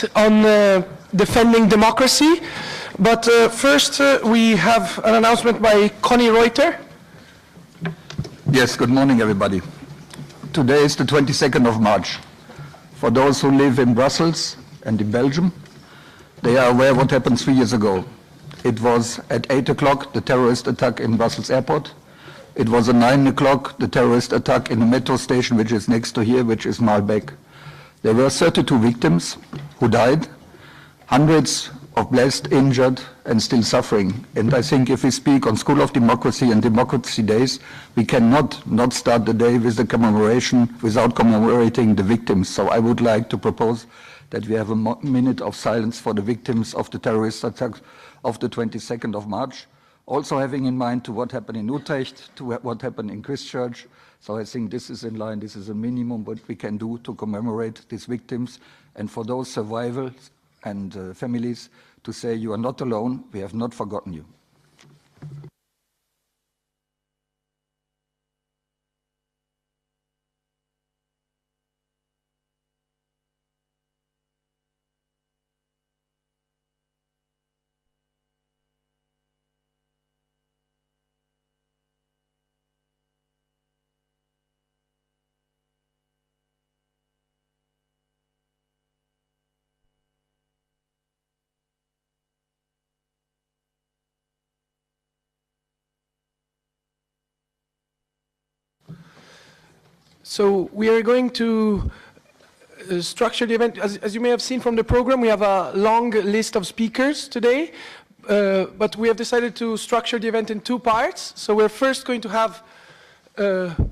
debate on defending democracy. But first, we have an announcement by Connie Reuter. Yes, good morning, everybody. Today is the 22nd of March. For those who live in Brussels and in Belgium, they are aware what happened 3 years ago. It was at 8 o'clock, the terrorist attack in Brussels airport. It was at 9 o'clock, the terrorist attack in the metro station, which is next to here, which is Maalbeek. There were 32 victims who died, hundreds of blessed, injured, and still suffering. And I think if we speak on School of Democracy and Democracy Days, we cannot not start the day with the commemoration without commemorating the victims. So I would like to propose that we have a minute of silence for the victims of the terrorist attack of the 22nd of March, also having in mind to what happened in Utrecht, to what happened in Christchurch. So I think this is in line, this is a minimum what we can do to commemorate these victims, and for those survivors and families to say you are not alone, we have not forgotten you. So we are going to structure the event. As you may have seen from the program, we have a long list of speakers today, but we have decided to structure the event in two parts. So we're first going to have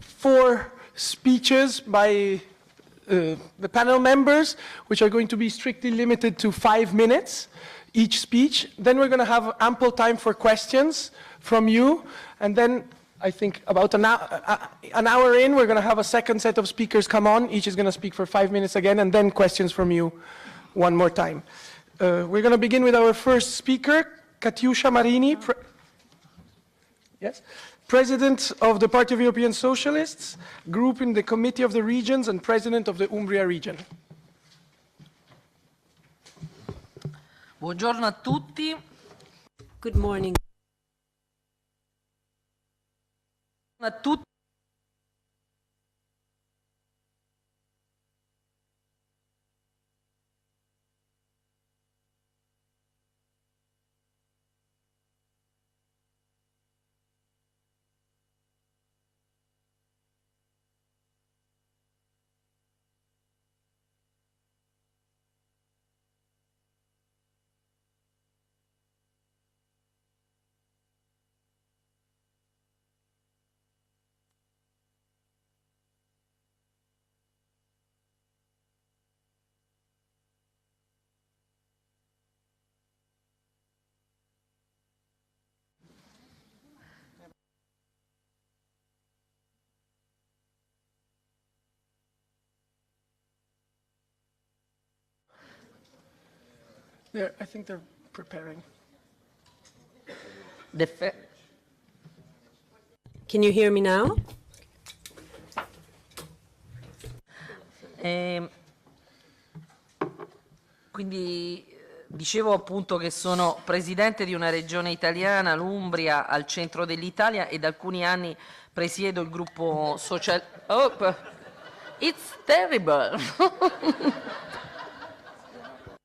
4 speeches by the panel members, which are going to be strictly limited to 5 minutes each speech. Then we're going to have ample time for questions from you, and then I think about an hour in, we're going to have a second set of speakers come on. Each is going to speak for 5 minutes again, and then questions from you one more time. We're going to begin with our first speaker, Katiusza Marini, President of the Party of European Socialists, Group in the Committee of the Regions, and President of the Umbria region. Buongiorno a tutti. Good morning. A tutti. I think they're preparing. Can you hear me now? Quindi dicevo appunto che sono presidente di una regione italiana, l'Umbria, al centro dell'Italia, e da alcuni anni presiedo il gruppo social. Oh, it's terrible.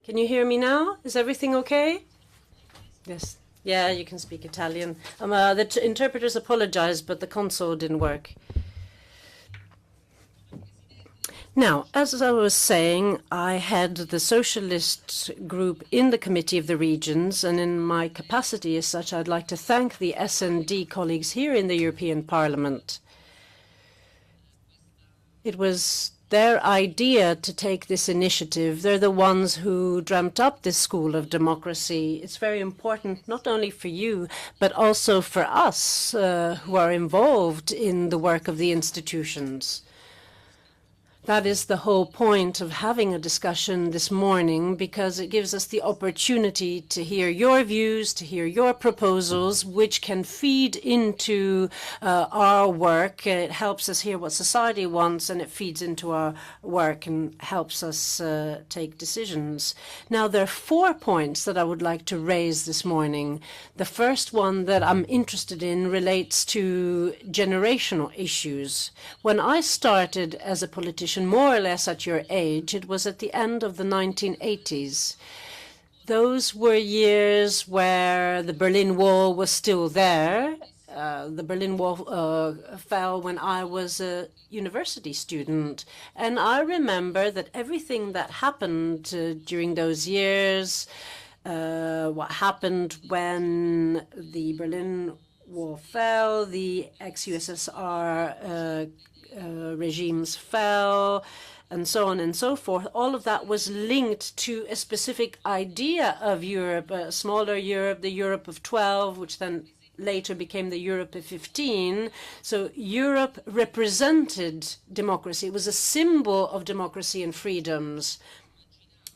Can you hear me now? Is everything okay? Yes. Yeah, you can speak Italian. The interpreters apologize, but the console didn't work. Now, as I was saying, I head the socialist group in the Committee of the Regions, and in my capacity as such, I'd like to thank the S&D colleagues here in the European Parliament. It was their idea to take this initiative. They're the ones who dreamt up this school of democracy. It's very important not only for you, but also for us who are involved in the work of the institutions. That is the whole point of having a discussion this morning, because it gives us the opportunity to hear your views, to hear your proposals, which can feed into our work. It helps us hear what society wants, and it feeds into our work and helps us take decisions. Now, there are 4 points that I would like to raise this morning. The first one that I'm interested in relates to generational issues. When I started as a politician, more or less at your age, it was at the end of the 1980s. Those were years where the Berlin Wall was still there. The Berlin Wall fell when I was a university student. And I remember that everything that happened during those years, what happened when the Berlin Wall fell, the ex-USSR regimes fell, and so on and so forth. All of that was linked to a specific idea of Europe, a smaller Europe, the Europe of 12, which then later became the Europe of 15. So Europe represented democracy. It was a symbol of democracy and freedoms.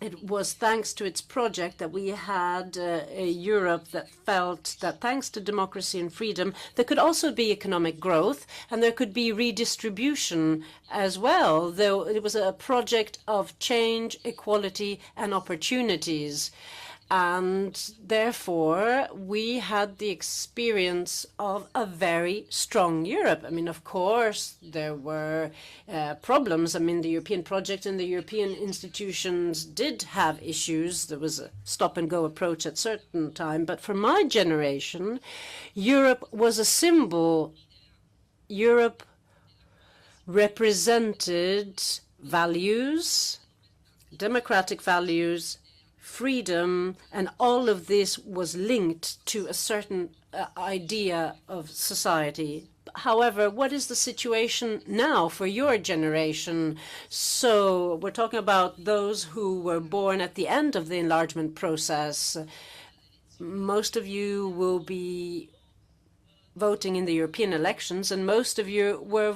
It was thanks to its project that we had a Europe that felt that thanks to democracy and freedom, there could also be economic growth and there could be redistribution as well, though it was a project of change, equality, and opportunities. And therefore, we had the experience of a very strong Europe. I mean, of course, there were problems. I mean, the European project and the European institutions did have issues. There was a stop-and-go approach at certain time. But for my generation, Europe was a symbol. Europe represented values, democratic values, freedom, and all of this was linked to a certain idea of society. However, what is the situation now for your generation? So we're talking about those who were born at the end of the enlargement process. Most of you will be voting in the European elections, and most of you were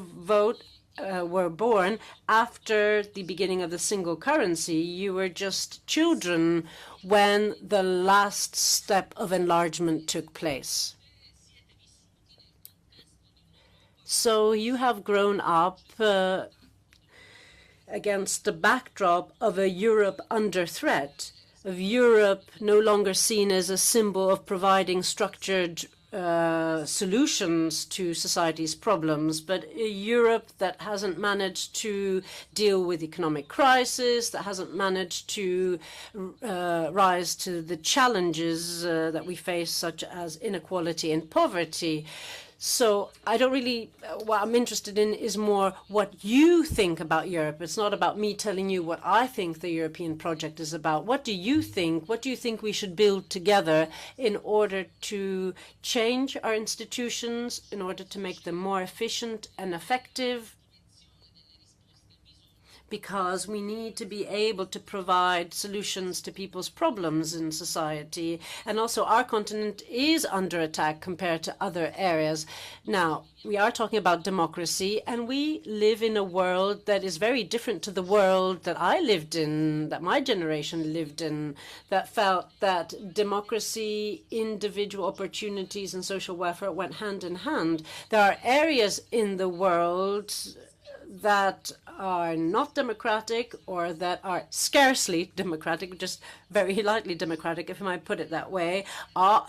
born after the beginning of the single currency. You were just children when the last step of enlargement took place. So you have grown up against the backdrop of a Europe under threat, of Europe no longer seen as a symbol of providing structured solutions to society's problems, but a Europe that hasn't managed to deal with economic crisis, that hasn't managed to rise to the challenges that we face, such as inequality and poverty. So I don't really, what I'm interested in is more what you think about Europe. It's not about me telling you what I think the European project is about. What do you think? What do you think we should build together in order to change our institutions, in order to make them more efficient and effective? Because we need to be able to provide solutions to people's problems in society. And also our continent is under attack compared to other areas. Now, we are talking about democracy, and we live in a world that is very different to the world that I lived in, that my generation lived in, that felt that democracy, individual opportunities, and social welfare went hand in hand. There are areas in the world that are not democratic, or that are scarcely democratic, just very lightly democratic, if I might put it that way,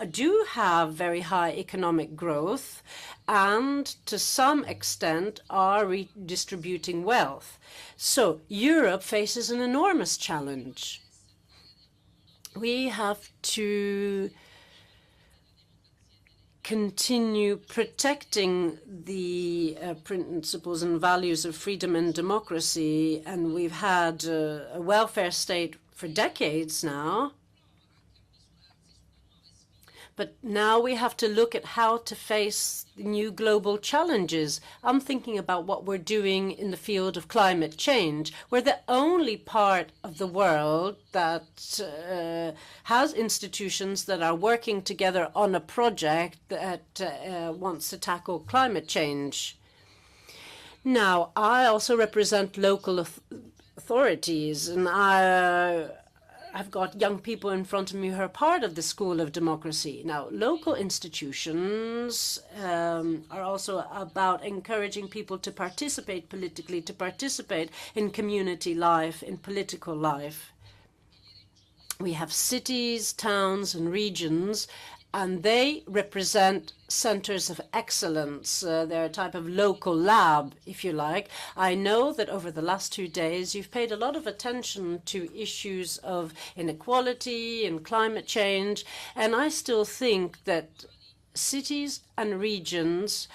do have very high economic growth and to some extent are redistributing wealth. So Europe faces an enormous challenge. We have to continue protecting the principles and values of freedom and democracy, and we've had a welfare state for decades now. But now we have to look at how to face new global challenges. I'm thinking about what we're doing in the field of climate change. We're the only part of the world that has institutions that are working together on a project that wants to tackle climate change. Now, I also represent local authorities, and I've got young people in front of me who are part of the School of Democracy. Now, local institutions are also about encouraging people to participate politically, to participate in community life, in political life. We have cities, towns, and regions, and they represent centers of excellence. They're a type of local lab, if you like. I know that over the last 2 days, you've paid a lot of attention to issues of inequality and climate change, and I still think that cities and regions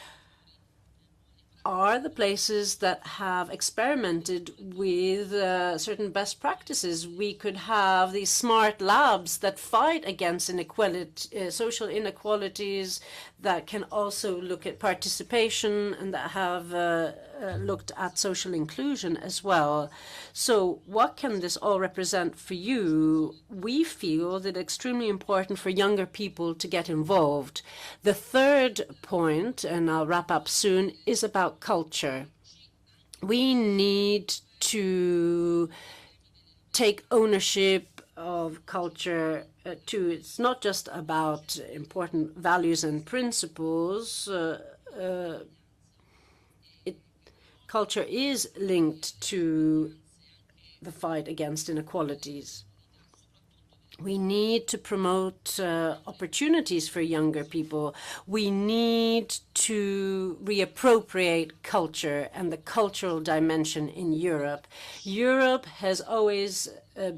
are the places that have experimented with certain best practices. We could have these smart labs that fight against inequality, social inequalities, that can also look at participation and that have looked at social inclusion as well. So what can this all represent for you? We feel that it's extremely important for younger people to get involved. The third point, and I'll wrap up soon, is about culture. We need to take ownership of culture too. It's not just about important values and principles. Culture is linked to the fight against inequalities. We need to promote opportunities for younger people. We need to reappropriate culture and the cultural dimension in Europe. Europe has always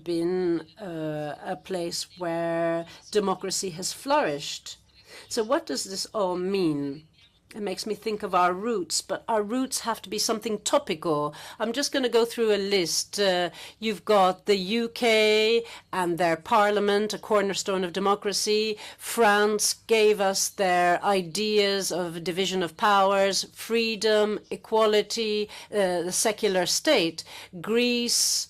been a place where democracy has flourished. So what does this all mean? It makes me think of our roots, but our roots have to be something topical. I'm just going to go through a list. You've got the UK and their parliament, a cornerstone of democracy. France gave us their ideas of division of powers, freedom, equality, the secular state. Greece,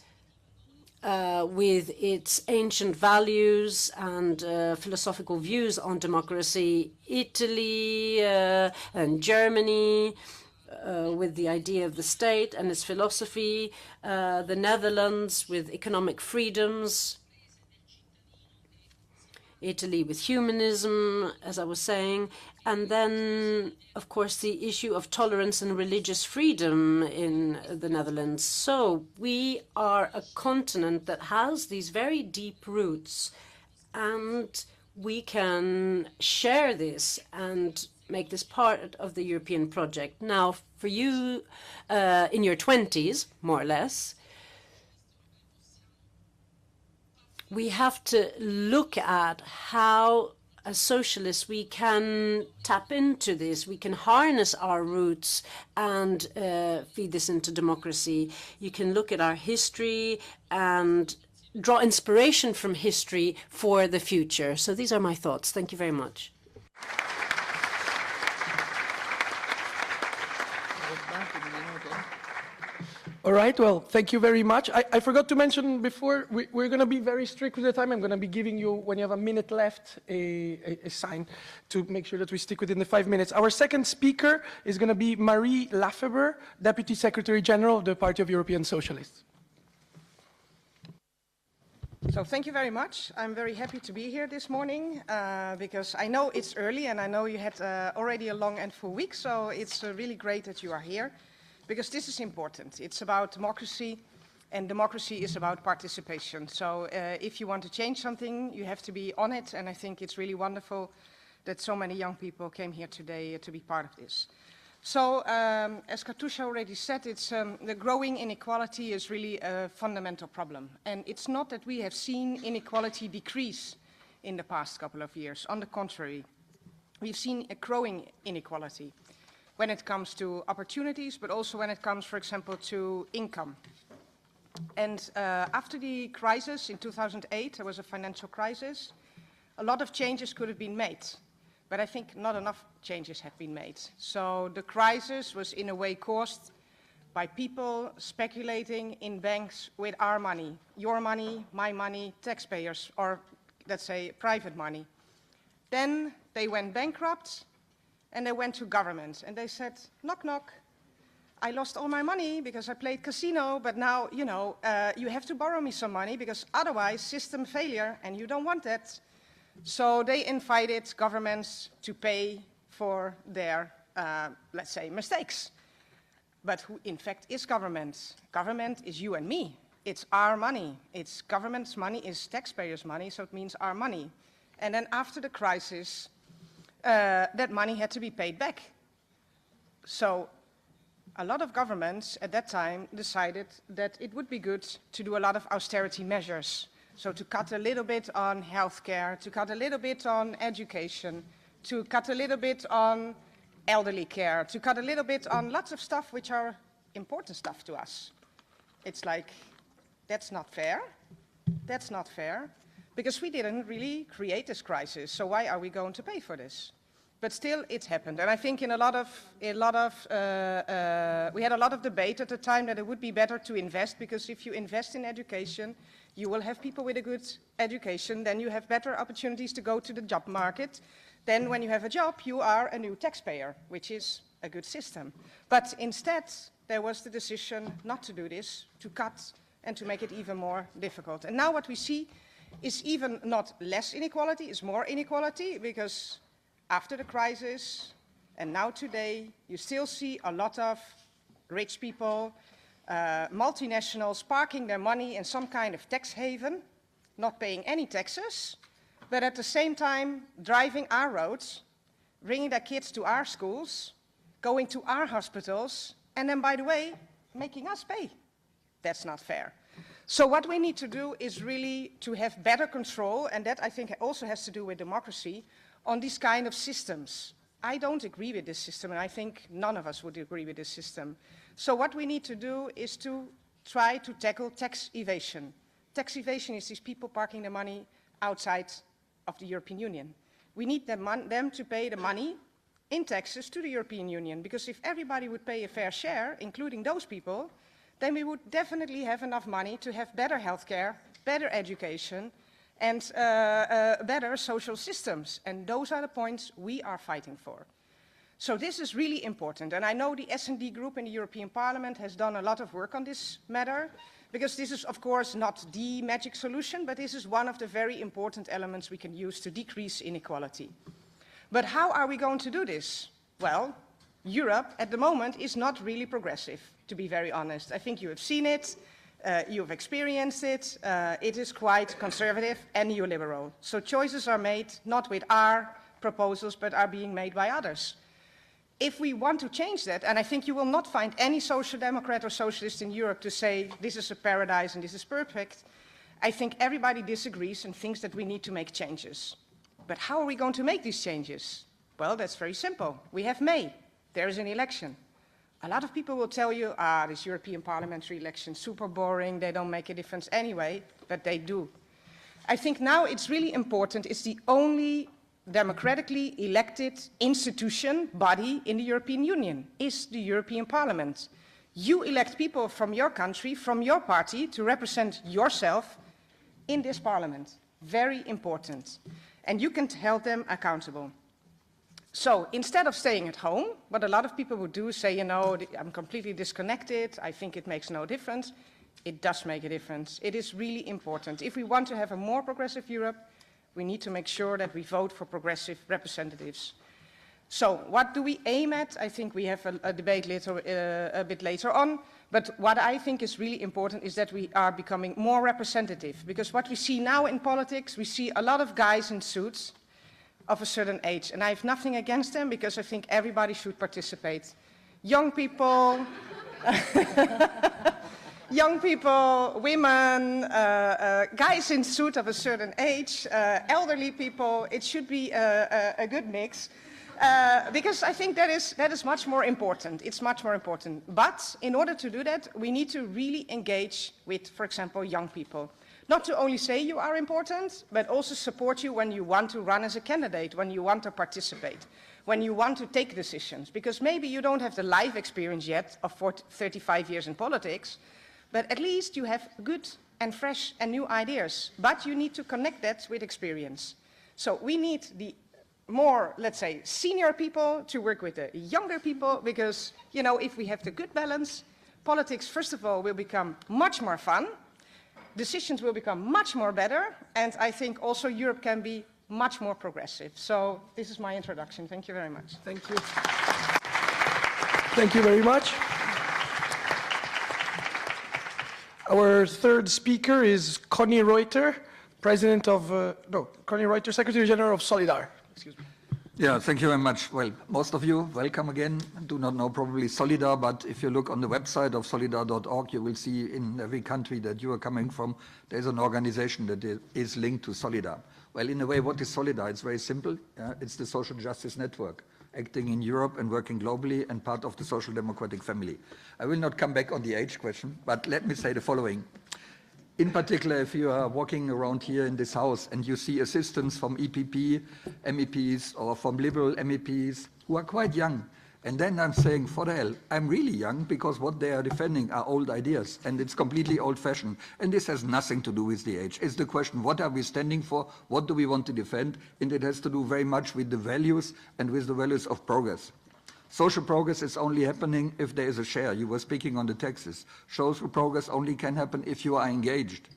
with its ancient values and philosophical views on democracy, Italy and Germany with the idea of the state and its philosophy, the Netherlands with economic freedoms, Italy with humanism, as I was saying, and then, of course, the issue of tolerance and religious freedom in the Netherlands. So we are a continent that has these very deep roots, and we can share this and make this part of the European project. Now, for you in your 20s, more or less, we have to look at how, as socialists, we can tap into this. We can harness our roots and feed this into democracy. You can look at our history and draw inspiration from history for the future. So these are my thoughts. Thank you very much. All right, well, thank you very much. I forgot to mention before, we're going to be very strict with the time. I'm going to be giving you, when you have a minute left, a sign to make sure that we stick within the 5 minutes. Our second speaker is going to be Marie Lafeber, Deputy Secretary General of the Party of European Socialists. So thank you very much. I'm very happy to be here this morning because I know it's early and I know you had already a long and full week, so it's really great that you are here. Because this is important. It's about democracy, and democracy is about participation. So if you want to change something, you have to be on it, and I think it's really wonderful that so many young people came here today to be part of this. So as Katusha already said, it's, the growing inequality is really a fundamental problem. And it's not that we have seen inequality decrease in the past couple of years. On the contrary, we've seen a growing inequality when it comes to opportunities, but also when it comes, for example, to income. And after the crisis in 2008, there was a financial crisis, a lot of changes could have been made, but I think not enough changes have been made. So the crisis was in a way caused by people speculating in banks with our money, your money, my money, taxpayers, or let's say private money. Then they went bankrupt, and they went to government and they said, knock, knock, I lost all my money because I played casino, but now, you know, you have to borrow me some money because otherwise system failure, and you don't want that. So they invited governments to pay for their, let's say, mistakes. But who, in fact, is government? Government is you and me. It's our money. It's government's money, is taxpayers' money, so it means our money. And then after the crisis, that money had to be paid back. So a lot of governments at that time decided that it would be good to do a lot of austerity measures. So to cut a little bit on healthcare, to cut a little bit on education, to cut a little bit on elderly care, to cut a little bit on lots of stuff which are important stuff to us. It's like, that's not fair. That's not fair. Because we didn't really create this crisis, so why are we going to pay for this? But still, it's happened. And I think we had a lot of debate at the time that it would be better to invest, because if you invest in education, you will have people with a good education, then you have better opportunities to go to the job market. Then when you have a job, you are a new taxpayer, which is a good system. But instead, there was the decision not to do this, to cut and to make it even more difficult. And now what we see is even not less inequality, it's more inequality, because after the crisis and now today, you still see a lot of rich people, multinationals parking their money in some kind of tax haven, not paying any taxes, but at the same time driving our roads, bringing their kids to our schools, going to our hospitals, and then, by the way, making us pay. That's not fair. So what we need to do is really to have better control, and that I think also has to do with democracy, on these kind of systems. I don't agree with this system, and I think none of us would agree with this system. So what we need to do is to try to tackle tax evasion. Tax evasion is these people parking their money outside of the European Union. We need them to pay the money in taxes to the European Union, because if everybody would pay a fair share, including those people, then we would definitely have enough money to have better healthcare, better education, and better social systems. And those are the points we are fighting for. So this is really important. And I know the S&D group in the European Parliament has done a lot of work on this matter, because this is, of course, not the magic solution, but this is one of the very important elements we can use to decrease inequality. But how are we going to do this? Well, Europe at the moment is not really progressive, to be very honest. I think you have seen it. You have experienced it. It is quite conservative and neoliberal. So choices are made not with our proposals, but are being made by others. If we want to change that, and I think you will not find any social democrat or socialist in Europe to say this is a paradise and this is perfect, I think everybody disagrees and thinks that we need to make changes. But how are we going to make these changes? Well, that's very simple. We have May. There is an election. A lot of people will tell you, this European parliamentary election, super boring, they don't make a difference anyway, but they do. I think now it's really important. It's the only democratically elected institution, body in the European Union, is the European Parliament. You elect people from your country, from your party, to represent yourself in this parliament. Very important. And you can hold them accountable. So instead of staying at home, what a lot of people would do is say, you know, I'm completely disconnected, I think it makes no difference. It does make a difference. It is really important. If we want to have a more progressive Europe, we need to make sure that we vote for progressive representatives. So what do we aim at? I think we have a debate a bit later on. But what I think is really important is that we are becoming more representative. Because what we see now in politics, we see a lot of guys in suits of a certain age. And I have nothing against them, because I think everybody should participate. Young people, young people, women, guys in suit of a certain age, elderly people, it should be a good mix. Because I think that is much more important. It's much more important. But in order to do that, we need to really engage with, for example, young people. Not to only say you are important, but also support you when you want to run as a candidate, when you want to participate, when you want to take decisions. Because maybe you don't have the life experience yet of 35 years in politics, but at least you have good and fresh and new ideas. But you need to connect that with experience. So we need the more, let's say, senior people to work with the younger people, because, you know, if we have the good balance, politics, first of all, will become much more fun, decisions will become much more better, and I think also Europe can be much more progressive. So this is my introduction. Thank you very much. Thank you. Thank you very much. Our third speaker is Connie Reuter, President of, Connie Reuter, Secretary General of Solidar. Excuse me. Yeah, thank you very much. Well, most of you, welcome again. I do not know probably Solidar, but if you look on the website of solidar.org, you will see in every country that you are coming from, there's an organization that is linked to Solidar. Well, in a way, what is Solidar? It's very simple. It's the social justice network, acting in Europe and working globally and part of the social democratic family. I will not come back on the age question, but let me say the following. In particular, if you are walking around here in this house and you see assistants from EPP MEPs or from Liberal MEPs who are quite young, and then I'm saying, for the hell, I'm really young because what they are defending are old ideas and it's completely old-fashioned. And this has nothing to do with the age. It's the question, what are we standing for? What do we want to defend? And it has to do very much with the values and with the values of progress. Social progress is only happening if there is a share. You were speaking on the taxes. Social progress only can happen if you are engaged.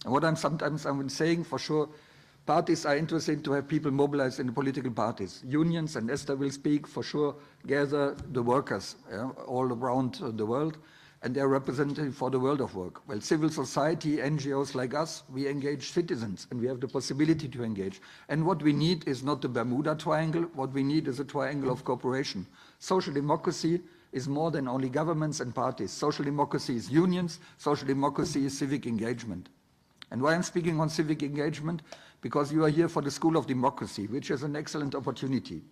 And what I'm saying, for sure, parties are interested to have people mobilized in the political parties. Unions, and Esther will speak, for sure, gather the workers all around the world, and they're representative for the world of work. Well, civil society, NGOs like us, we engage citizens, and we have the possibility to engage. And what we need is not the Bermuda Triangle. What we need is a triangle of cooperation. Social democracy is more than only governments and parties. Social democracy is unions. Social democracy is civic engagement. And why I'm speaking on civic engagement? Because you are here for the School of Democracy, which is an excellent opportunity.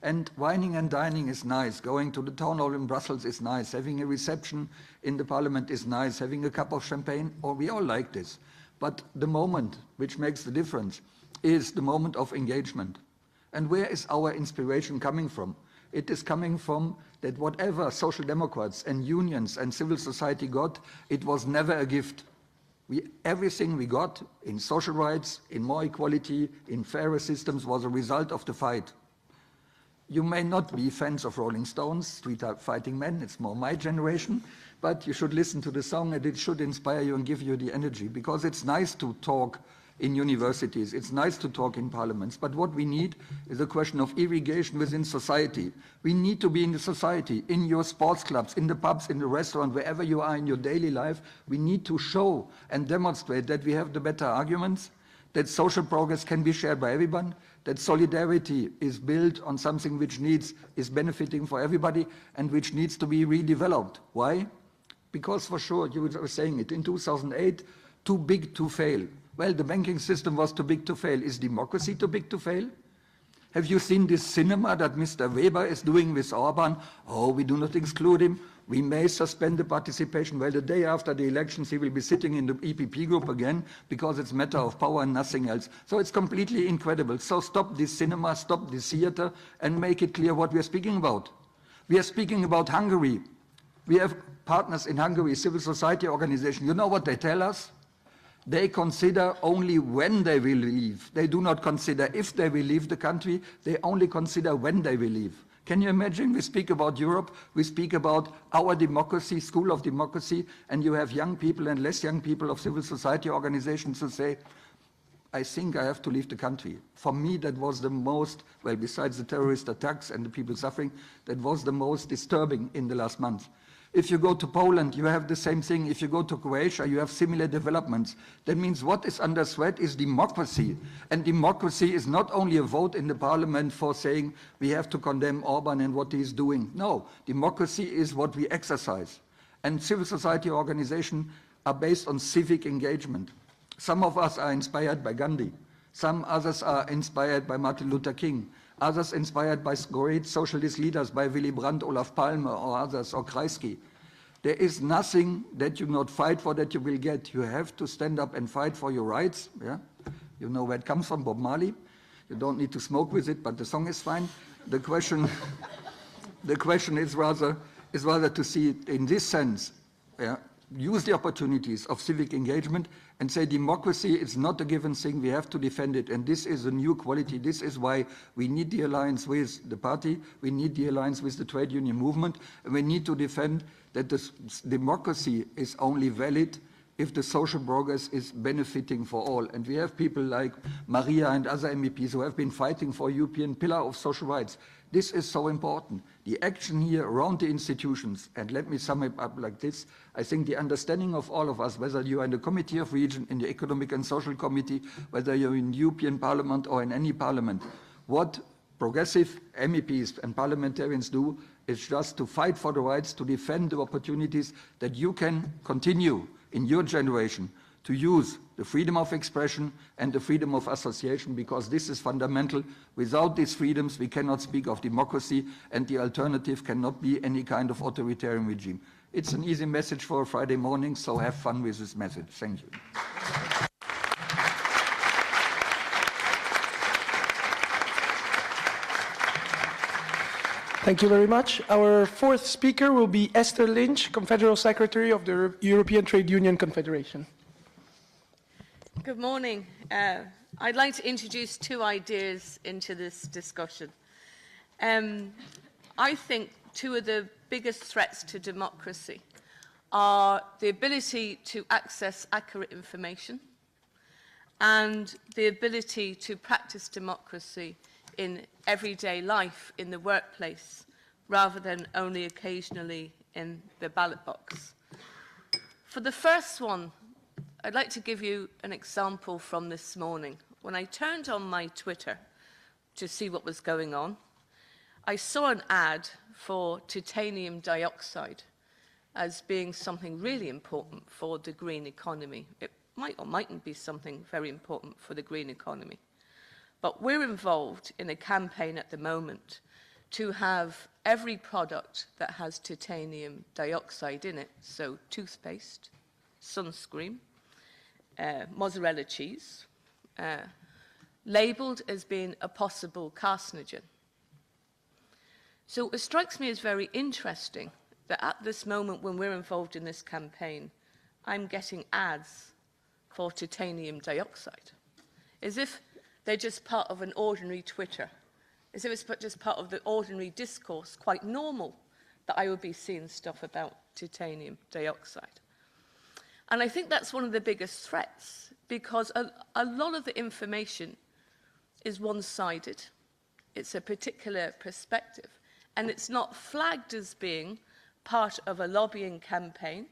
And wining and dining is nice. Going to the town hall in Brussels is nice. Having a reception in the parliament is nice. Having a cup of champagne, we all like this. But the moment which makes the difference is the moment of engagement. And where is our inspiration coming from? It is coming from that whatever social democrats and unions and civil society got, it was never a gift. Everything we got in social rights, in more equality, in fairer systems was a result of the fight. You may not be fans of Rolling Stones, Street Fighting Men, it's more my generation, but you should listen to the song and it should inspire you and give you the energy, because it's nice to talk in universities, it's nice to talk in parliaments, but what we need is a question of irrigation within society. We need to be in the society, in your sports clubs, in the pubs, in the restaurant, wherever you are in your daily life. We need to show and demonstrate that we have the better arguments, that social progress can be shared by everyone, that solidarity is built on something which is benefiting for everybody and which needs to be redeveloped. Why? Because for sure, you were saying it, in 2008, too big to fail. Well, the banking system was too big to fail. Is democracy too big to fail? Have you seen this cinema that Mr. Weber is doing with Orban? Oh, we do not exclude him. We may suspend the participation. Well, the day after the elections, he will be sitting in the EPP group again because it's a matter of power and nothing else. So it's completely incredible. So stop this cinema, stop this theater, and make it clear what we are speaking about. We are speaking about Hungary. We have partners in Hungary, civil society organization. You know what they tell us? They consider only when they will leave. They do not consider if they will leave the country. They only consider when they will leave. Can you imagine? We speak about Europe. We speak about our democracy, School of Democracy, and you have young people and less young people of civil society organizations who say, I think I have to leave the country. For me, that was the most, well, besides the terrorist attacks and the people suffering, that was the most disturbing in the last month. If you go to Poland, you have the same thing. If you go to Croatia, you have similar developments. That means what is under threat is democracy. And democracy is not only a vote in the parliament for saying we have to condemn Orban and what he's doing. No, democracy is what we exercise. And civil society organizations are based on civic engagement. Some of us are inspired by Gandhi. Some others are inspired by Martin Luther King. Others inspired by great socialist leaders, by Willy Brandt, Olaf Palme, or others, or Kreisky. There is nothing that you not fight for that you will get. You have to stand up and fight for your rights. Yeah? You know where it comes from, Bob Marley. You don't need to smoke with it, but the song is fine. The question is rather to see it in this sense. Yeah? use the opportunities of civic engagement and say democracy is not a given thing, we have to defend it, and this is a new quality. This is why we need the alliance with the party, we need the alliance with the trade union movement, and we need to defend that this democracy is only valid if the social progress is benefiting for all. And we have people like Maria and other MEPs who have been fighting for a European pillar of social rights. This is so important. The action here around the institutions, and let me sum it up like this, I think the understanding of all of us, whether you are in the Committee of Region, in the Economic and Social Committee, whether you're in the European Parliament or in any parliament, what progressive MEPs and parliamentarians do is just to fight for the rights, to defend the opportunities that you can continue in your generation to use the freedom of expression and the freedom of association, because this is fundamental. Without these freedoms, we cannot speak of democracy, and the alternative cannot be any kind of authoritarian regime. It's an easy message for a Friday morning, so have fun with this message. Thank you. Thank you very much. Our fourth speaker will be Esther Lynch, Confederal Secretary of the European Trade Union Confederation. Good morning. I'd like to introduce two ideas into this discussion. I think two of the biggest threats to democracy are the ability to access accurate information and the ability to practice democracy in everyday life, in the workplace, rather than only occasionally in the ballot box. For the first one, I'd like to give you an example from this morning. When I turned on my Twitter to see what was going on, I saw an ad for titanium dioxide as being something really important for the green economy. It might or mightn't be something very important for the green economy. But we're involved in a campaign at the moment to have every product that has titanium dioxide in it, so toothpaste, sunscreen, mozzarella cheese, labelled as being a possible carcinogen. So it strikes me as very interesting that at this moment when we're involved in this campaign, I'm getting ads for titanium dioxide, as if they're just part of an ordinary Twitter, as if it's just part of the ordinary discourse, quite normal that I would be seeing stuff about titanium dioxide. And I think that's one of the biggest threats, because a lot of the information is one-sided. It's a particular perspective, and it's not flagged as being part of a lobbying campaign.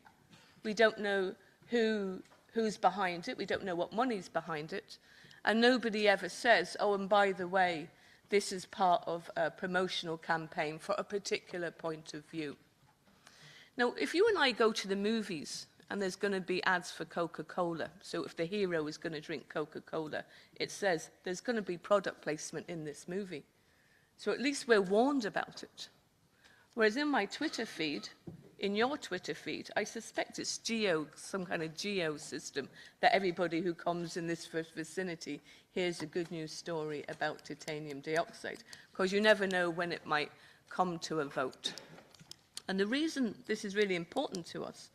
We don't know who's behind it. We don't know what money's behind it. And nobody ever says, oh, and by the way, this is part of a promotional campaign for a particular point of view. Now, if you and I go to the movies and there's going to be ads for Coca-Cola, so if the hero is going to drink Coca-Cola, it says there's going to be product placement in this movie. So at least we're warned about it. Whereas in my Twitter feed, in your Twitter feed, I suspect it's some kind of geo system that everybody who comes in this vicinity hears a good news story about titanium dioxide, because you never know when it might come to a vote. And the reason this is really important to us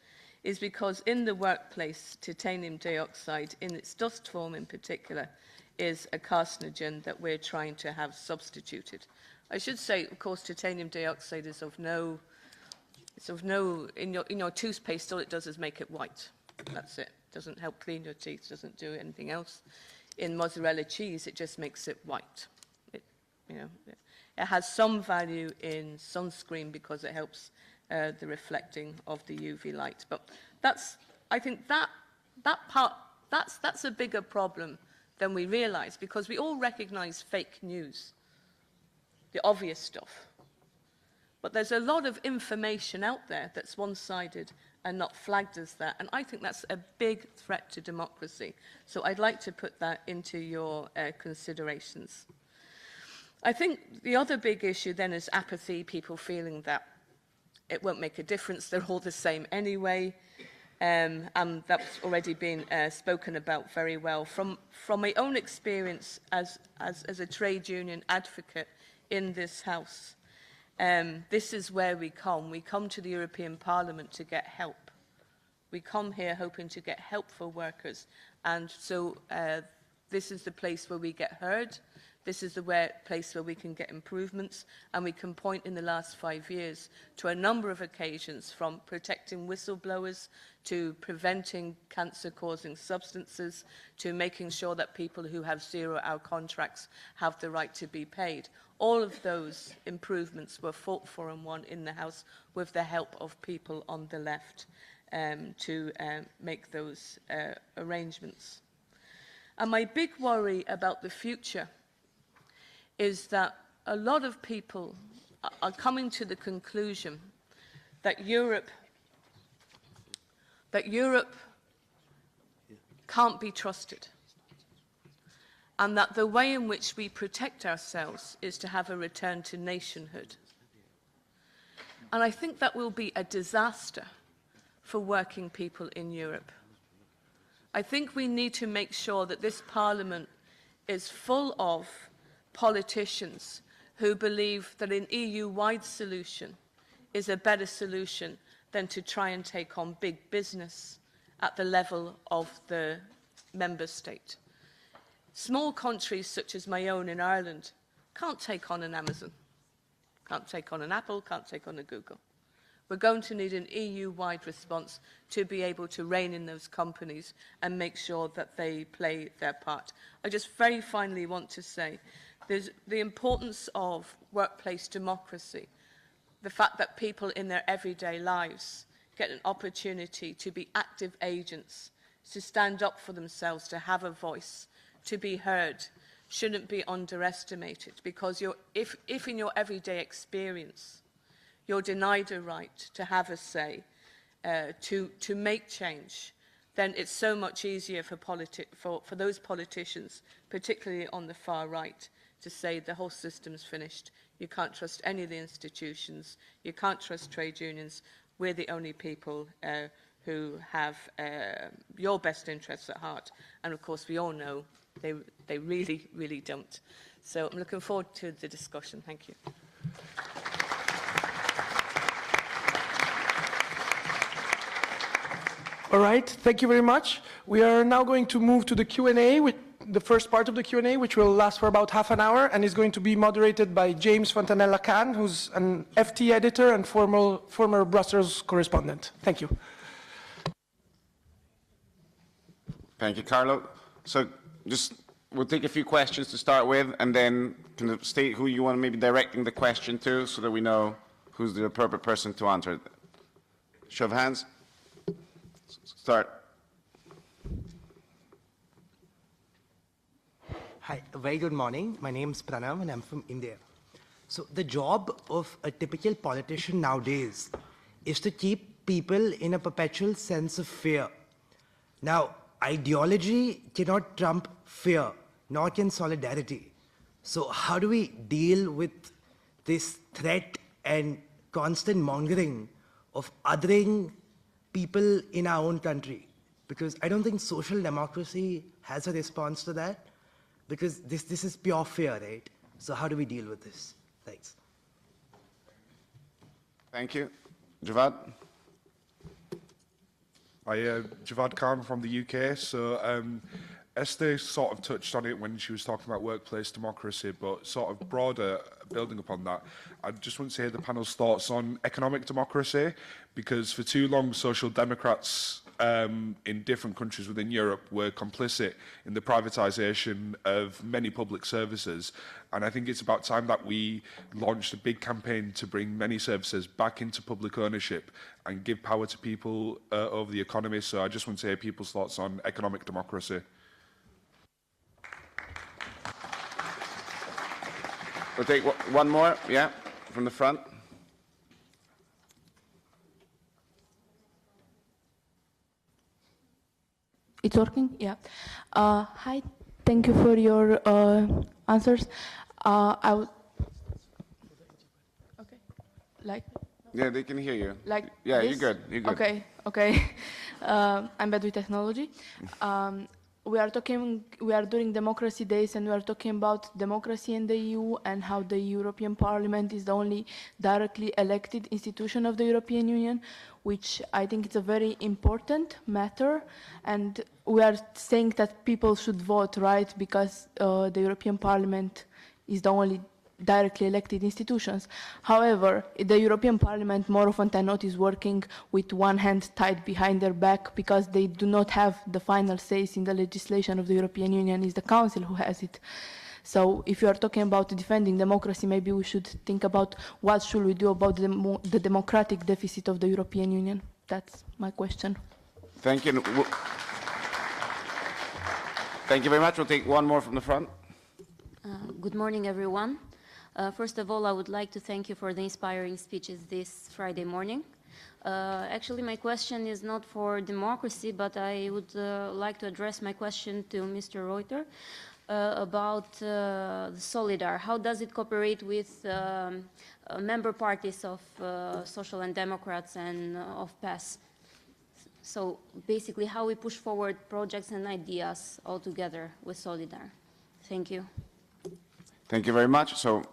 is because in the workplace, titanium dioxide, in its dust form in particular, is a carcinogen that we're trying to have substituted. I should say, of course, titanium dioxide is in your toothpaste, all it does is make it white. That's it. Doesn't help clean your teeth, doesn't do anything else. In mozzarella cheese, it just makes it white. It has some value in sunscreen because it helps the reflecting of the UV light. But I think that part, that's a bigger problem than we realize, because we all recognize fake news, the obvious stuff. But there's a lot of information out there that's one-sided and not flagged as that. And I think that's a big threat to democracy. So I'd like to put that into your considerations. I think the other big issue then is apathy, people feeling that it won't make a difference, they're all the same anyway. And that's already been spoken about very well. From my own experience as a trade union advocate in this House, this is where we come. We come to the European Parliament to get help. We come here hoping to get help for workers, and so this is the place where we get heard. This is the place where we can get improvements, and we can point in the last 5 years to a number of occasions, from protecting whistleblowers to preventing cancer-causing substances to making sure that people who have zero-hour contracts have the right to be paid. All of those improvements were fought for and won in the House with the help of people on the left to make those arrangements. And my big worry about the future is that a lot of people are coming to the conclusion that Europe can't be trusted, and that the way in which we protect ourselves is to have a return to nationhood. And I think that will be a disaster for working people in Europe. I think we need to make sure that this Parliament is full of politicians who believe that an EU-wide solution is a better solution than to try and take on big business at the level of the member state. Small countries such as my own in Ireland can't take on an Amazon, can't take on an Apple, can't take on a Google. We're going to need an EU-wide response to be able to rein in those companies and make sure that they play their part. I just very finally want to say there's the importance of workplace democracy, the fact that people in their everyday lives get an opportunity to be active agents, to stand up for themselves, to have a voice, to be heard, shouldn't be underestimated, because if in your everyday experience you're denied a right to have a say, to make change, then it's so much easier for those politicians, particularly on the far right, to say the whole system's finished. You can't trust any of the institutions. You can't trust trade unions. We're the only people who have your best interests at heart. And of course, we all know they really, really don't. So I'm looking forward to the discussion. Thank you. All right, thank you very much. We are now going to move to the Q&A, with the first part of the Q&A, which will last for about half an hour and is going to be moderated by James Fontanella-Kahn, who's an FT editor and former Brussels correspondent. Thank you. Thank you, Carlo. So we'll take a few questions to start with, and then kind of state who you want to maybe directing the question to so that we know who's the appropriate person to answer. Show of hands. Start. Hi, a very good morning. My name is Pranav and I'm from India. So the job of a typical politician nowadays is to keep people in a perpetual sense of fear. Now, ideology cannot trump fear, nor can solidarity. So how do we deal with this threat and constant mongering of othering people in our own country? Because I don't think social democracy has a response to that, because this is pure fear, right? So how do we deal with this? Thanks. Thank you. Javad? Hi, Javad Khan from the UK. So Esther sort of touched on it when she was talking about workplace democracy, but sort of broader, building upon that, I just want to hear the panel's thoughts on economic democracy, because for too long, social democrats in different countries within Europe were complicit in the privatization of many public services. And I think it's about time that we launched a big campaign to bring many services back into public ownership and give power to people over the economy. So I just want to hear people's thoughts on economic democracy. We'll take one more, yeah, from the front. It's working? Yeah. Hi, thank you for your answers. I would... Okay. Like... Yeah, they can hear you. Like yeah, this? You're good. You're good. Okay, okay. I'm bad with technology. we are doing democracy days, and we are talking about democracy in the EU and how the European Parliament is the only directly elected institution of the European Union, which I think is a very important matter. And we are saying that people should vote, right? Because the European Parliament is the only directly elected institutions. However, the European Parliament more often than not is working with one hand tied behind their back because they do not have the final say in the legislation of the European Union. It's the Council who has it. So if you are talking about defending democracy, maybe we should think about what should we do about the democratic deficit of the European Union. That's my question. Thank you. Thank you very much. We'll take one more from the front. Good morning, everyone. First of all, I would like to thank you for the inspiring speeches this Friday morning. Actually, my question is not for democracy, but I would like to address my question to Mr. Reuter about the Solidar. How does it cooperate with member parties of Social and Democrats and of PAS? So basically, how we push forward projects and ideas all together with Solidar. Thank you. Thank you very much. So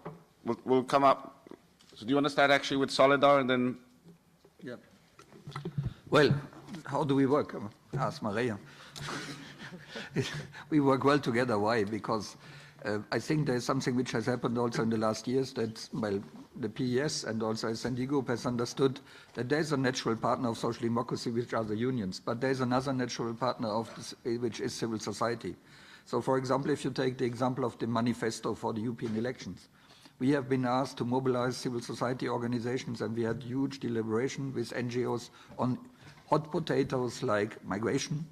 we'll come up. So do you want to start actually with Solidar and then? Yeah. Well, how do we work? Ask Maria. We work well together. Why? Because I think there's something which has happened also in the last years that, well, the PES and also S&D Group has understood that there's a natural partner of social democracy, which are the unions, but there's another natural partner of this, which is civil society. So, for example, if you take the example of the manifesto for the European elections, we have been asked to mobilize civil society organizations, and we had huge deliberation with NGOs on hot potatoes like migration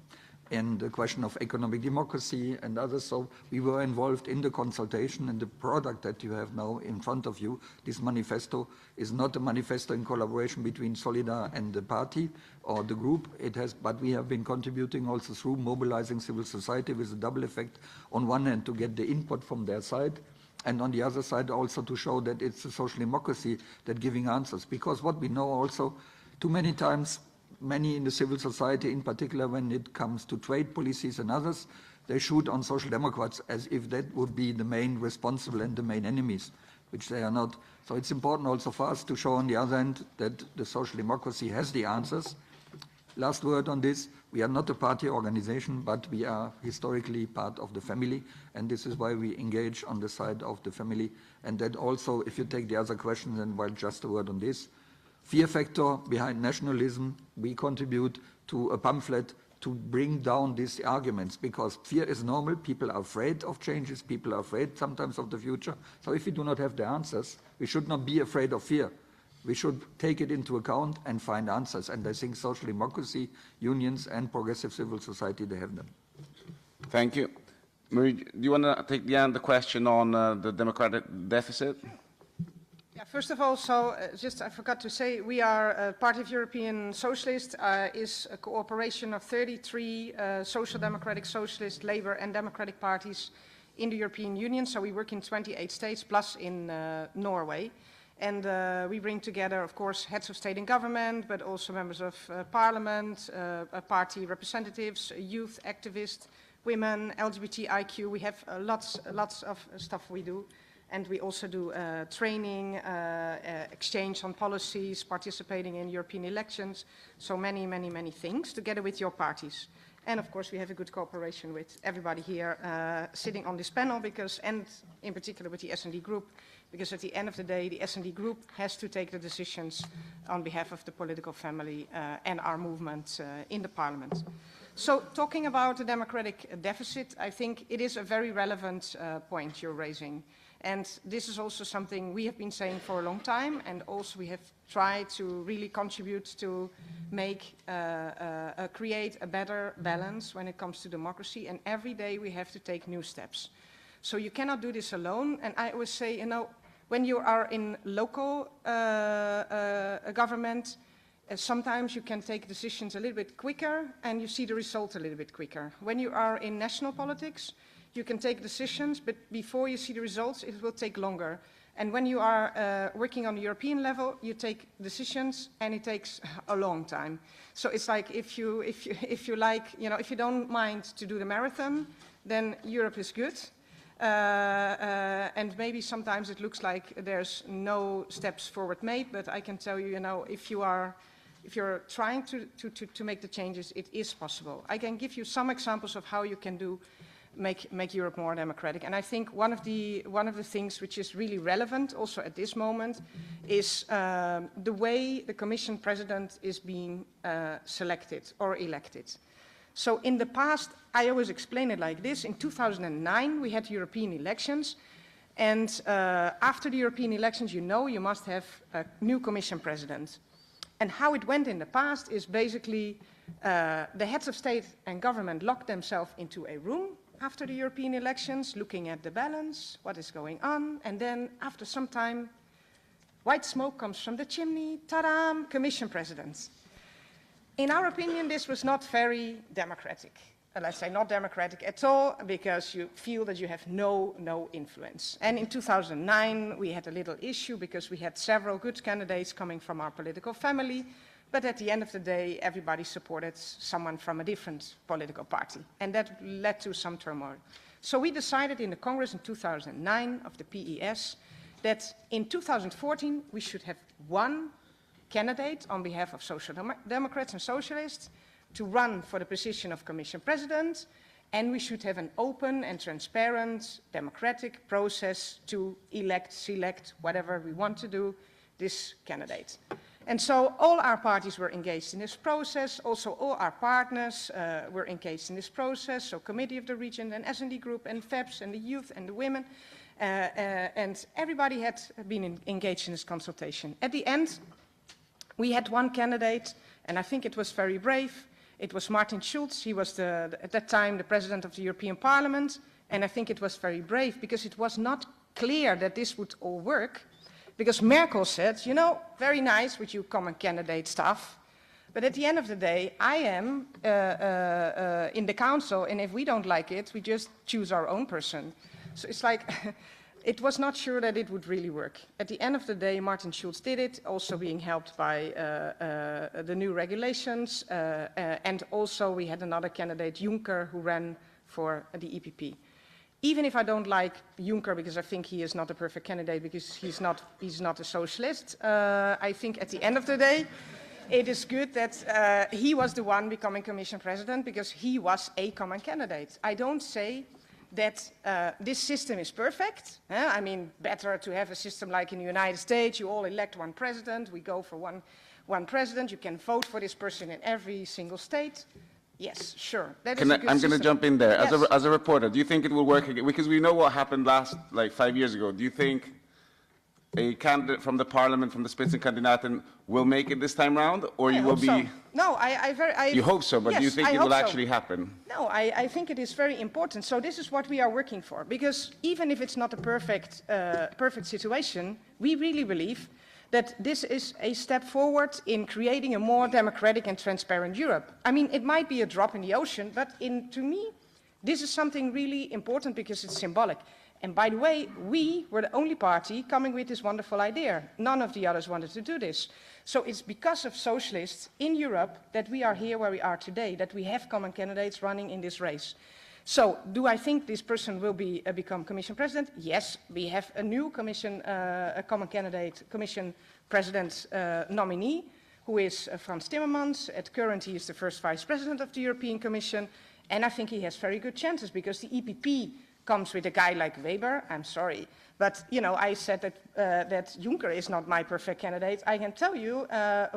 and the question of economic democracy and others. So we were involved in the consultation, and the product that you have now in front of you, this manifesto, is not a manifesto in collaboration between Solidar and the party or the group. But we have been contributing also through mobilizing civil society with a double effect. On one hand, to get the input from their side, and on the other side also to show that it's a social democracy that giving answers. Because what we know also, too many times, many in the civil society, in particular when it comes to trade policies and others, they shoot on social democrats as if that would be the main responsible and the main enemies, which they are not. So it's important also for us to show on the other end that the social democracy has the answers. Last word on this, we are not a party organization, but we are historically part of the family, and this is why we engage on the side of the family. And that also, if you take the other questions, and well, just a word on this, fear factor behind nationalism, we contribute to a pamphlet to bring down these arguments, because fear is normal. People are afraid of changes. People are afraid sometimes of the future. So if we do not have the answers, we should not be afraid of fear. We should take it into account and find answers. And I think social democracy, unions, and progressive civil society, they have them. Thank you. Marie, do you want to take the question on the democratic deficit? Yeah, first of all, just I forgot to say, we are Party of European Socialists is a cooperation of 33 social democratic, socialist, Labour and democratic parties in the European Union. So we work in 28 states plus in Norway. And we bring together, of course, heads of state and government, but also members of parliament, party representatives, youth activists, women, LGBTIQ. We have lots of stuff we do. And we also do training, exchange on policies, participating in European elections. So many things together with your parties. And of course, we have a good cooperation with everybody here sitting on this panel, and in particular with the S&D Group, because at the end of the day, the S&D Group has to take the decisions on behalf of the political family and our movement in the Parliament. So talking about the democratic deficit, I think it is a very relevant point you're raising. And this is also something we have been saying for a long time, and also we have tried to really contribute to make, create a better balance when it comes to democracy, and every day we have to take new steps. So you cannot do this alone, and I always say, you know, when you are in local government, sometimes you can take decisions a little bit quicker, and you see the result a little bit quicker. When you are in national politics, you can take decisions, but before you see the results, it will take longer. And when you are working on the European level, you take decisions, and it takes a long time. So it's like if you like, you know, if you don't mind to do the marathon, then Europe is good. And maybe sometimes it looks like there's no steps forward made, but I can tell you, you know, if you're trying to make the changes, it is possible. I can give you some examples of how you can make Europe more democratic. And I think one of the things which is really relevant also at this moment is the way the Commission President is being selected or elected. So in the past, I always explain it like this. In 2009, we had European elections. And after the European elections, you know, you must have a new Commission President. And how it went in the past is basically the heads of state and government locked themselves into a room after the European elections, looking at the balance, what is going on, and then after some time, white smoke comes from the chimney, ta-da, Commission President. In our opinion, this was not very democratic. Let's say not democratic at all, because you feel that you have no influence. And in 2009, we had a little issue because we had several good candidates coming from our political family, but at the end of the day, everybody supported someone from a different political party, and that led to some turmoil. So we decided in the Congress in 2009 of the PES that in 2014 we should have one candidate on behalf of Social Democrats and Socialists to run for the position of Commission President, and we should have an open and transparent democratic process to select whatever we want to do, this candidate. And so all our parties were engaged in this process, also all our partners were engaged in this process, so Committee of the Region and S&D Group and FEPS and the youth and the women, and everybody had been engaged in this consultation. At the end, we had one candidate, and I think it was very brave. It was Martin Schulz. He was, at that time, the President of the European Parliament, and I think it was very brave because it was not clear that this would all work. Because Merkel said, you know, very nice with you common candidate stuff, but at the end of the day, I am in the council, and if we don't like it, we just choose our own person. So it's like, it was not sure that it would really work. At the end of the day, Martin Schulz did it, also being helped by the new regulations, and also we had another candidate, Juncker, who ran for the EPP. Even if I don't like Juncker, because I think he is not a perfect candidate, because he's not a socialist, I think at the end of the day, it is good that he was the one becoming Commission President, because he was a common candidate. I don't say that this system is perfect. I mean, better to have a system like in the United States, you all elect one president, we go for one president, you can vote for this person in every single state. Yes, sure. That is a good I'm going to jump in there. Yes. As a reporter, do you think it will work again? Because we know what happened like 5 years ago. Do you think a candidate from the parliament, from the Spitzenkandidaten, will make it this time round? Or you will be... So. No, You hope so, but yes, do you think it will actually happen? No, I think it is very important. So this is what we are working for. Because even if it's not a perfect situation, we really believe that this is a step forward in creating a more democratic and transparent Europe. I mean, it might be a drop in the ocean, but to me, this is something really important because it's symbolic. And by the way, we were the only party coming with this wonderful idea. None of the others wanted to do this. So it's because of socialists in Europe that we are here where we are today, that we have common candidates running in this race. So, do I think this person will become Commission President? Yes, we have a new Commission, a common candidate, Commission President nominee, who is Frans Timmermans. At current, he is the first Vice President of the European Commission, and I think he has very good chances because the EPP comes with a guy like Weber. I'm sorry, but you know, I said that Juncker is not my perfect candidate. I can tell you,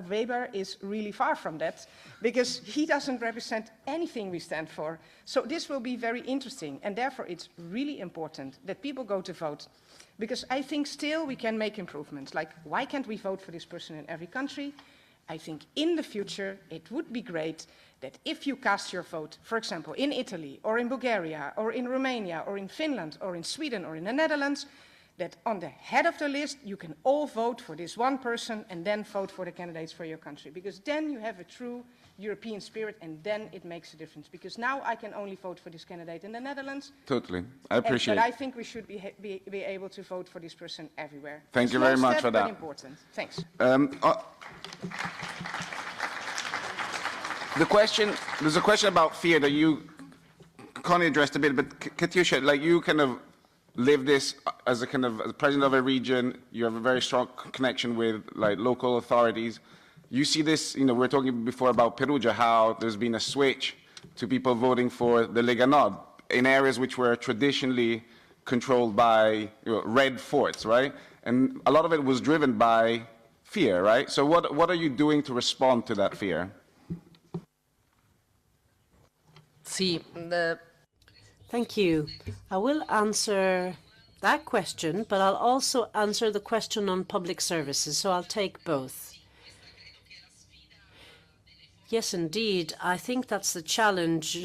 Weber is really far from that because he doesn't represent anything we stand for. So this will be very interesting, and therefore it's really important that people go to vote, because I think still we can make improvements. Like, why can't we vote for this person in every country? I think in the future it would be great that if you cast your vote, for example, in Italy, or in Bulgaria, or in Romania, or in Finland, or in Sweden, or in the Netherlands, that on the head of the list, you can all vote for this one person and then vote for the candidates for your country. Because then you have a true European spirit, and then it makes a difference. Because now I can only vote for this candidate in the Netherlands. Totally. I appreciate But it. I think we should be able to vote for this person everywhere. Thank you very Small much step, for that. But important. Thanks. There's a question about fear that you, Connie addressed a bit, but Katyusha, like you kind of live this as a kind of as president of a region, you have a very strong connection with like local authorities. You see this, we were talking before about Perugia, how there's been a switch to people voting for the Lega Nord in areas which were traditionally controlled by red forts, right? And a lot of it was driven by fear, right? So what are you doing to respond to that fear? Thank you. I will answer that question, but I'll also answer the question on public services, so I'll take both. Yes, indeed. I think that's the challenge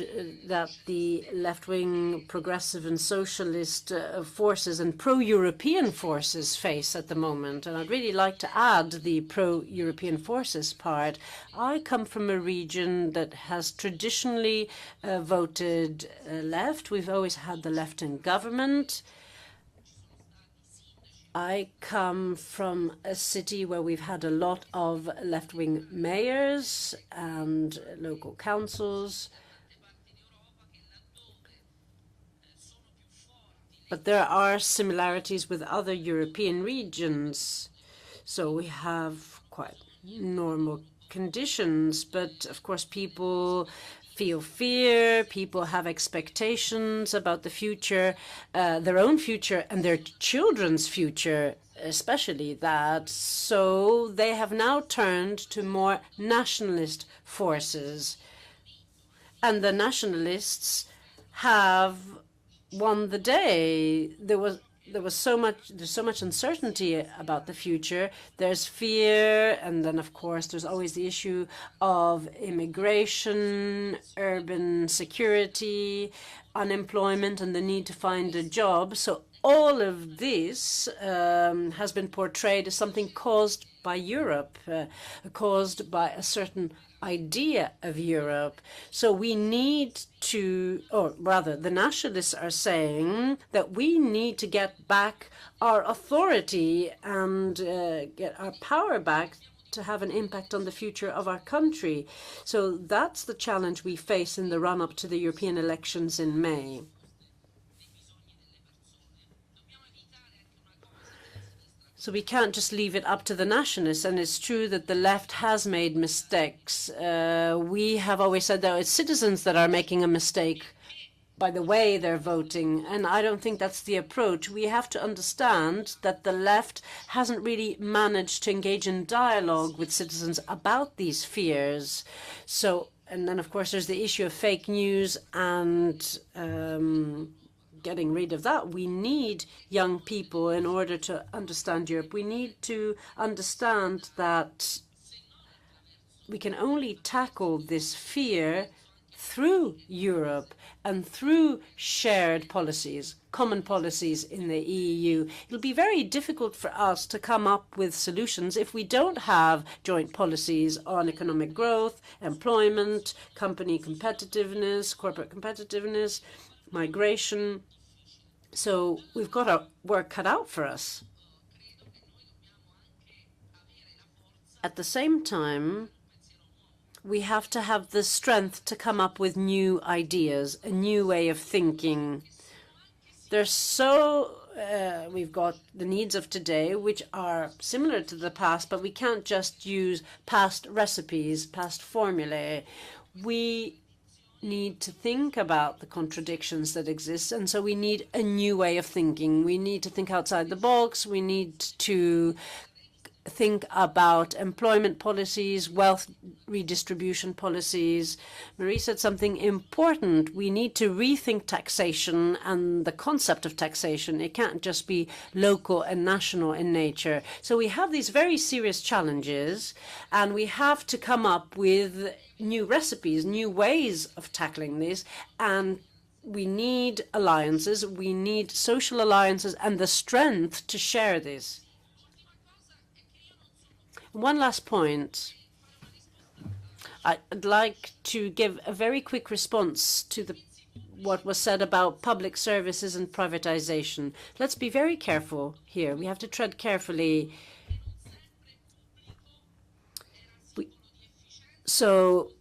that the left-wing progressive and socialist forces and pro-European forces face at the moment. And I'd really like to add the pro-European forces part. I come from a region that has traditionally voted left. We've always had the left in government. I come from a city where we've had a lot of left-wing mayors and local councils. But there are similarities with other European regions. So we have quite normal conditions, but of course people feel fear, people have expectations about the future, their own future and their children's future, especially that. So they have now turned to more nationalist forces. And the nationalists have won the day. There's so much uncertainty about the future. There's fear, and then of course there's always the issue of immigration, urban security, unemployment, and the need to find a job. So all of this has been portrayed as something caused by Europe, caused by a certain idea of Europe. So we need to, or rather, the nationalists are saying that we need to get back our authority and get our power back to have an impact on the future of our country. So that's the challenge we face in the run-up to the European elections in May. So we can't just leave it up to the nationalists, and it's true that the left has made mistakes. We have always said that it's citizens that are making a mistake by the way they're voting, and I don't think that's the approach. We have to understand that the left hasn't really managed to engage in dialogue with citizens about these fears. So, and then of course there's the issue of fake news and getting rid of that. We need young people in order to understand Europe. We need to understand that we can only tackle this fear through Europe and through shared policies, common policies in the EU. It'll be very difficult for us to come up with solutions if we don't have joint policies on economic growth, employment, company competitiveness, corporate competitiveness, migration. So we've got our work cut out for us. At the same time, we have to have the strength to come up with new ideas, a new way of thinking. We've got the needs of today, which are similar to the past, but we can't just use past recipes, past formulae. We need to think about the contradictions that exist, and so we need a new way of thinking. We need to think outside the box. We need to think about employment policies, wealth redistribution policies. Marie said something important. We need to rethink taxation and the concept of taxation. It can't just be local and national in nature. So we have these very serious challenges, and we have to come up with new recipes, new ways of tackling this, and we need alliances, we need social alliances and the strength to share this. One last point. I'd like to give a very quick response to what was said about public services and privatization. Let's be very careful here. We have to tread carefully. So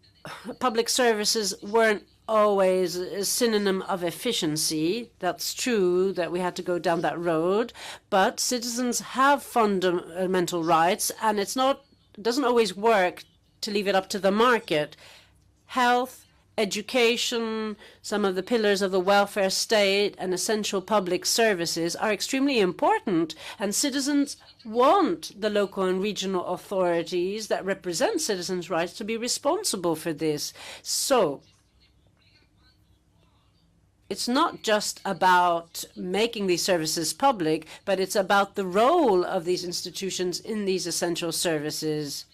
public services weren't always a synonym of efficiency. That's true that we had to go down that road, but citizens have fundamental rights, and it doesn't always work to leave it up to the market. Health, education, some of the pillars of the welfare state and essential public services are extremely important, and citizens want the local and regional authorities that represent citizens' rights to be responsible for this. So it's not just about making these services public, but it's about the role of these institutions in these essential services.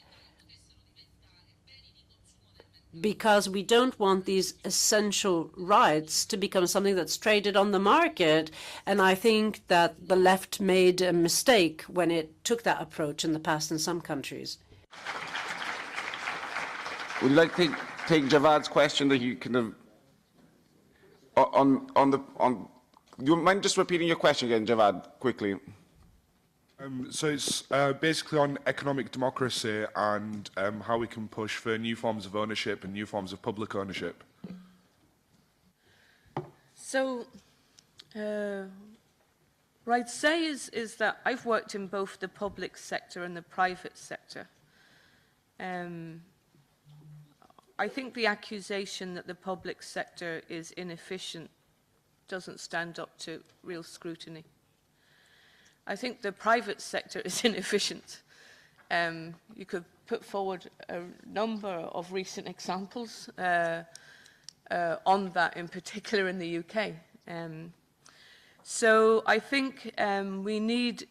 Because we don't want these essential rights to become something that's traded on the market. And I think that the left made a mistake when it took that approach in the past in some countries. Would you like to take Javad's question that you kind of do you mind just repeating your question again, Javad, quickly? So it's basically on economic democracy and how we can push for new forms of ownership and new forms of public ownership. So, what I'd say is that I've worked in both the public sector and the private sector. I think the accusation that the public sector is inefficient doesn't stand up to real scrutiny. I think the private sector is inefficient. You could put forward a number of recent examples on that, in particular in the UK. So I think we need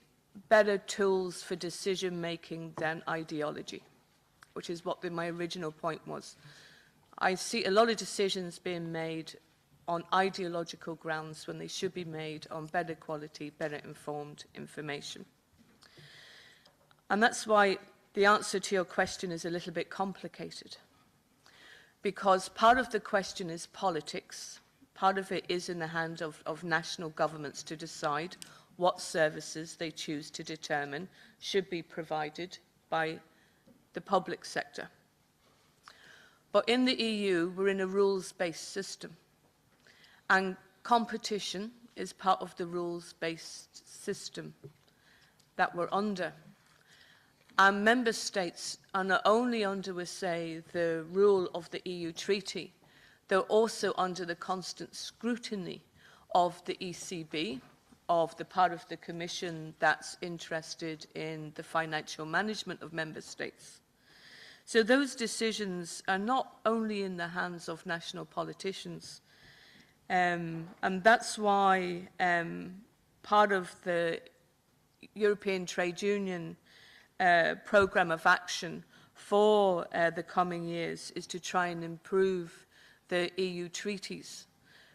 better tools for decision-making than ideology, which is what my original point was. I see a lot of decisions being made on ideological grounds when they should be made on better quality, better informed information. And that's why the answer to your question is a little bit complicated. Because part of the question is politics. Part of it is in the hands of national governments to decide what services they choose to determine should be provided by the public sector. But in the EU, we're in a rules-based system. And competition is part of the rules-based system that we're under. And member states are not only under, we say, the rule of the EU treaty, they're also under the constant scrutiny of the ECB, of the part of the Commission that's interested in the financial management of member states. So those decisions are not only in the hands of national politicians, and that's why part of the European Trade Union programme of action for the coming years is to try and improve the EU treaties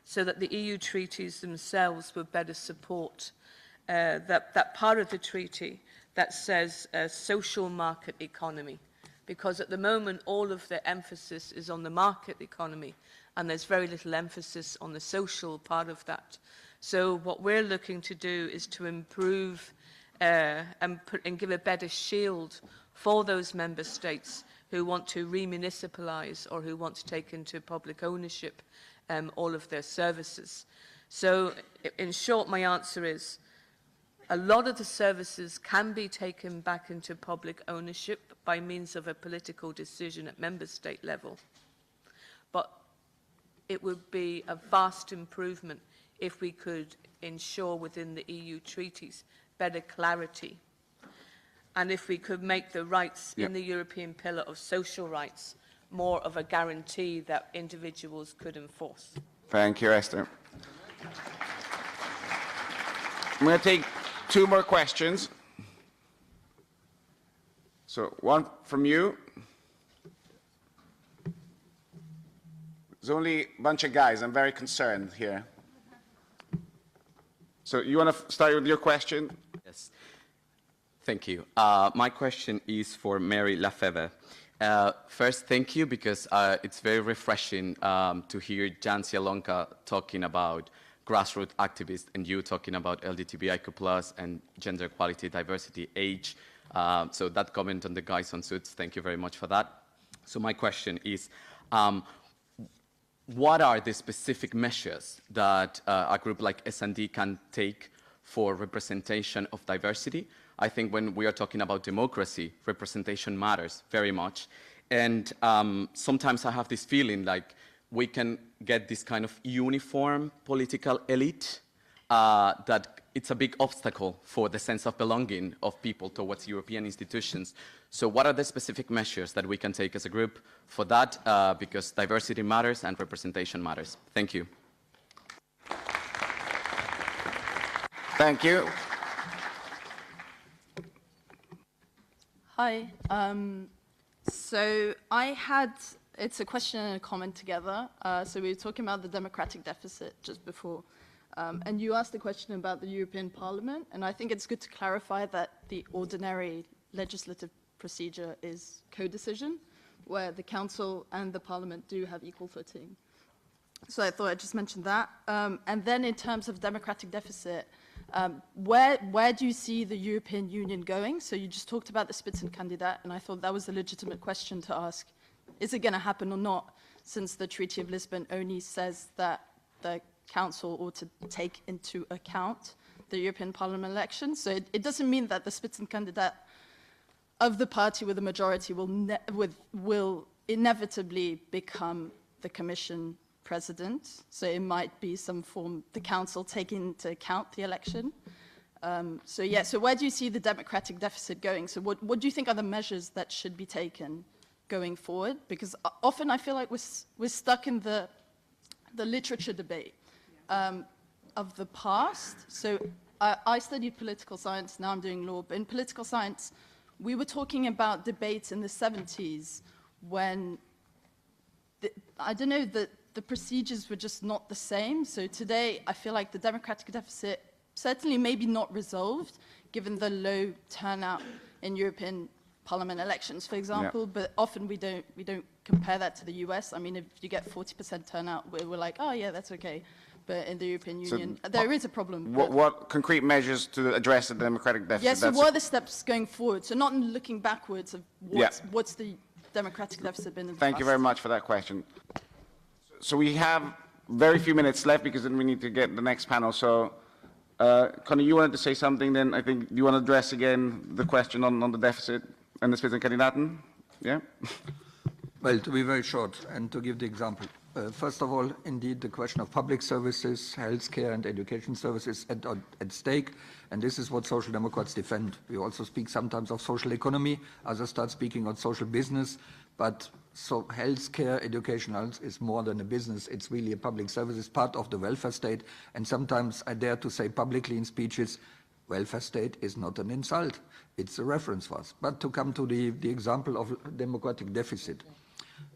so that the EU treaties themselves would better support that part of the treaty that says social market economy. Because at the moment, all of the emphasis is on the market economy, and there's very little emphasis on the social part of that. So what we're looking to do is to improve and give a better shield for those member states who want to remunicipalize or who want to take into public ownership all of their services. So in short, my answer is a lot of the services can be taken back into public ownership by means of a political decision at member state level. But it would be a vast improvement if we could ensure within the EU treaties better clarity. And if we could make the rights in the European Pillar of Social Rights more of a guarantee that individuals could enforce. Thank you, Esther. I'm going to take two more questions. So one from you. There's only a bunch of guys. I'm very concerned here. So you want to start with your question? Yes. Thank you. My question is for Mary Lafeve. First, thank you, because it's very refreshing to hear Jan Cialonka talking about grassroots activists and you talking about LGBTIQ+ and gender equality, diversity, age. So that comment on the guys on suits, thank you very much for that. So my question is, what are the specific measures that a group like S&D can take for representation of diversity? I think when we are talking about democracy, representation matters very much. And sometimes I have this feeling like we can get this kind of uniform political elite that it's a big obstacle for the sense of belonging of people towards European institutions. So what are the specific measures that we can take as a group for that? Because diversity matters and representation matters. Thank you. Thank you. Hi. So it's a question and a comment together. So we were talking about the democratic deficit just before. And you asked a question about the European Parliament, and I think it's good to clarify that the ordinary legislative procedure is co-decision, where the Council and the Parliament do have equal footing. So I thought I'd just mention that. And then in terms of democratic deficit, where do you see the European Union going? So you just talked about the Spitzenkandidat, and I thought that was a legitimate question to ask. Is it going to happen or not, since the Treaty of Lisbon only says that the Council ought to take into account the European Parliament election? So it doesn't mean that the Spitzenkandidat of the party with the majority will inevitably become the Commission president. So it might be some form, the Council taking into account the election. So where do you see the democratic deficit going? So what do you think are the measures that should be taken going forward? Because often I feel like we're stuck in the literature debate of the past. So I studied political science, now I'm doing law, but in political science, we were talking about debates in the 70s when, the procedures were just not the same. So today, I feel like the democratic deficit certainly maybe not resolved, given the low turnout in European Parliament elections, for example, but often we don't compare that to the US. I mean, if you get 40% turnout, we're like, oh yeah, that's okay. But in the European Union, there is a problem. What concrete measures to address the democratic deficit? Yes, so what are the steps going forward? So not looking backwards of what's the democratic deficit been in the Thank past? you very much for that question. So we have very few minutes left because then we need to get the next panel. So, Connie, you wanted to say something then? I think you want to address again the question on the deficit and the Spitzenkandidaten? Yeah? Well, to be very short and to give the example. First of all, indeed, the question of public services, healthcare and education services at stake, and this is what Social Democrats defend. We also speak sometimes of social economy, others start speaking of social business, but so healthcare, education is more than a business, it's really a public service, it's part of the welfare state, and sometimes I dare to say publicly in speeches, welfare state is not an insult, it's a reference for us. But to come to the example of democratic deficit.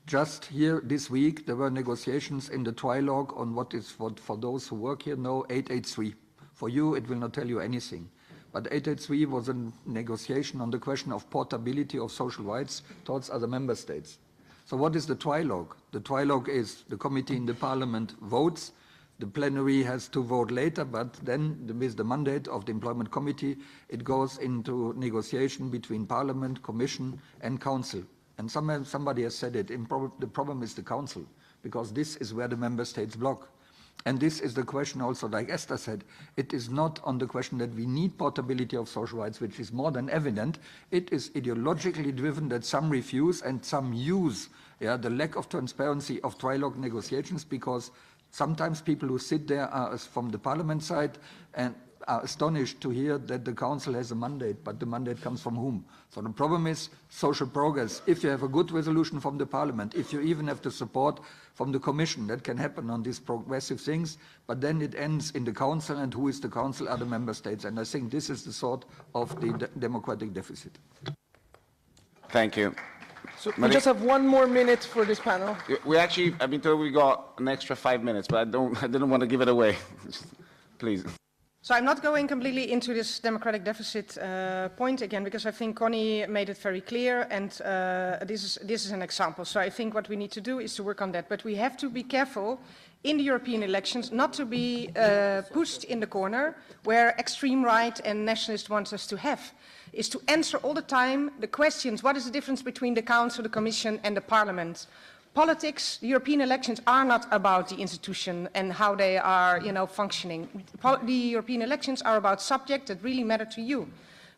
Just here this week, there were negotiations in the trilogue on what is, for those who work here know, 883. For you, it will not tell you anything. But 883 was a negotiation on the question of portability of social rights towards other member states. So what is the trilogue? The trilogue is the committee in the parliament votes, the plenary has to vote later, but then with the mandate of the employment committee, it goes into negotiation between parliament, commission and council. And somebody has said it, the problem is the council, because this is where the member states block. And this is the question also, like Esther said, it is not on the question that we need portability of social rights, which is more than evident. It is ideologically driven that some refuse and some use the lack of transparency of trilogue negotiations, because sometimes people who sit there are from the parliament side and are astonished to hear that the council has a mandate, but the mandate comes from whom? So the problem is social progress. If you have a good resolution from the parliament, if you even have the support from the commission, that can happen on these progressive things, but then it ends in the council, and who is the council are the member states. And I think this is the sort of the democratic deficit. Thank you. So we just have 1 more minute for this panel. We actually, I've been told we got an extra 5 minutes, but I didn't want to give it away. Please. So I'm not going completely into this democratic deficit point again, because I think Connie made it very clear, and this is an example. So I think what we need to do is to work on that. But we have to be careful in the European elections not to be pushed in the corner where extreme right and nationalists want us to have, is to answer all the time the questions, what is the difference between the Council, the Commission and the Parliament? Politics, the European elections are not about the institution and how they are, functioning. The European elections are about subjects that really matter to you,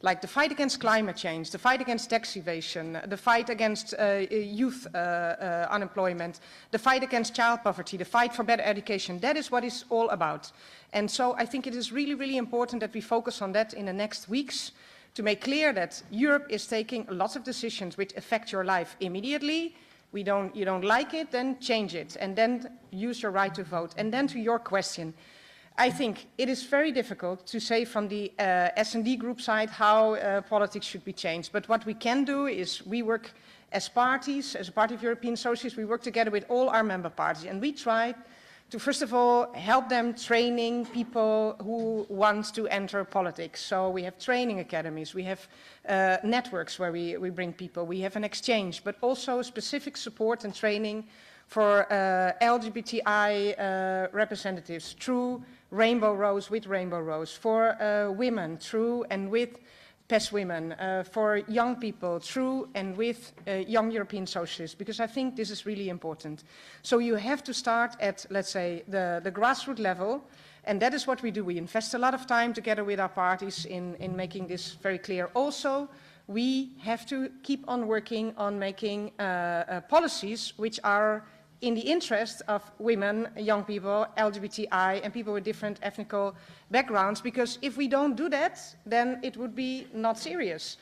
like the fight against climate change, the fight against tax evasion, the fight against youth unemployment, the fight against child poverty, the fight for better education. That is what it's all about. And so I think it is really, really important that we focus on that in the next weeks, to make clear that Europe is taking a lot of decisions which affect your life immediately. You don't like it, then change it, and then use your right to vote. And then to your question, I think it is very difficult to say from the S&D group side how politics should be changed. But what we can do is we work as parties, as a party of European Socialists, we work together with all our member parties, and we try to, first of all, help them training people who want to enter politics. So we have training academies, we have networks where we bring people, we have an exchange, but also specific support and training for LGBTI representatives through Rainbow Rose, with Rainbow Rose, for women through and with PES women, for young people through and with young European socialists, because I think this is really important. So you have to start at, let's say, the grassroots level, and that is what we do. We invest a lot of time together with our parties in making this very clear. Also, we have to keep on working on making policies which are in the interest of women, young people, LGBTI, and people with different ethnical backgrounds, because if we don't do that, then it would be not serious.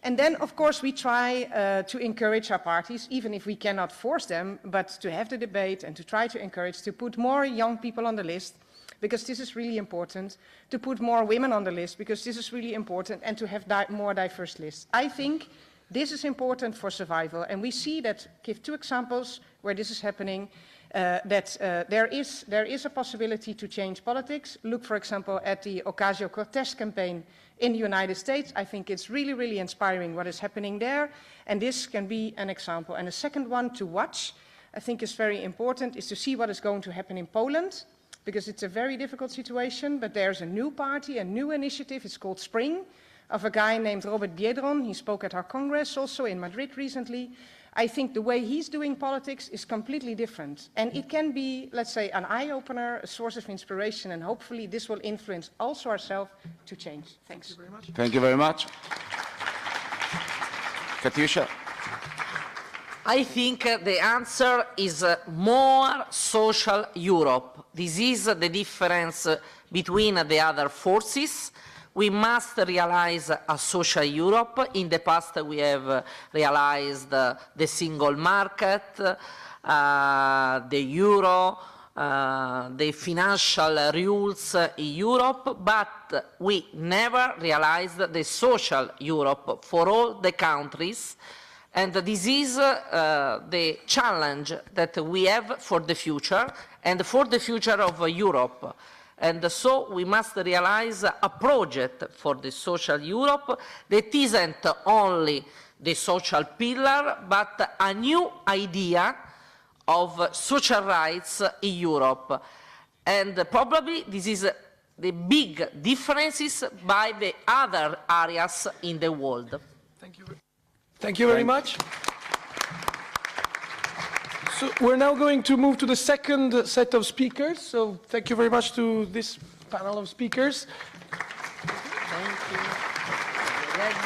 And then, of course, we try to encourage our parties, even if we cannot force them, but to have the debate and to try to encourage to put more young people on the list, because this is really important, to put more women on the list, because this is really important, and to have more diverse lists. I think this is important for survival, and we see that, give 2 examples where this is happening, that there is a possibility to change politics. Look, for example, at the Ocasio-Cortez campaign in the United States. I think it's really, really inspiring what is happening there, and this can be an example. And the second one to watch, I think is very important, is to see what is going to happen in Poland, because it's a very difficult situation, but there's a new party, a new initiative, it's called Spring, of a guy named Robert Biedron. He spoke at our Congress also in Madrid recently. I think the way he's doing politics is completely different. And it can be, let's say, an eye-opener, a source of inspiration, and hopefully this will influence also ourselves to change. Thanks. Thank you very much. Thank you very much. Katyusha. I think the answer is more social Europe. This is the difference between the other forces. We must realize a social Europe. In the past, we have realized the single market, the euro, the financial rules in Europe, but we never realized the social Europe for all the countries. And this is the challenge that we have for the future and for the future of Europe. And so we must realize a project for the social Europe that isn't only the social pillar, but a new idea of social rights in Europe. And probably this is the big differences by the other areas in the world. Thank you. Thank you very much. So we're now going to move to the second set of speakers. So thank you very much to this panel of speakers. Thank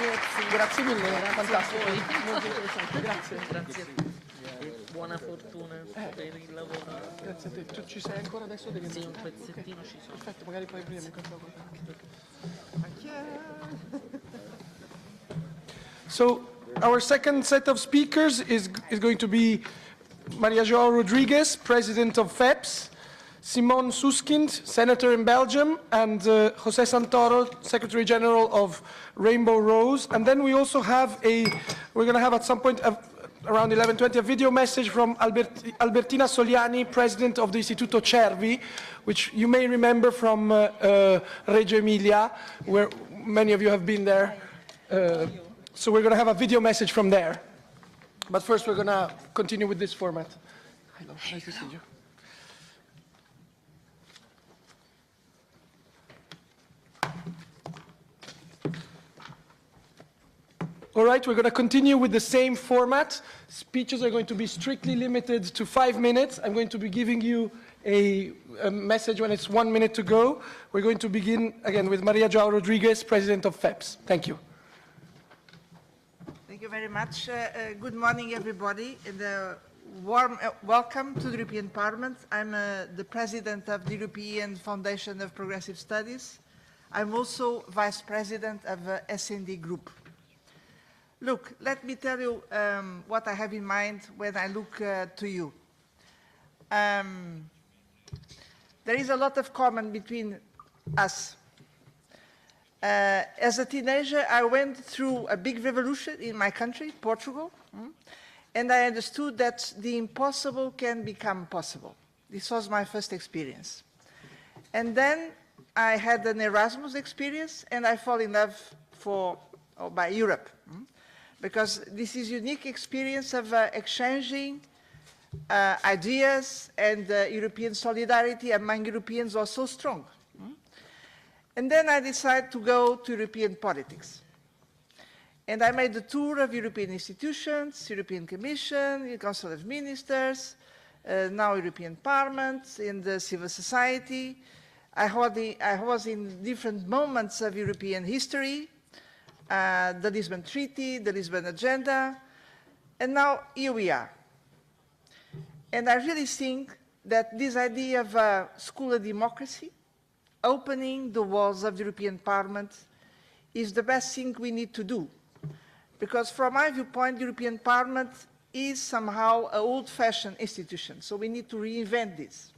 you. Grazie mille, era fantastico. Molto interessante. Grazie. Buona fortuna per il lavoro. Grazie a te. Tu ci sei ancora adesso? Devi sì, un pezzettino ci sono. Perfetto, magari poi prima mi controllo. So our second set of speakers is going to be Maria João Rodrigues, President of FEPS, Simone Susskind, Senator in Belgium, and José Santoro, Secretary General of Rainbow Rose. And then we also have we're going to have at some point around 11:20, a video message from Albertina Soliani, president of the Istituto Cervi, which you may remember from Reggio Emilia, where many of you have been there. So we're going to have a video message from there. But first, we're going to continue with this format. Hello, nice to see you. All right, we're going to continue with the same format. Speeches are going to be strictly limited to 5 minutes. I'm going to be giving you a message when it's 1 minute to go. We're going to begin again with Maria Joao Rodriguez, President of FEPS. Thank you. Thank you very much. Good morning, everybody, and a warm welcome to the European Parliament. I'm the President of the European Foundation of Progressive Studies. I'm also Vice President of S&D Group. Look, let me tell you what I have in mind when I look to you. There is a lot of common between us. As a teenager, I went through a big revolution in my country, Portugal, and I understood that the impossible can become possible. This was my first experience. And then I had an Erasmus experience, and I fell in love by Europe. Because this is a unique experience of exchanging ideas, and European solidarity among Europeans was so strong. And then I decided to go to European politics. And I made the tour of European institutions, European Commission, Council of Ministers, now European Parliament, in the civil society. I was in different moments of European history, the Lisbon Treaty, the Lisbon Agenda, and now here we are. And I really think that this idea of a school of democracy, opening the walls of the European Parliament, is the best thing we need to do. Because from my viewpoint, the European Parliament is somehow an old-fashioned institution, so we need to reinvent this.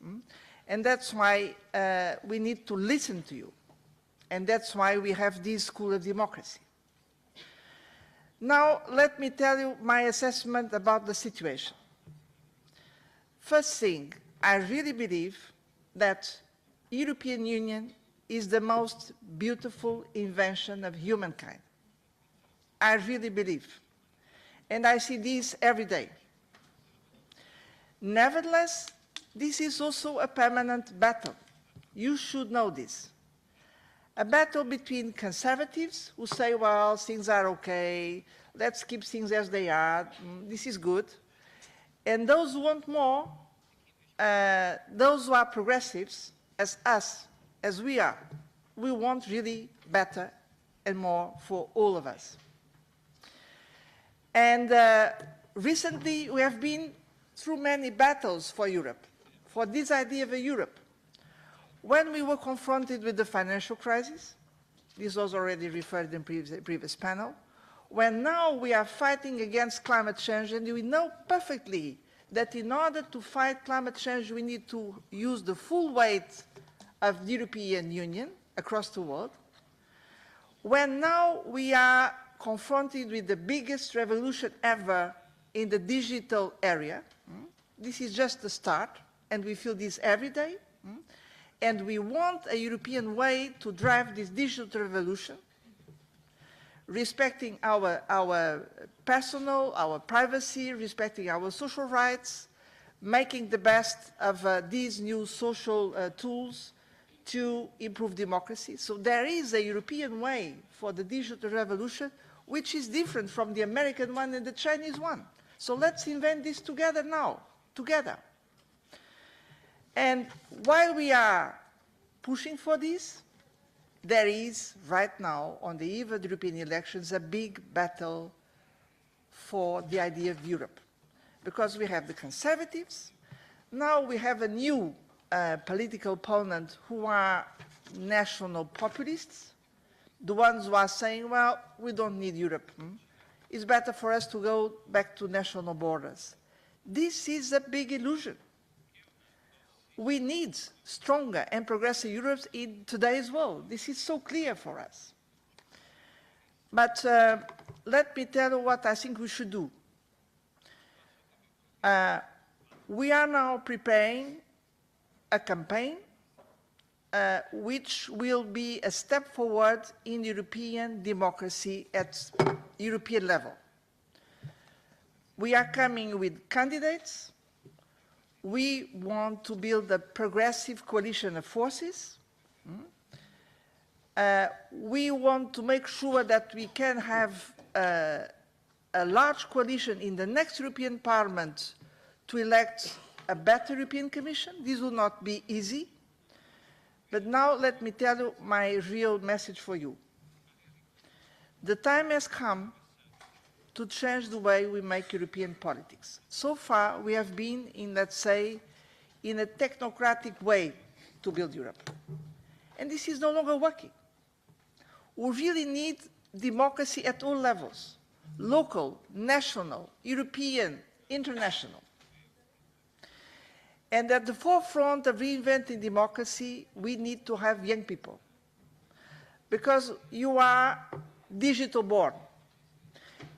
And that's why we need to listen to you. And that's why we have this school of democracy. Now, let me tell you my assessment about the situation. First thing, I really believe that European Union is the most beautiful invention of humankind. I really believe. And I see this every day. Nevertheless, this is also a permanent battle. You should know this. A battle between conservatives who say, well, things are okay, let's keep things as they are, this is good. And those who want more, those who are progressives, as us, as we are, we want really better and more for all of us. And recently we have been through many battles for Europe, for this idea of a Europe. When we were confronted with the financial crisis, this was already referred in previous panel, when now we are fighting against climate change, and we know perfectly that in order to fight climate change, we need to use the full weight of the European Union across the world, when now we are confronted with the biggest revolution ever in the digital area, this is just the start, and we feel this every day. And we want a European way to drive this digital revolution, respecting our personal, our privacy, respecting our social rights, making the best of these new social tools to improve democracy. So there is a European way for the digital revolution, which is different from the American one and the Chinese one. So let's invent this together now, together. And while we are pushing for this, there is right now, on the eve of the European elections, a big battle for the idea of Europe. Because we have the conservatives, now we have a new political opponent who are national populists, the ones who are saying, well, we don't need Europe. It's better for us to go back to national borders. This is a big illusion. We need stronger and progressive Europe in today's world. This is so clear for us. But let me tell you what I think we should do. We are now preparing a campaign which will be a step forward in European democracy at European level. We are coming with candidates. We want to build a progressive coalition of forces. We want to make sure that we can have a large coalition in the next European Parliament to elect a better European Commission. This will not be easy. But now let me tell you my real message for you. The time has come to change the way we make European politics. So far, we have been in, let's say, in a technocratic way to build Europe. And this is no longer working. We really need democracy at all levels: local, national, European, international. And at the forefront of reinventing democracy, we need to have young people. Because you are digital born.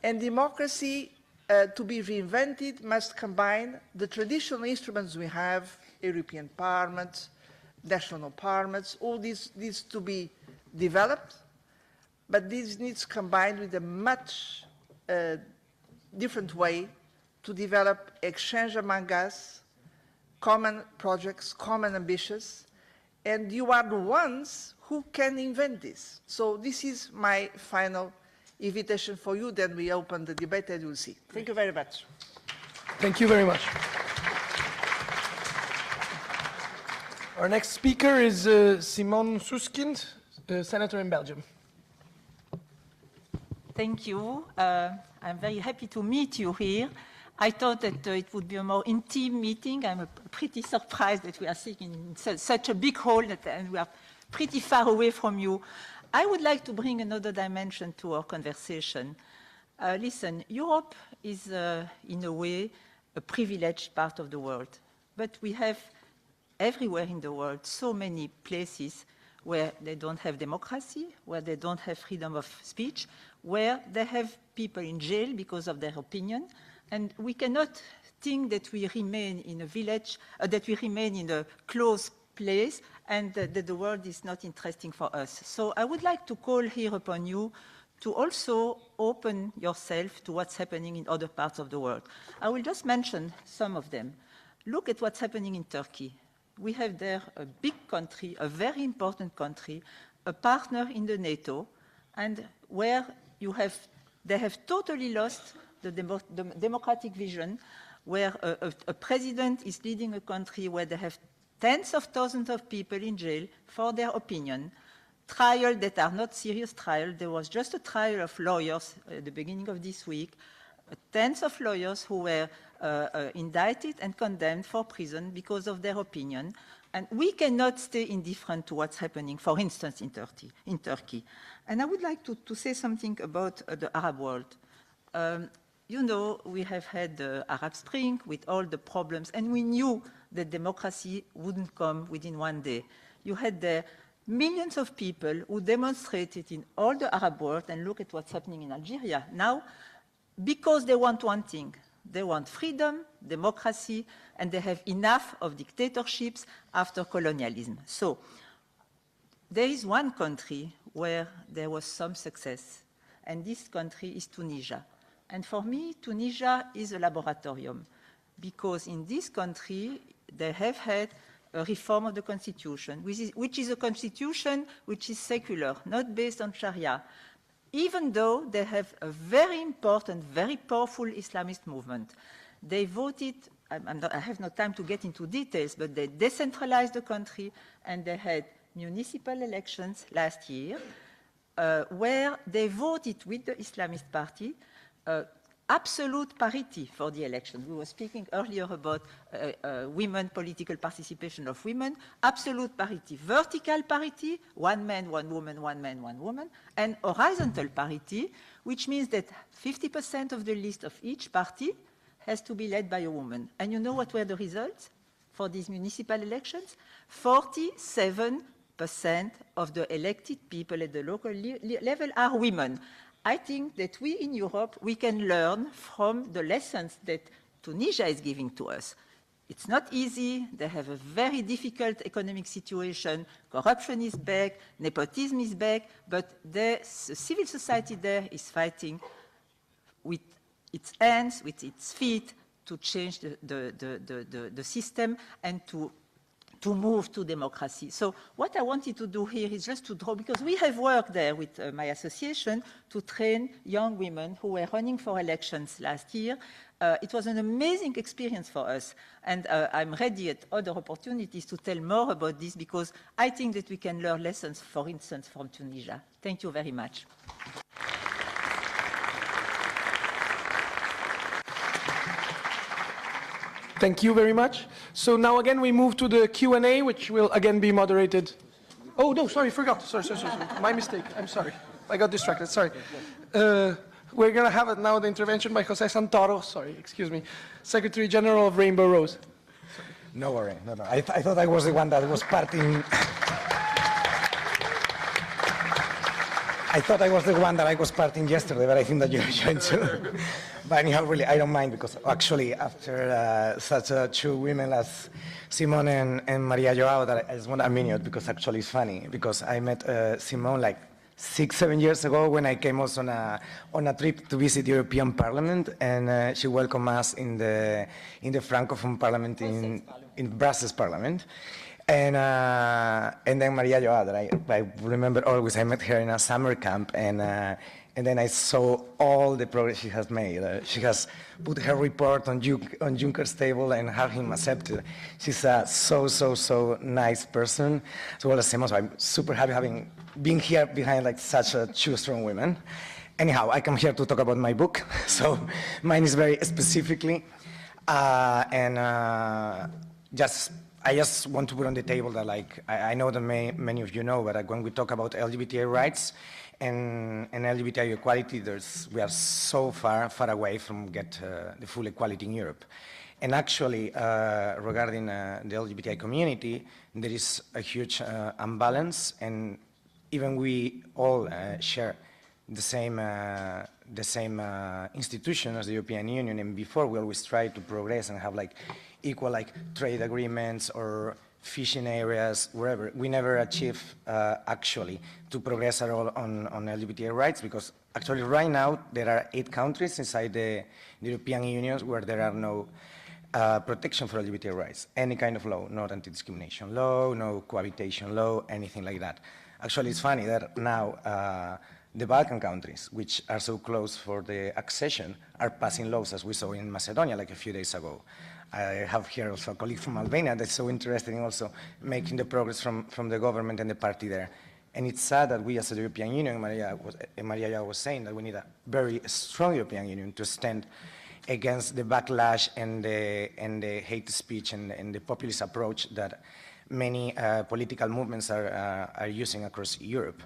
And democracy, to be reinvented, must combine the traditional instruments we have, European Parliament, national parliaments, all this needs to be developed, but this needs combined with a much different way to develop exchange among us, common projects, common ambitions, and you are the ones who can invent this. So this is my final invitation for you. Then we open the debate and you'll see. Thank you very much. Thank you very much. Our next speaker is Simone Susskind, Senator in Belgium. Thank you. I'm very happy to meet you here. I thought that it would be a more intimate meeting. I'm pretty surprised that we are sitting in such a big hall and we are pretty far away from you. I would like to bring another dimension to our conversation. Listen, Europe is, in a way, a privileged part of the world. But we have everywhere in the world so many places where they don't have democracy, where they don't have freedom of speech, where they have people in jail because of their opinion. And we cannot think that we remain in a village, that we remain in a closed place, and that the world is not interesting for us. So I would like to call here upon you to also open yourself to what's happening in other parts of the world. I will just mention some of them. Look at what's happening in Turkey. We have there a big country, a very important country, a partner in the NATO, and where they have totally lost the democratic vision, where a president is leading a country where they have tens of thousands of people in jail for their opinion, trials that are not serious trials. There was just a trial of lawyers at the beginning of this week, tens of lawyers who were indicted and condemned for prison because of their opinion. And we cannot stay indifferent to what's happening, for instance, in Turkey. And I would like to say something about the Arab world. You know, we have had the Arab Spring with all the problems, and we knew that democracy wouldn't come within one day. You had the millions of people who demonstrated in all the Arab world, and look at what's happening in Algeria now, because they want one thing. They want freedom, democracy, and they have enough of dictatorships after colonialism. So there is one country where there was some success, and this country is Tunisia. And for me, Tunisia is a laboratorium, because in this country, they have had a reform of the constitution, which is a constitution which is secular, not based on Sharia, even though they have a very important, very powerful Islamist movement. They voted, I have no time to get into details, but they decentralized the country, and they had municipal elections last year, where they voted with the Islamist party, absolute parity for the election. We were speaking earlier about women, political participation of women, absolute parity, vertical parity, one man, one woman, one man, one woman, and horizontal parity, which means that 50% of the list of each party has to be led by a woman. And you know what were the results for these municipal elections? 47% of the elected people at the local level are women. I think that we in Europe, we can learn from the lessons that Tunisia is giving to us. It's not easy. They have a very difficult economic situation. Corruption is back, nepotism is back, but the civil society there is fighting with its hands, with its feet, to change the system and to move to democracy. So what I wanted to do here is just to draw, because we have worked there with my association to train young women who were running for elections last year. It was an amazing experience for us, and I'm ready at other opportunities to tell more about this, because I think that we can learn lessons, for instance, from Tunisia. Thank you very much. Thank you very much. So now again we move to the Q&A, which will again be moderated. Oh no, sorry, forgot. Sorry. My mistake. I'm sorry. I got distracted. Sorry. We're going to have it now, the intervention by Jose Santoro. Sorry, excuse me. Secretary General of Rainbow Rose. No worry. No. I thought I was the one that was parting. I thought I was the one that I was parting yesterday, but I think that you're joined too. But anyhow, really, I don't mind, because actually after such two women as Simone and Maria Joao, that I just want a minute, because actually it's funny, because I met Simone like 6-7 years ago when I came also on a trip to visit the European Parliament, and she welcomed us in the Francophone Parliament in Brussels Parliament. And then Maria Joao, that I remember always, I met her in a summer camp, and then I saw all the progress she has made. She has put her report on Juncker's table and had him accepted. She's a so nice person, as well as Simone. So I'm super happy having been here behind like such two strong women. Anyhow, I come here to talk about my book. So mine is very specifically, I just want to put on the table that, like, I know that many of you know, but like, when we talk about LGBTI rights and LGBTI equality, we are so far away from get the full equality in Europe. And actually, regarding the LGBTI community, there is a huge imbalance, and even we all share the same institution as the European Union, and before we always try to progress and have like equal like trade agreements or fishing areas, wherever. We never achieve actually to progress at all on LGBTI rights, because actually right now there are 8 countries inside the European Union where there are no protection for LGBTI rights, any kind of law, not anti-discrimination law, no cohabitation law, anything like that. Actually, it's funny that now the Balkan countries, which are so close for the accession, are passing laws, as we saw in Macedonia like a few days ago. I have here also a colleague from Albania that's so interested in also making the progress from the government and the party there. And it's sad that we as the European Union, Maria was saying that we need a very strong European Union to stand against the backlash and the hate speech and the populist approach that many political movements are using across Europe.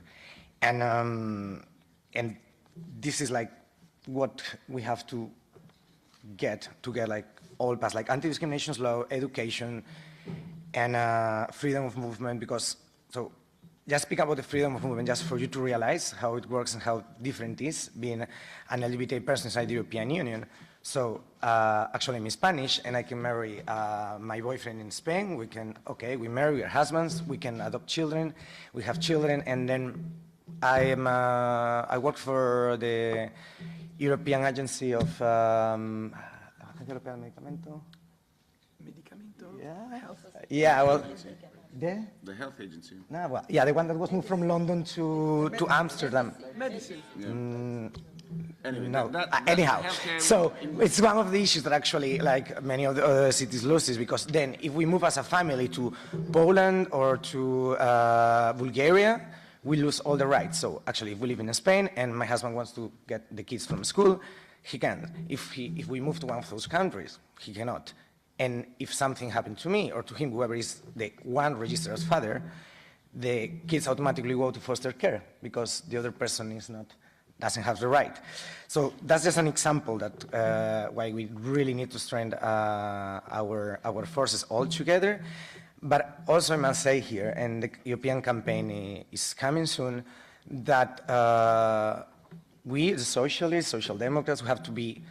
And this is like what we have to get like all past, like anti-discrimination law, education, and freedom of movement, because, so just speak about the freedom of movement just for you to realize how it works and how different it is being an LGBT person inside the European Union. So actually I'm Spanish and I can marry my boyfriend in Spain. We marry our husbands, we can adopt children, we have children, and then I work for the European Agency of Yeah, well, the health agency. No, well, yeah, the one that was moved from London to Amsterdam. Medicine. Anyway, no. Anyhow, so it's one of the issues that actually, like many of the other cities, loses, because then if we move as a family to Poland or to Bulgaria, we lose all the rights. So actually, if we live in Spain and my husband wants to get the kids from school, he can. If we move to one of those countries, he cannot. And if something happened to me or to him, whoever is the one registered as father, the kids automatically go to foster care because the other person doesn't have the right. So that's just an example that why we really need to strengthen our forces all together. But also I must say here, and the European campaign is coming soon, that we, the socialists, social democrats, we have to be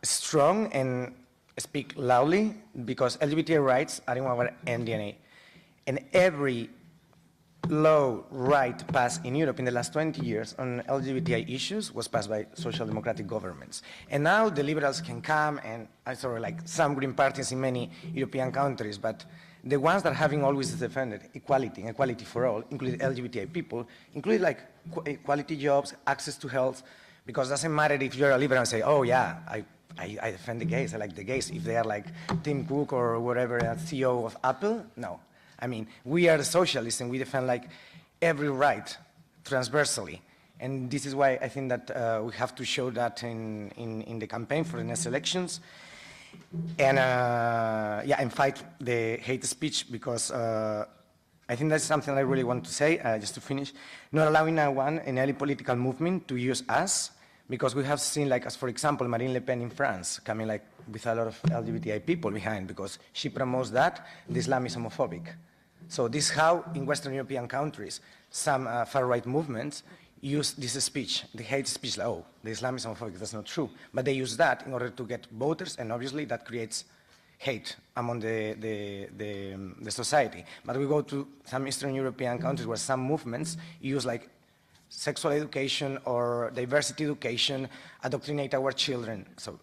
strong and speak loudly because LGBTI rights are in our DNA. And every law right passed in Europe in the last 20 years on LGBTI issues was passed by social democratic governments. And now the liberals can come and, like some green parties in many European countries, but the ones that having always defended equality and equality for all, including LGBTI people, include like quality jobs, access to health, because it doesn't matter if you're a liberal and say, oh yeah, I defend the gays, I like the gays. If they are like Tim Cook or whatever, CEO of Apple, no. I mean, we are the socialists and we defend like every right transversally. And this is why I think that we have to show that in the campaign for the next elections. And yeah, and fight the hate speech because I think that's something I really want to say, just to finish. Not allowing anyone in any political movement to use us, because we have seen, like, as for example, Marine Le Pen in France, coming like with a lot of LGBTI people behind, because she promotes that the Islam is homophobic. So this is how, in Western European countries, some far-right movements use this speech, the hate speech, like, oh, the Islam is homophobic, that's not true. But they use that in order to get voters, and obviously that creates hate among the society. But we go to some Eastern European countries where some movements use like sexual education or diversity education, indoctrinate our children. So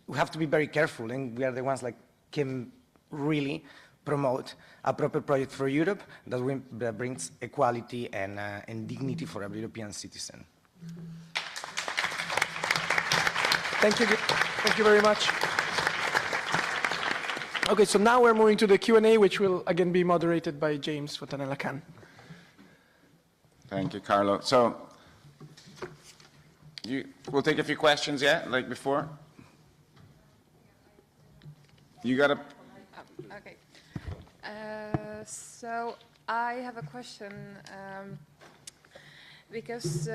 we have to be very careful, and we are the ones like can really promote a proper project for Europe that brings equality and dignity for every European citizen. Thank you. Thank you very much. Okay, so now we're moving to the Q&A, which will again be moderated by James Fontanella-Can. Thank you, Carlo. So, we'll take a few questions, yeah, like before. You got a... Okay. So I have a question because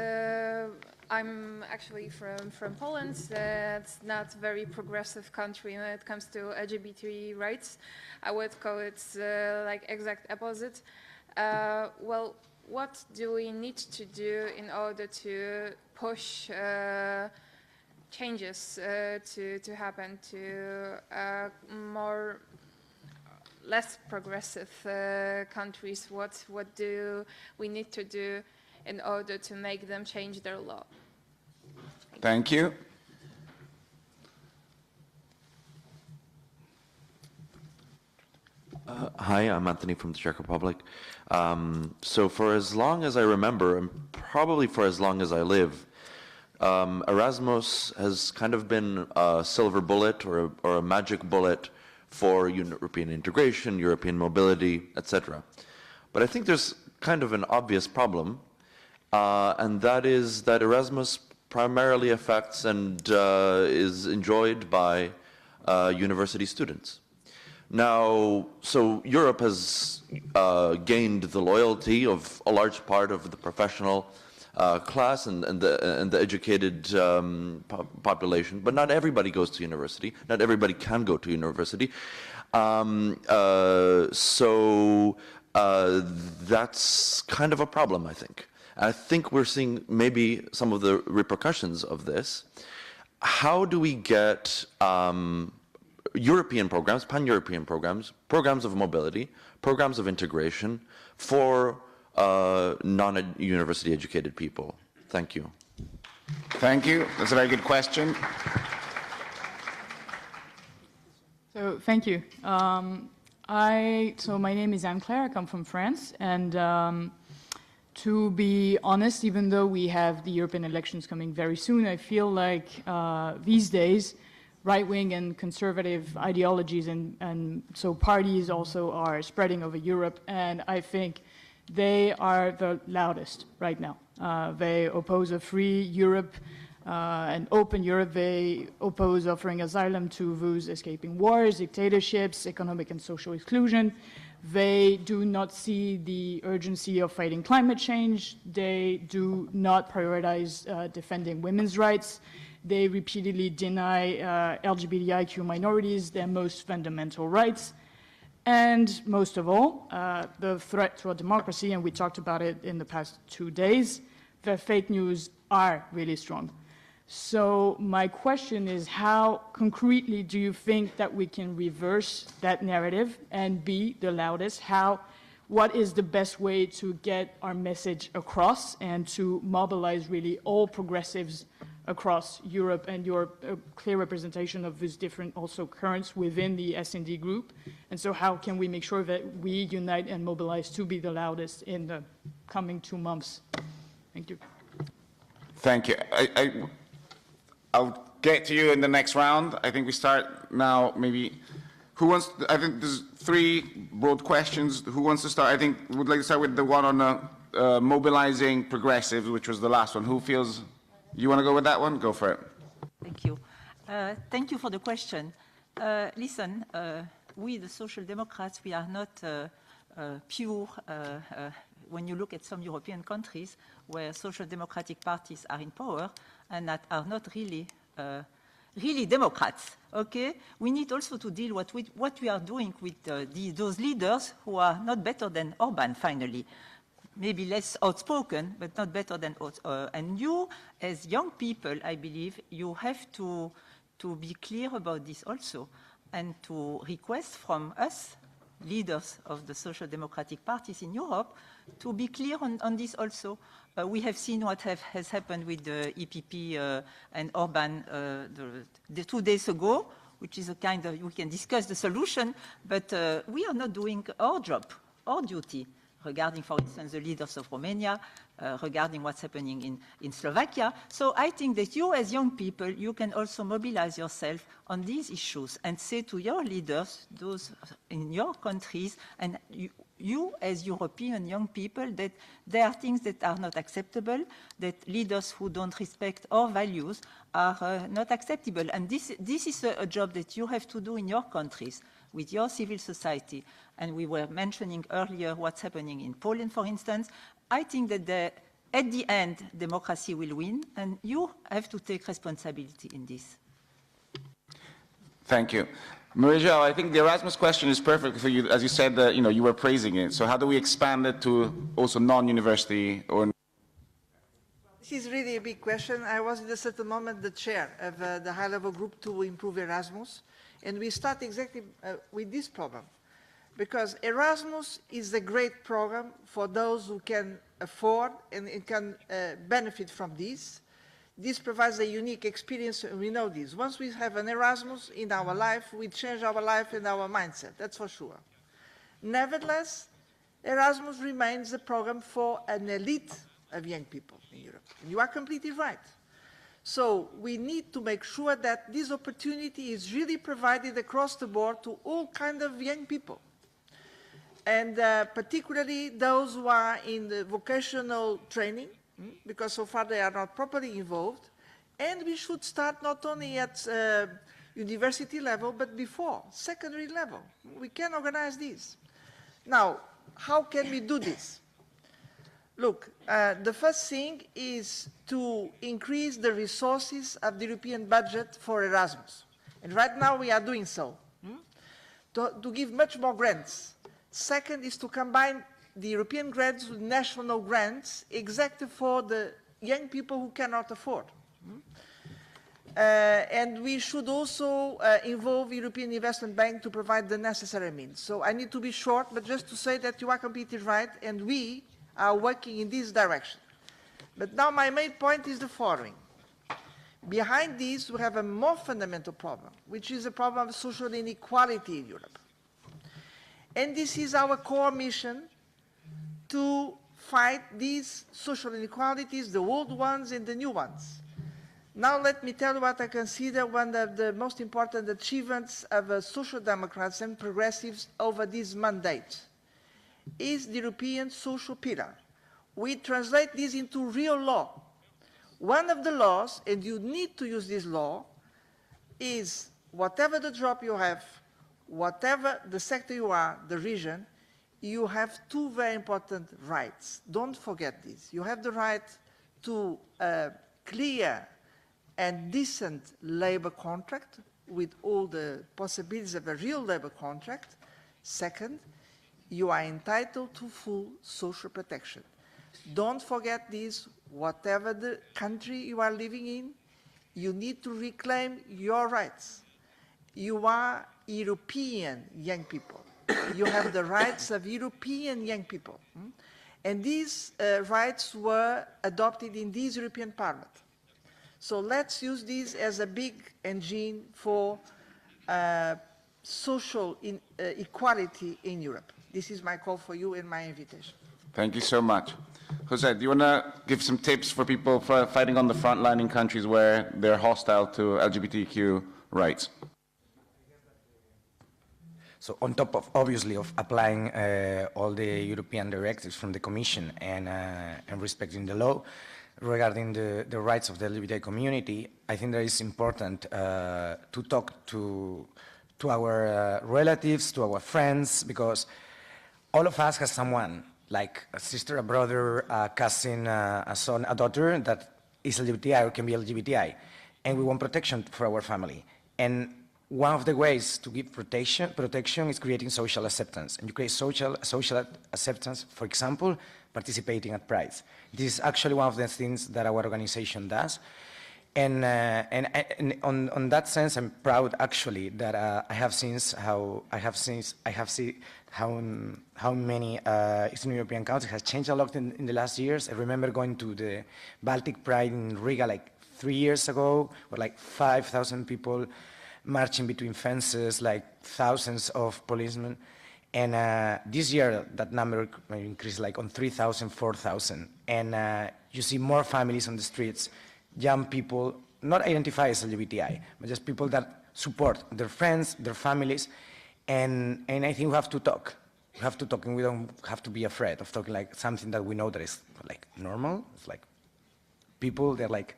I'm actually from Poland. It's not a very progressive country when it comes to LGBT rights. I would call it like exact opposite. Well, what do we need to do in order to push changes to happen to less progressive countries? What do we need to do in order to make them change their law? Thank you. Hi, I'm Anthony from the Czech Republic. So for as long as I remember, and probably for as long as I live, Erasmus has kind of been a silver bullet or a magic bullet for European integration, European mobility, etc. But I think there's kind of an obvious problem, and that is that Erasmus primarily affects and is enjoyed by university students. Now, so Europe has gained the loyalty of a large part of the professional class and the educated population, but not everybody goes to university. Not everybody can go to university. So that's kind of a problem, I think. I think we're seeing maybe some of the repercussions of this. How do we get European programs, pan-European programs, programs of mobility, programs of integration for non-university educated people? Thank you. Thank you. That's a very good question. So, thank you. So my name is Anne-Claire, I come from France, and to be honest, even though we have the European elections coming very soon, I feel like these days, right-wing and conservative ideologies and so parties also are spreading over Europe, and I think they are the loudest right now. They oppose a free Europe, an open Europe. They oppose offering asylum to those escaping wars, dictatorships, economic and social exclusion. They do not see the urgency of fighting climate change. They do not prioritize defending women's rights. They repeatedly deny LGBTIQ minorities their most fundamental rights. And most of all, the threat to our democracy, and we talked about it in the past 2 days, the fake news are really strong. So my question is, how concretely do you think that we can reverse that narrative and be the loudest? What is the best way to get our message across and to mobilize really all progressives across Europe and your clear representation of these different also currents within the S&D group? And so how can we make sure that we unite and mobilize to be the loudest in the coming 2 months? Thank you. Thank you. I'll get to you in the next round. I think we start now, maybe. Who wants, I think there's 3 broad questions. Who wants to start? I think we'd like to start with the one on mobilizing progressives, which was the last one. Who feels, you want to go with that one? Go for it. Thank you. Thank you for the question. Listen, we, the Social Democrats, we are not pure. When you look at some European countries where social democratic parties are in power and that are not really Democrats, okay? We need also to deal what we are doing with those leaders who are not better than Orban, finally. Maybe less outspoken, but not better than and you, as young people, I believe, you have to be clear about this also and to request from us, leaders of the social democratic parties in Europe, to be clear on this also. We have seen what has happened with the EPP and Orban the 2 days ago, which is a kind of, we can discuss the solution, but we are not doing our job, our duty, regarding, for instance, the leaders of Romania, regarding what's happening in Slovakia. So I think that you, as young people, you can also mobilize yourself on these issues and say to your leaders, those in your countries, and you as European young people, that there are things that are not acceptable, that leaders who don't respect our values are not acceptable. And this is a job that you have to do in your countries, with your civil society. And we were mentioning earlier what's happening in Poland, for instance. I think that at the end, democracy will win, and you have to take responsibility in this. Thank you. Marie-Jo, I think the Erasmus question is perfect for you. As you said, you were praising it. So how do we expand it to also non-university or... This is really a big question. I was at a certain moment the chair of the high-level group to improve Erasmus. And we start exactly with this problem. Because Erasmus is a great program for those who can afford and can benefit from this. This provides a unique experience, and we know this. Once we have an Erasmus in our life, we change our life and our mindset, that's for sure. Nevertheless, Erasmus remains a program for an elite of young people in Europe. And you are completely right. So we need to make sure that this opportunity is really provided across the board to all kinds of young people. And particularly those who are in the vocational training, because so far they are not properly involved. And we should start not only at university level, but before, secondary level. We can organize this. Now, how can we do this? Look, the first thing is to increase the resources of the European budget for Erasmus. And right now we are doing so, to give much more grants. Second is to combine the European grants with national grants exactly for the young people who cannot afford. And we should also involve European Investment Bank to provide the necessary means. So I need to be short, but just to say that you are completely right, and we are working in this direction. But now my main point is the following. Behind this, we have a more fundamental problem, which is a problem of social inequality in Europe. And this is our core mission, to fight these social inequalities, the old ones and the new ones. Now let me tell you what I consider one of the most important achievements of social democrats and progressives over this mandate is the European social pillar. We translate this into real law. One of the laws, and you need to use this law, is whatever the job you have, whatever the sector you are, the region, you have 2 very important rights. Don't forget this. You have the right to a clear and decent labor contract with all the possibilities of a real labor contract. Second, you are entitled to full social protection. Don't forget this, whatever the country you are living in, You need to reclaim your rights. You are European young people. You have the rights of European young people. And these rights were adopted in this European Parliament. So let's use this as a big engine for social equality in Europe. This is my call for you and my invitation. Thank you so much. Jose, do you want to give some tips for people fighting on the front line in countries where they're hostile to LGBTQ rights? So on top of, obviously, of applying all the European directives from the Commission and respecting the law regarding the rights of the LGBT community, I think that it's important to talk to our relatives, to our friends, because all of us has someone, like a sister, a brother, a cousin, a son, a daughter that is LGBTI or can be LGBTI, and we want protection for our family. And one of the ways to give protection is creating social acceptance. And you create social acceptance, for example, participating at Prides. This is actually one of the things that our organization does. And on that sense, I'm proud actually that I have seen how many Eastern European countries has changed a lot in the last years. I remember going to the Baltic Pride in Riga like 3 years ago, where like 5,000 people marching between fences, like thousands of policemen. And this year, that number increased like on 3,000, 4,000. And you see more families on the streets, young people, not identify as LGBTI, but just people that support their friends, their families. And I think we have to talk. We have to talk, and we don't have to be afraid of talking like something that we know that is like normal. It's like people, they're like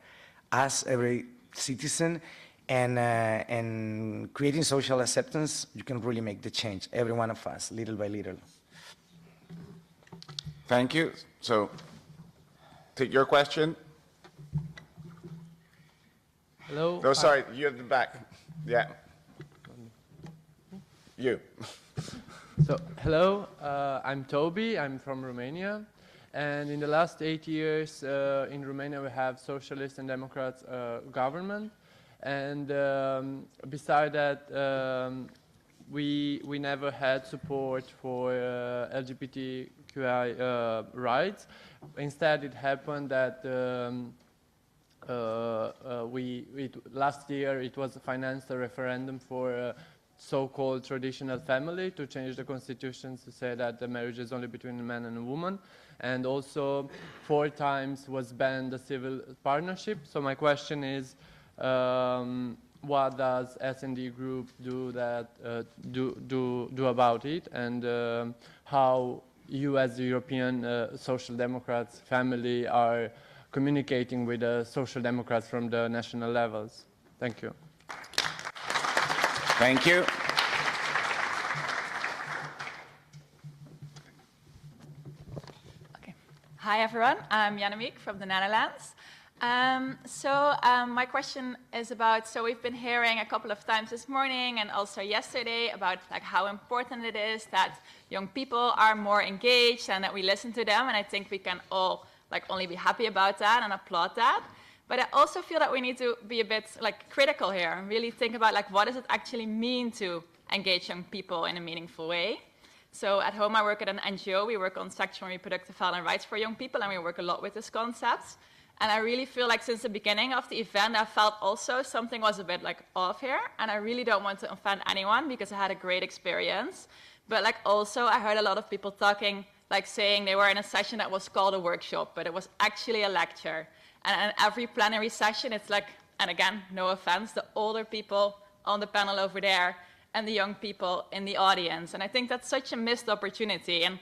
us, every citizen. And creating social acceptance, you can really make the change, every one of us, little by little. Thank you. So, take your question. Hello. No, sorry, you at the back. Yeah. You. So, hello, I'm Toby, I'm from Romania. And in the last 8 years in Romania we have socialist and Democrats government. And beside that, we never had support for LGBTQI rights. Instead, it happened that last year it was financed a referendum for so-called traditional family to change the constitution to say that the marriage is only between a man and a woman. And also 4 times was banned the civil partnership. So my question is, what does S&D group do about it, and how you as the European Social Democrats family are communicating with the Social Democrats from the national levels? Thank you. Thank you. Okay. Hi everyone, I'm Janemiek from the Netherlands. My question is about, so we've been hearing a couple of times this morning and also yesterday about like how important it is that young people are more engaged and that we listen to them, and I think we can all like only be happy about that and applaud that. But I also feel that we need to be a bit like critical here and really think about like what does it actually mean to engage young people in a meaningful way. So at home I work at an NGO, we work on sexual and reproductive health and rights for young people, and we work a lot with this concept. And I really feel like since the beginning of the event, I felt also something was a bit like off here. And I really don't want to offend anyone because I had a great experience. But like also I heard a lot of people talking, like saying they were in a session that was called a workshop, but it was actually a lecture. And in every plenary session, it's like, and again, no offense, the older people on the panel over there and the young people in the audience. And I think that's such a missed opportunity. And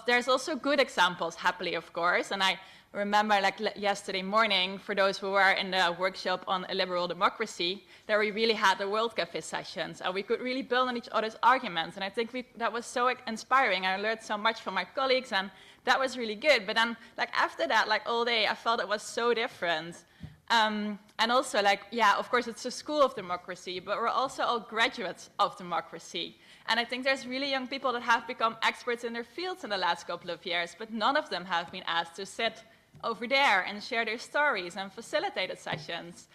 there's also good examples, happily, of course. And I remember like yesterday morning, for those who were in the workshop on a liberal democracy, that we really had the World Cafe sessions, and we could really build on each other's arguments. And I think that was so inspiring. I learned so much from my colleagues, and that was really good. But then like after that, like all day, I felt it was so different. And also like, yeah, of course, it's a school of democracy, but we're also all graduates of democracy. And I think there's really young people that have become experts in their fields in the last couple of years, but none of them have been asked to sit over there and share their stories and facilitated sessions.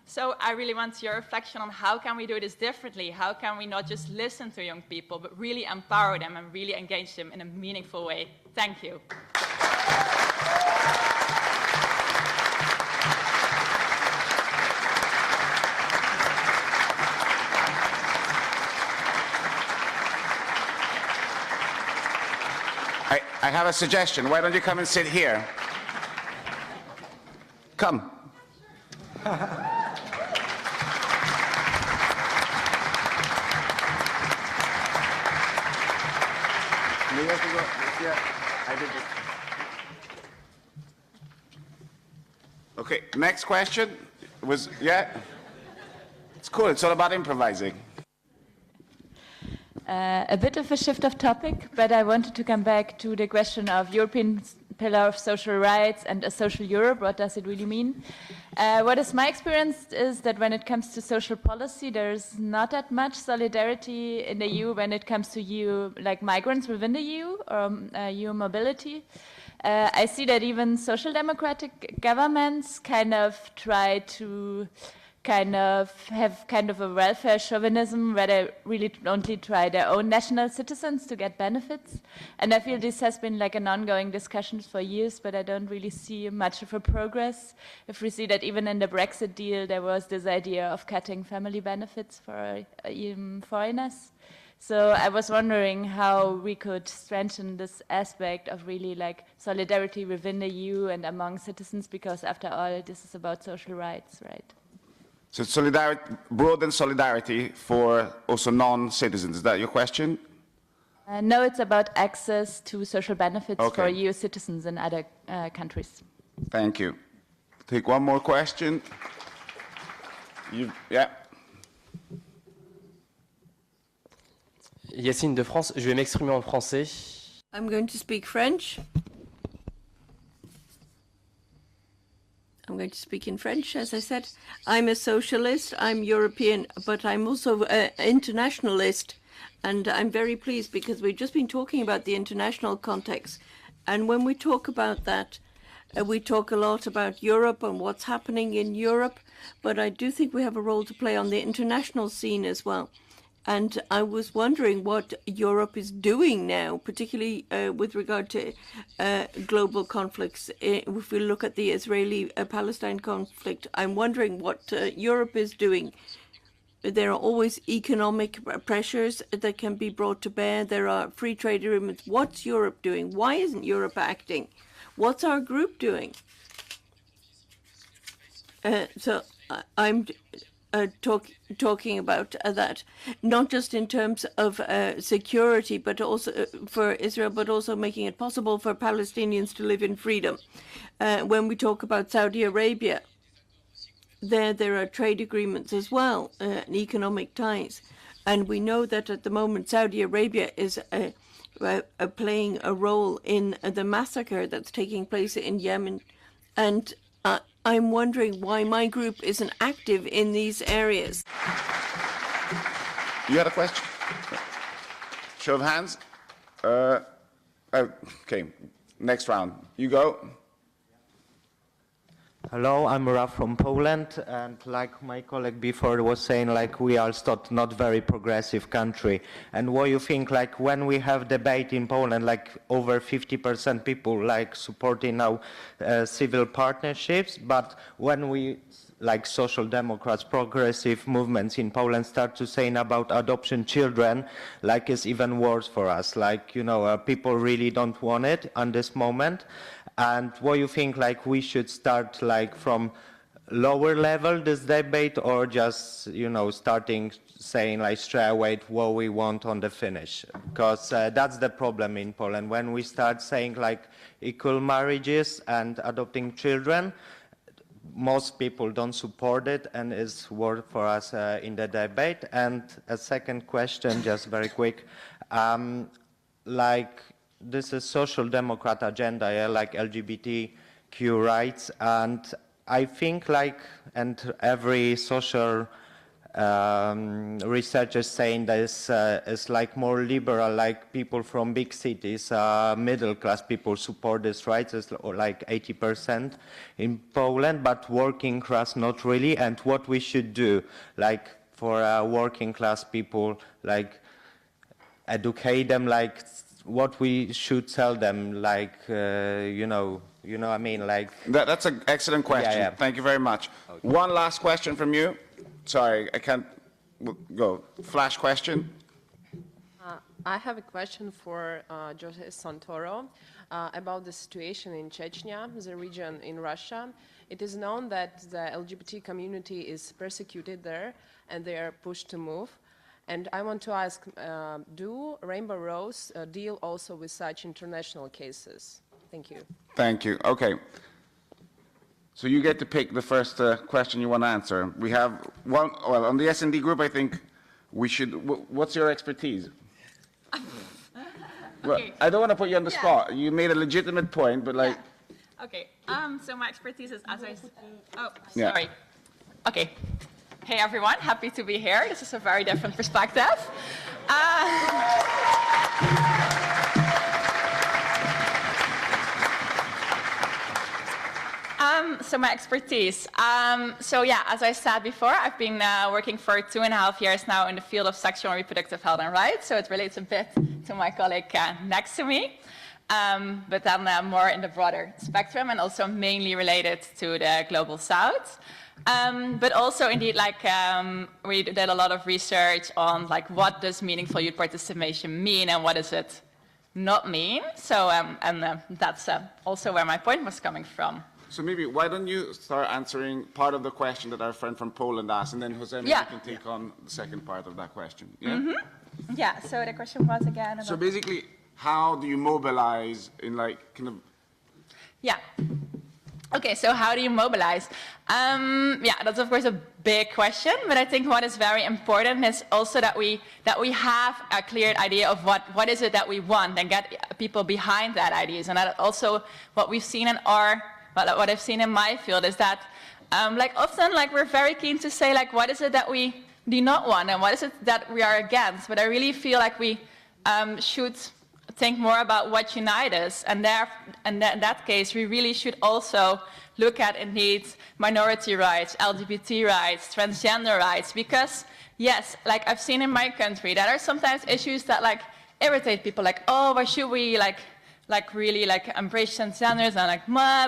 So I really want your reflection on how can we do this differently? How can we not just listen to young people, but really empower them and really engage them in a meaningful way? Thank you. I have a suggestion. Why don't you come and sit here? Come. Okay, next question was, yeah? It's cool, it's all about improvising. A bit of a shift of topic, but I wanted to come back to the question of European pillar of social rights and a social Europe. What does it really mean? What is my experience is that when it comes to social policy, there's not that much solidarity in the EU when it comes to EU, like migrants within the EU or EU mobility. I see that even social democratic governments kind of try to have a welfare chauvinism where they really only try their own national citizens to get benefits. And I feel this has been like an ongoing discussion for years, but I don't really see much of a progress. If we see that even in the Brexit deal, there was this idea of cutting family benefits for foreigners. So I was wondering how we could strengthen this aspect of really like solidarity within the EU and among citizens, because after all, this is about social rights, right? So solidarity, broaden solidarity for also non-citizens, is that your question? No, it's about access to social benefits Okay. for EU citizens in other countries. Thank you. Take one more question. Yeah. Yacine de France, je vais m'exprimer en français. I'm going to speak French. I'm going to speak in French, as I said. I'm a socialist, I'm European, but I'm also an internationalist. And I'm very pleased because we've just been talking about the international context. And when we talk about that, we talk a lot about Europe and what's happening in Europe. But I do think we have a role to play on the international scene as well. And I was wondering what Europe is doing now, particularly with regard to global conflicts. If we look at the Israeli-Palestine conflict, I'm wondering what Europe is doing. There are always economic pressures that can be brought to bear. There are free trade agreements. What's Europe doing? Why isn't Europe acting? What's our group doing? So I'm talking about that, not just in terms of security, but also for Israel, but also making it possible for Palestinians to live in freedom. When we talk about Saudi Arabia, there are trade agreements as well, and economic ties. And we know that at the moment Saudi Arabia is playing a role in the massacre that's taking place in Yemen. And I'm wondering why my group isn't active in these areas. You had a question? Show of hands. Okay, next round. You go. Hello, I'm Raf from Poland, and like my colleague before was saying, like we are still not very progressive country. And what you think, like when we have debate in Poland, like over 50% people like supporting now civil partnerships, but when we like social democrats, progressive movements in Poland start to saying about adoption children, like it's even worse for us. Like, you know, people really don't want it at this moment. And what you think, like we should start like from lower level this debate, or just, you know, starting saying like straight away what we want on the finish? Because that's the problem in Poland. When we start saying like equal marriages and adopting children, most people don't support it, and it's worth for us in the debate. And a second question, just very quick, like this is social democrat agenda, yeah, like LGBTQ rights, and I think like, and every social researchers saying that it's like more liberal, like people from big cities, middle class people support these rights, or like 80% in Poland, but working class not really. And what we should do, like for working class people, like educate them, like what we should tell them, like you know what I mean, like. That's an excellent question. Yeah. Thank you very much. Okay. One last question from you. Sorry, I can't go. Flash question. I have a question for Jose Santoro about the situation in Chechnya, the region in Russia. It is known that the LGBT community is persecuted there and they are pushed to move. And I want to ask, do Rainbow Rose deal also with such international cases? Thank you. Thank you. Okay. So you get to pick the first question you want to answer. We have one, well, on the S&D group, I think we should, what's your expertise? Well, I don't want to put you on the spot. You made a legitimate point, but like... Yeah. Okay, so my expertise is, as I... Oh, Yeah. sorry. Okay. Hey, everyone. Happy to be here. This is a very different perspective. So my expertise. So yeah, as I said before, I've been working for 2.5 years now in the field of sexual and reproductive health and rights. So it relates a bit to my colleague next to me, but then more in the broader spectrum and also mainly related to the global south. But also indeed, like we did a lot of research on like what does meaningful youth participation mean and what does it not mean. So that's also where my point was coming from. So maybe why don't you start answering part of the question that our friend from Poland asked, and then Jose maybe can take on the second part of that question. Yeah? Mm-hmm. Yeah, so the question was again about... So basically, how do you mobilize in like kind of... Yeah. Okay, so how do you mobilize? Yeah, that's of course a big question, but I think what is very important is also that we have a clear idea of what is it that we want and get people behind that ideas. And that also what we've seen in what I've seen in my field is that like often like we're very keen to say like what is it that we do not want and what is it that we are against, but I really feel like we should think more about what unites us, and in that case we really should also look at indeed minority rights, LGBT rights, transgender rights, because yes, like I've seen in my country there are sometimes issues that like irritate people, like oh, why should we like really like embrace transgenders and like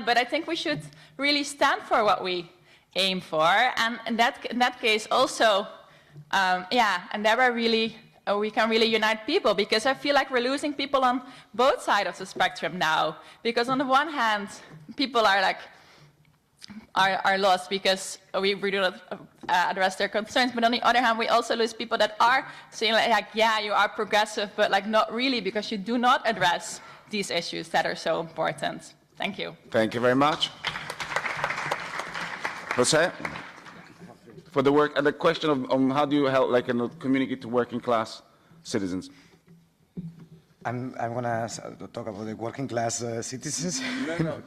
but I think we should really stand for what we aim for, and in that case also yeah, and there are really we can really unite people, because I feel like we're losing people on both sides of the spectrum now, because on the one hand people are like are lost because we do not address their concerns, but on the other hand we also lose people that are saying like yeah, you are progressive, but like not really, because you do not address these issues that are so important. Thank you. Thank you very much. Jose? For the work, and the question of how do you help like communicate to working class citizens? I'm gonna talk about the working class citizens. No.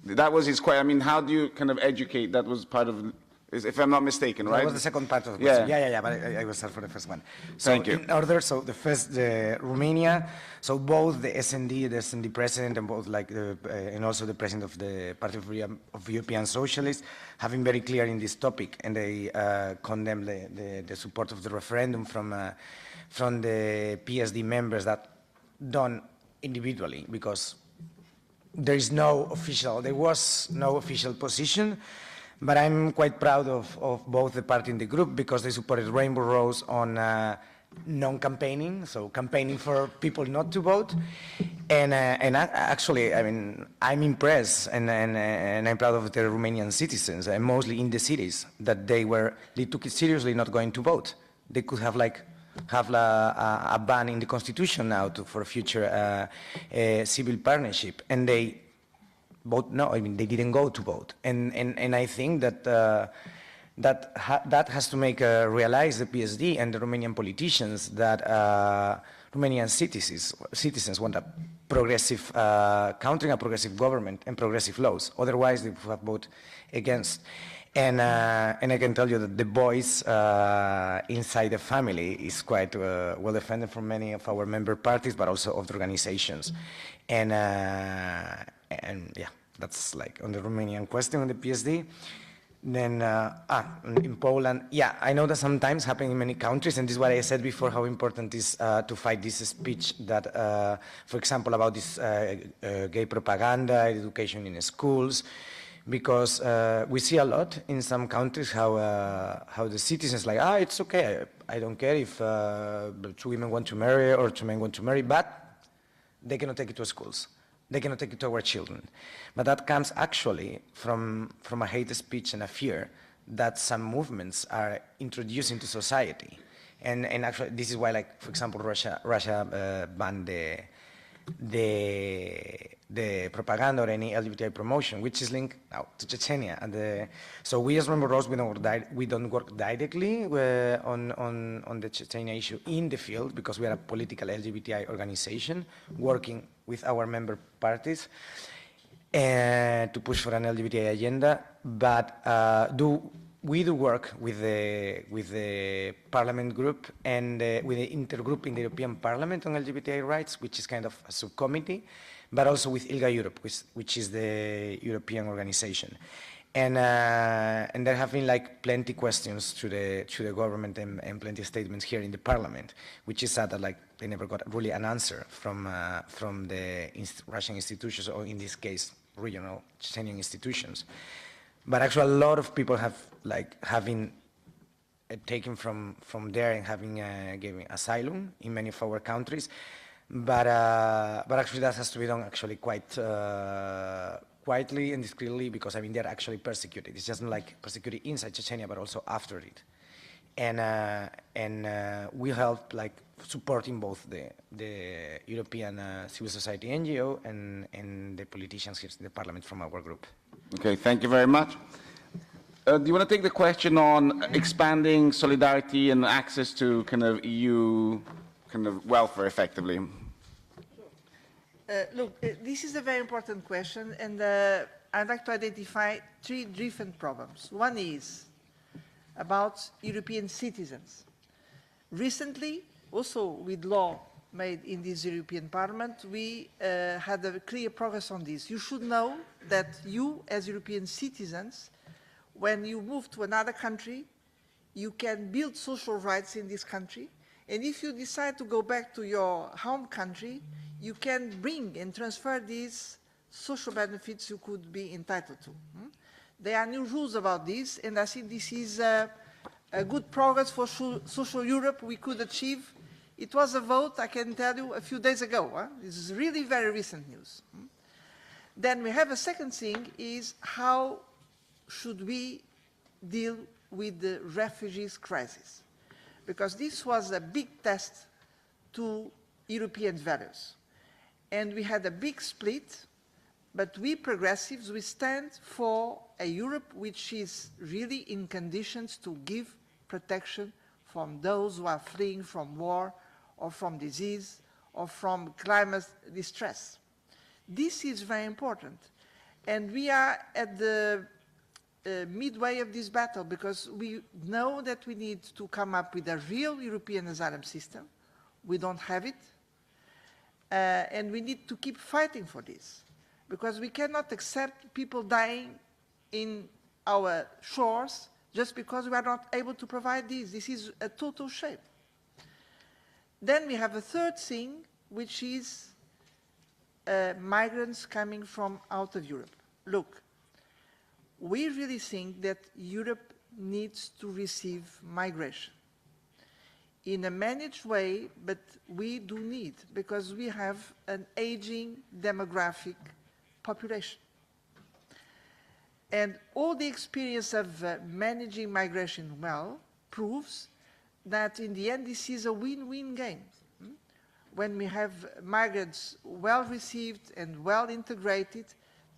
That was his question. I mean, how do you kind of educate? That was part of, if I'm not mistaken, right? That was the second part of the question. Yeah, but I will start for the first one. So Thank you. In order, so the Romania, so both the S&D president and both like and also the president of the Party of European Socialists have been very clear in this topic, and they condemn the support of the referendum from the PSD members that done individually, because there was no official position. But I'm quite proud of both the party and the group, because they supported Rainbow Rose on non-campaigning, so campaigning for people not to vote. And actually, I mean, I'm impressed and I'm proud of the Romanian citizens, and mostly in the cities, that they took it seriously, not going to vote. They could have a ban in the constitution now for future civil partnership, and they vote no. I mean, they didn't go to vote, and I think that that has to make realize the PSD and the Romanian politicians that Romanian citizens want a progressive, countering a progressive government and progressive laws. Otherwise, they will vote against. And I can tell you that the voice inside the family is quite well defended from many of our member parties, but also of the organizations. And yeah, that's like on the Romanian question on the PSD. Then in Poland, yeah, I know that sometimes happening in many countries, and this is what I said before, how important it is to fight this speech that, for example, about this gay propaganda, education in schools, because we see a lot in some countries how the citizens like, it's okay, I don't care if two women want to marry or two men want to marry, but they cannot take it to schools. They cannot take it to our children. But that comes actually from a hate speech and a fear that some movements are introduced into society. And actually, this is why, like, for example, Russia banned the propaganda or any LGBTI promotion, which is linked now to Chechnya. And so we as Member Rows, we don't work directly on the Chechnya issue in the field because we are a political LGBTI organization working with our member parties to push for an LGBTI agenda. But we do work with the Parliament group and with the intergroup in the European Parliament on LGBTI rights, which is kind of a subcommittee, but also with ILGA Europe, which is the European organization. And there have been like plenty questions to the government and plenty of statements here in the Parliament, which is sad that like they never got really an answer from the Russian institutions, or in this case, regional Chechenian institutions. But actually, a lot of people have been taken from there and having given asylum in many of our countries. But actually, that has to be done actually quite quietly and discreetly, because I mean they're actually persecuted. It's just not like persecuted inside Chechnya, but also after it. And we help like supporting both the European civil society NGO and the politicians here in the Parliament from our group. Okay, thank you very much. Do you want to take the question on expanding solidarity and access to kind of EU kind of welfare effectively? Look, this is a very important question, and I'd like to identify three different problems. One is about European citizens. Recently, also with law made in this European Parliament, we had a clear progress on this. You should know that you, as European citizens, when you move to another country, you can build social rights in this country, and if you decide to go back to your home country, you can bring and transfer these social benefits you could be entitled to. There are new rules about this, and I think this is a good progress for social Europe we could achieve. It was a vote, I can tell you, a few days ago. This is really very recent news. Then we have a second thing, is how should we deal with the refugees crisis? Because this was a big test to European values. And we had a big split, but we progressives, we stand for a Europe which is really in conditions to give protection from those who are fleeing from war or from disease or from climate distress. This is very important. And we are at the midway of this battle, because we know that we need to come up with a real European asylum system. We don't have it. And we need to keep fighting for this, because we cannot accept people dying in our shores just because we are not able to provide this. This is a total shame. Then we have a third thing, which is migrants coming from out of Europe. Look, we really think that Europe needs to receive migration in a managed way, but we do need, because we have an aging demographic population. And all the experience of managing migration well proves that in the end this is a win-win game. When we have migrants well received and well integrated,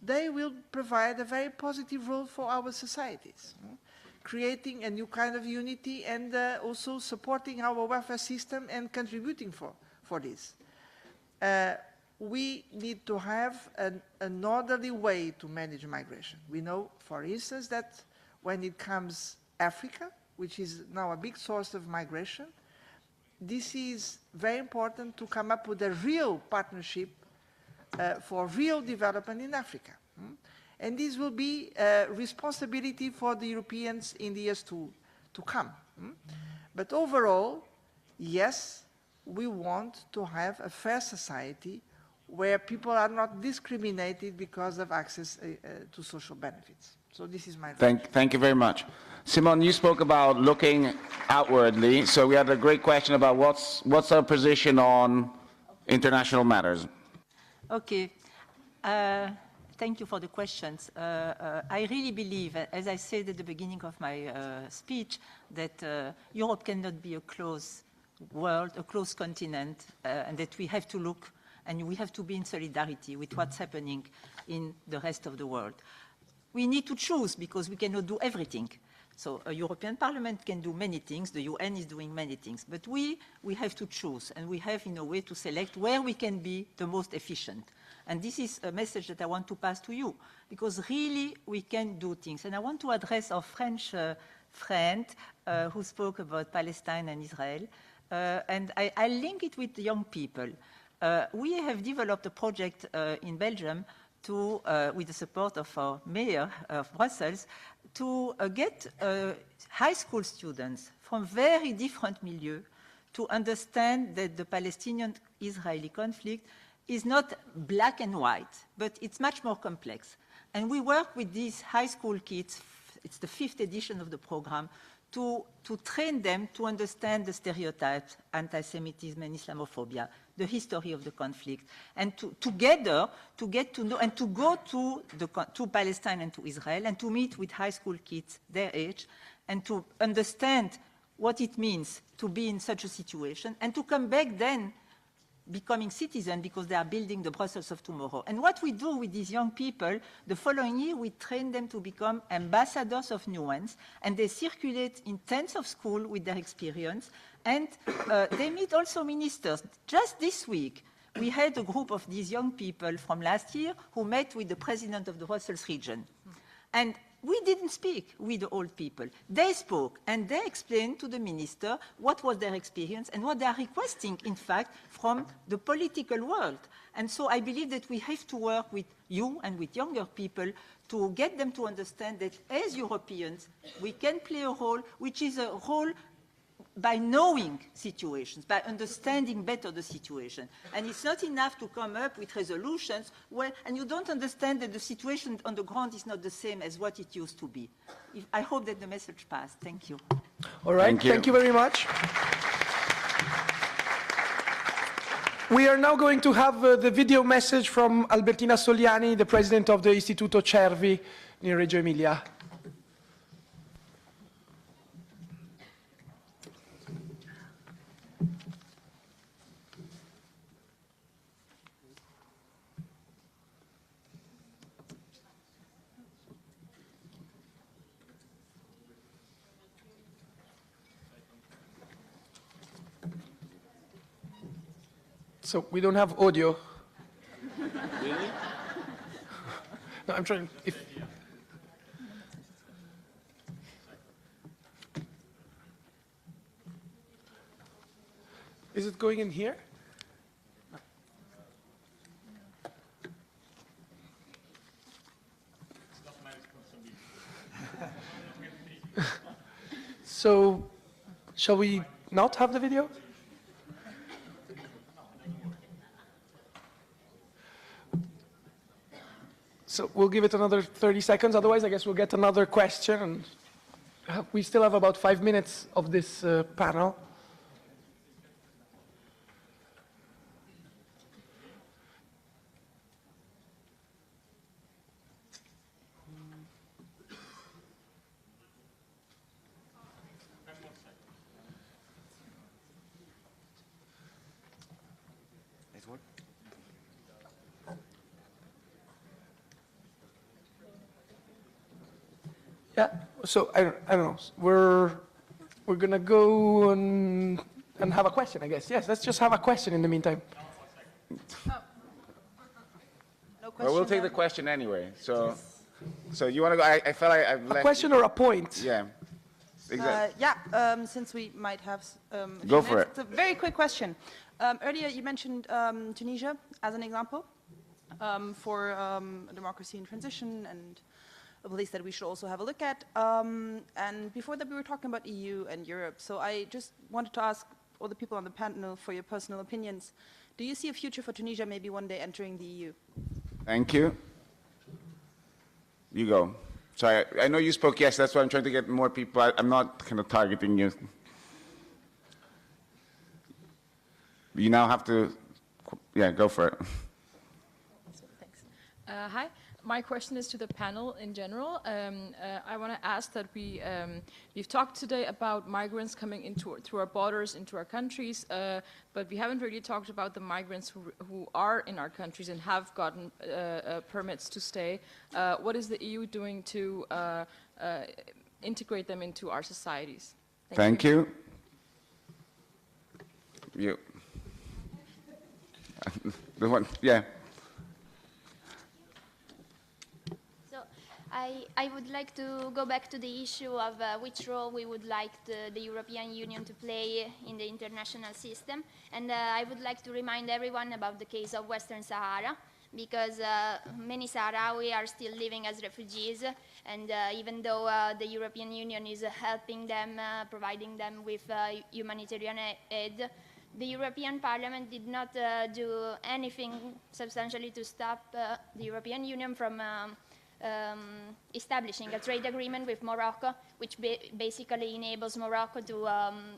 they will provide a very positive role for our societies. creating a new kind of unity and also supporting our welfare system and contributing for this. We need to have an orderly way to manage migration. We know, for instance, that when it comes Africa, which is now a big source of migration, this is very important to come up with a real partnership for real development in Africa. And this will be a responsibility for the Europeans in the years to come. But overall, yes, we want to have a fair society where people are not discriminated because of access to social benefits. So this is my Thank you very much. Simone, you spoke about looking outwardly, so we had a great question about what's our position on international matters. Okay. Thank you for the questions. I really believe, as I said at the beginning of my speech, that Europe cannot be a closed world, a closed continent, and that we have to look and we have to be in solidarity with what's happening in the rest of the world. We need to choose because we cannot do everything. So a European Parliament can do many things, the UN is doing many things, but we have to choose, and we have in a way to select where we can be the most efficient. And this is a message that I want to pass to you, because really we can do things. And I want to address our French friend who spoke about Palestine and Israel, and I link it with the young people. We have developed a project in Belgium to, with the support of our mayor of Brussels, to get high school students from very different milieux to understand that the Palestinian-Israeli conflict is not black and white, but it's much more complex. And we work with these high school kids, it's the 5th edition of the program, to train them to understand the stereotypes, anti-Semitism and Islamophobia, the history of the conflict, and together to get to know and to go to Palestine and to Israel and to meet with high school kids their age and to understand what it means to be in such a situation and to come back then becoming citizens because they are building the Brussels of tomorrow. And what we do with these young people, the following year we train them to become ambassadors of nuance, and they circulate in tens of schools with their experience, and they meet also ministers. Just this week, we had a group of these young people from last year who met with the president of the Brussels region. And we didn't speak with the old people. They spoke, and they explained to the minister what was their experience and what they are requesting, in fact, from the political world. And so I believe that we have to work with you and with younger people to get them to understand that as Europeans, we can play a role, which is a role by knowing situations, by understanding better the situation. And it's not enough to come up with resolutions and you don't understand that the situation on the ground is not the same as what it used to be. I hope that the message passed. Thank you. All right, thank you very much. We are now going to have the video message from Albertina Soliani, the president of the Istituto Cervi near Reggio Emilia. So we don't have audio. Really? No, I'm trying. Is it going in here? So, shall we not have the video? So we'll give it another 30 seconds, otherwise I guess we'll get another question. And we still have about 5 minutes of this panel. Yeah, so I don't know. We're gonna go and have a question, I guess. Yes, let's just have a question in the meantime. Well, we'll take the question anyway. So you want to go? I felt I've left. A question or a point? Yeah. Exactly. Since we might have a few Go for minutes, it. It's a very quick question. Earlier you mentioned Tunisia as an example for democracy in transition and a place that we should also have a look at. And before that we were talking about EU and Europe. So I just wanted to ask all the people on the panel for your personal opinions. Do you see a future for Tunisia maybe one day entering the EU? Thank you. You go. Sorry, I know you spoke yes, that's why I'm trying to get more people. I'm not kind of targeting you. You now have to, yeah, go for it. Thanks. Hi, my question is to the panel in general. I want to ask that we've talked today about migrants coming through our borders, into our countries, but we haven't really talked about the migrants who are in our countries and have gotten permits to stay. What is the EU doing to integrate them into our societies? Thank you. You. The one, yeah. I would like to go back to the issue of which role we would like the European Union to play in the international system. And I would like to remind everyone about the case of Western Sahara, because many Sahrawi are still living as refugees. And even though the European Union is helping them, providing them with humanitarian aid, the European Parliament did not do anything substantially to stop the European Union from establishing a trade agreement with Morocco, which basically enables Morocco to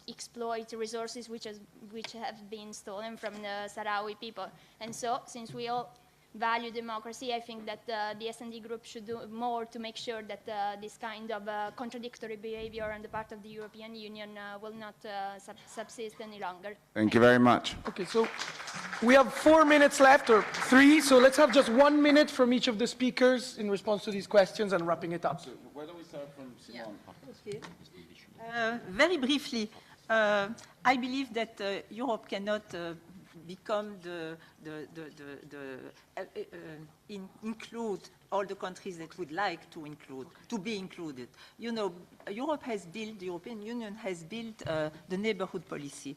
exploit resources which have been stolen from the Sahrawi people. And so, since we all value democracy, I think that the S&D group should do more to make sure that this kind of contradictory behavior on the part of the European Union will not subsist any longer. Thank you very much. Okay, so we have 4 minutes left, or 3, so let's have just 1 minute from each of the speakers in response to these questions and wrapping it up. So why don't we start from Simone? Okay. Very briefly, I believe that Europe cannot become include all the countries that would like to be included. You know, the European Union has built the neighborhood policy,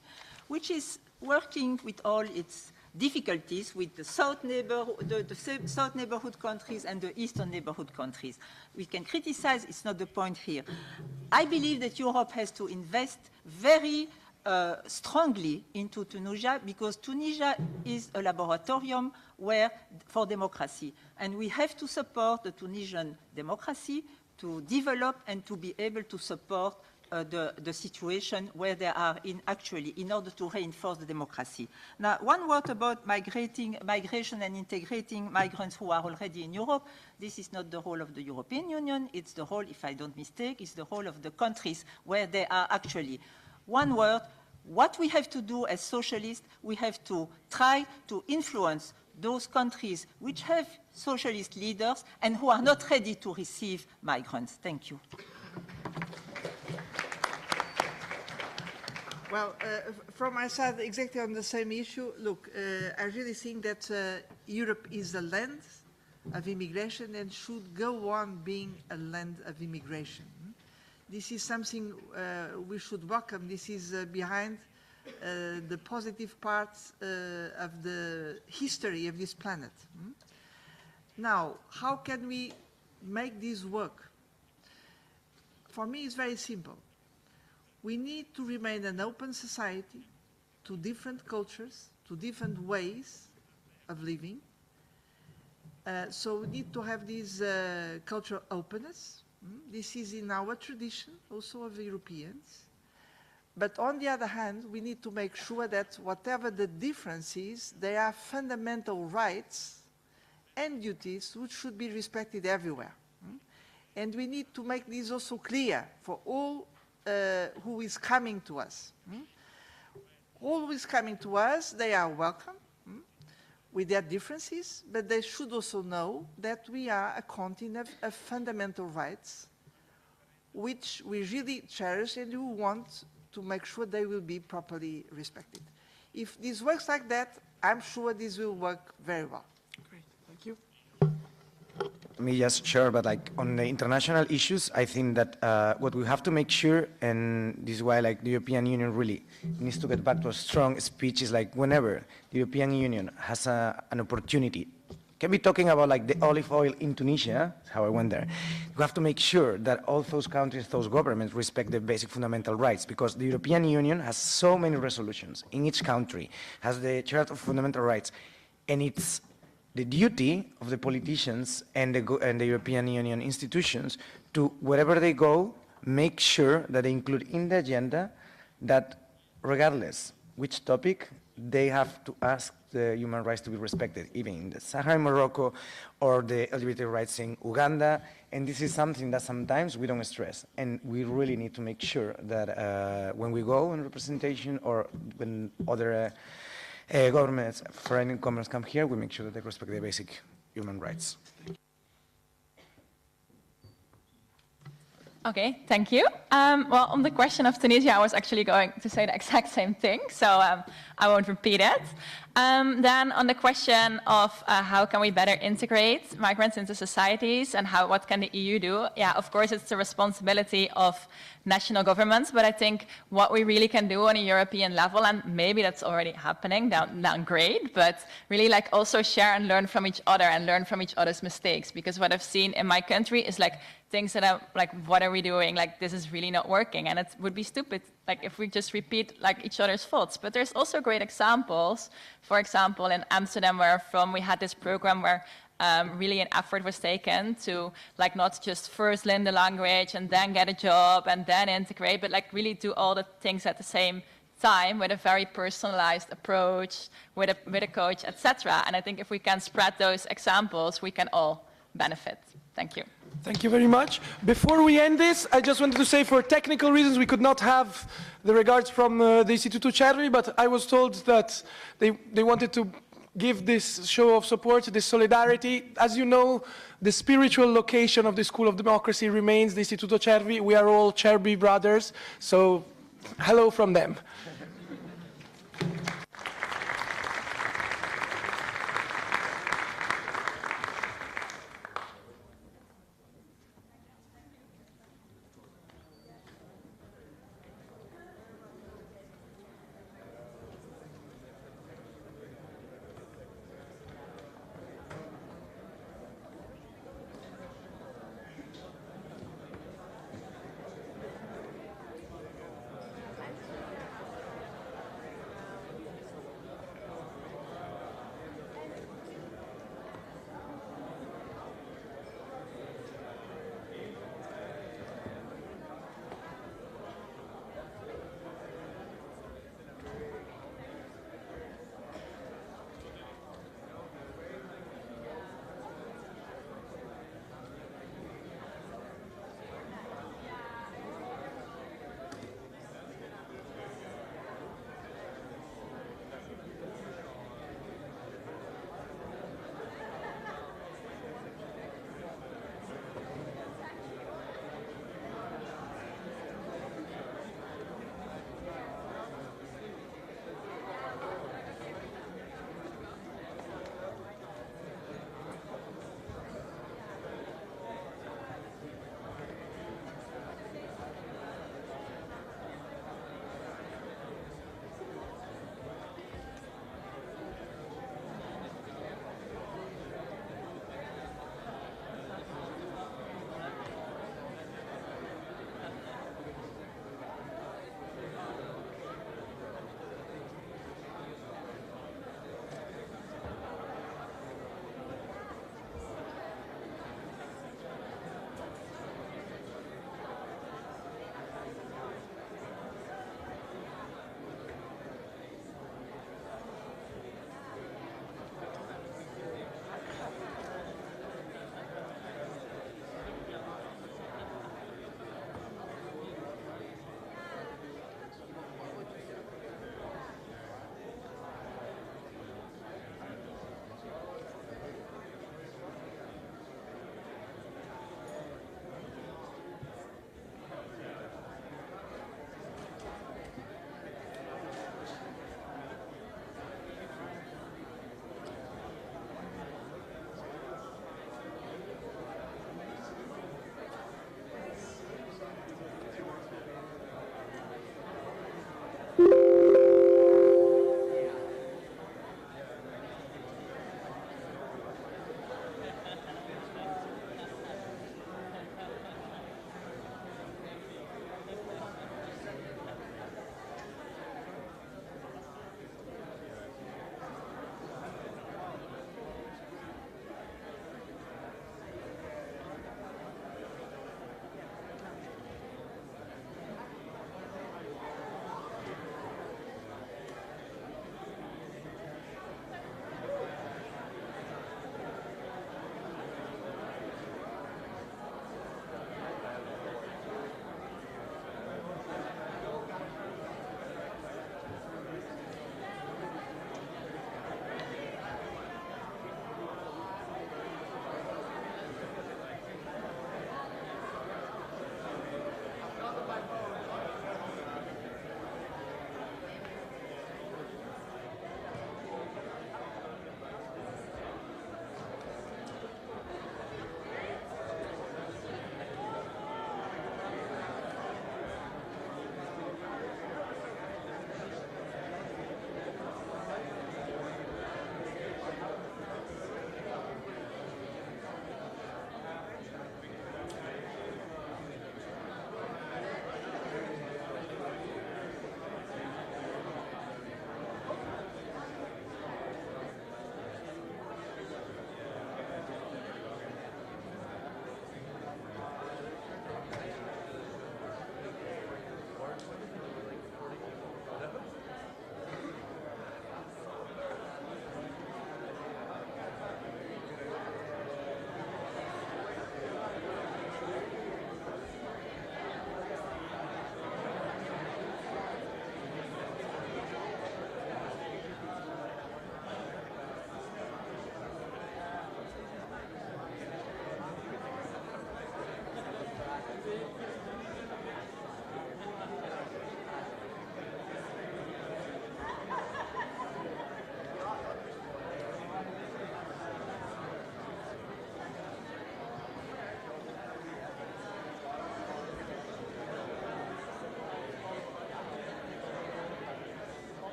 which is working with all its difficulties with the south neighborhood countries and the eastern neighborhood countries. We can criticize, it's not the point here. I believe that Europe has to invest very strongly into Tunisia, because Tunisia is a laboratorium for democracy. And we have to support the Tunisian democracy to develop and to be able to support the situation where they are in order to reinforce the democracy. Now, one word about migration and integrating migrants who are already in Europe. This is not the role of the European Union. It's the role, if I don't mistake, it's the role of the countries where they are actually. One word, what we have to do as socialists, we have to try to influence those countries which have socialist leaders and who are not ready to receive migrants. Thank you. Well, from my side, exactly on the same issue, look, I really think that Europe is a land of immigration and should go on being a land of immigration. This is something we should welcome. This is behind the positive parts of the history of this planet. Now, how can we make this work? For me, it's very simple. We need to remain an open society to different cultures, to different ways of living. So we need to have this cultural openness. This is in our tradition, also of Europeans. But on the other hand, we need to make sure that whatever the difference is, there are fundamental rights and duties which should be respected everywhere. And we need to make this also clear for all who is coming to us. All who is coming to us, they are welcome with their differences, but they should also know that we are a continent of fundamental rights which we really cherish and we want to make sure they will be properly respected. If this works like that, I'm sure this will work very well. Great, thank you. Me just sure, but like on the international issues, I think that what we have to make sure, and this is why like the European Union really needs to get back to a strong speech, is like whenever the European Union has an opportunity, can be talking about like the olive oil in Tunisia, how I went there, we have to make sure that all those countries, those governments respect the basic fundamental rights, because the European Union has so many resolutions in each country, has the Charter of Fundamental Rights, and it's the duty of the politicians and the European Union institutions to, wherever they go, make sure that they include in the agenda that regardless which topic, they have to ask the human rights to be respected, even in the Sahara in Morocco or the LGBT rights in Uganda. And this is something that sometimes we don't stress. And we really need to make sure that when we go in representation or when other governments, foreign governments come here, we make sure that they respect the basic human rights. Okay, thank you. Well, on the question of Tunisia, I was actually going to say the exact same thing, so I won't repeat it. Then on the question of how can we better integrate migrants into societies and what can the EU do? Yeah, of course, it's the responsibility of national governments, but I think what we really can do on a European level, and maybe that's already happening down great, but really like also share and learn from each other and learn from each other's mistakes, because what I've seen in my country is like things that are like, what are we doing? Like, this is really not working, and it would be stupid like if we just repeat like each other's faults. But there's also great examples. For example, in Amsterdam, where I'm from, we had this program where really an effort was taken to like not just first learn the language and then get a job and then integrate, but like really do all the things at the same time with a very personalized approach, with a coach, etc. And I think if we can spread those examples, we can all benefit. Thank you. Thank you very much. Before we end this, I just wanted to say for technical reasons we could not have the regards from the Istituto Cervi, but I was told that they wanted to give this show of support, this solidarity. As you know, the spiritual location of the School of Democracy remains the Istituto Cervi. We are all Cervi brothers, so hello from them.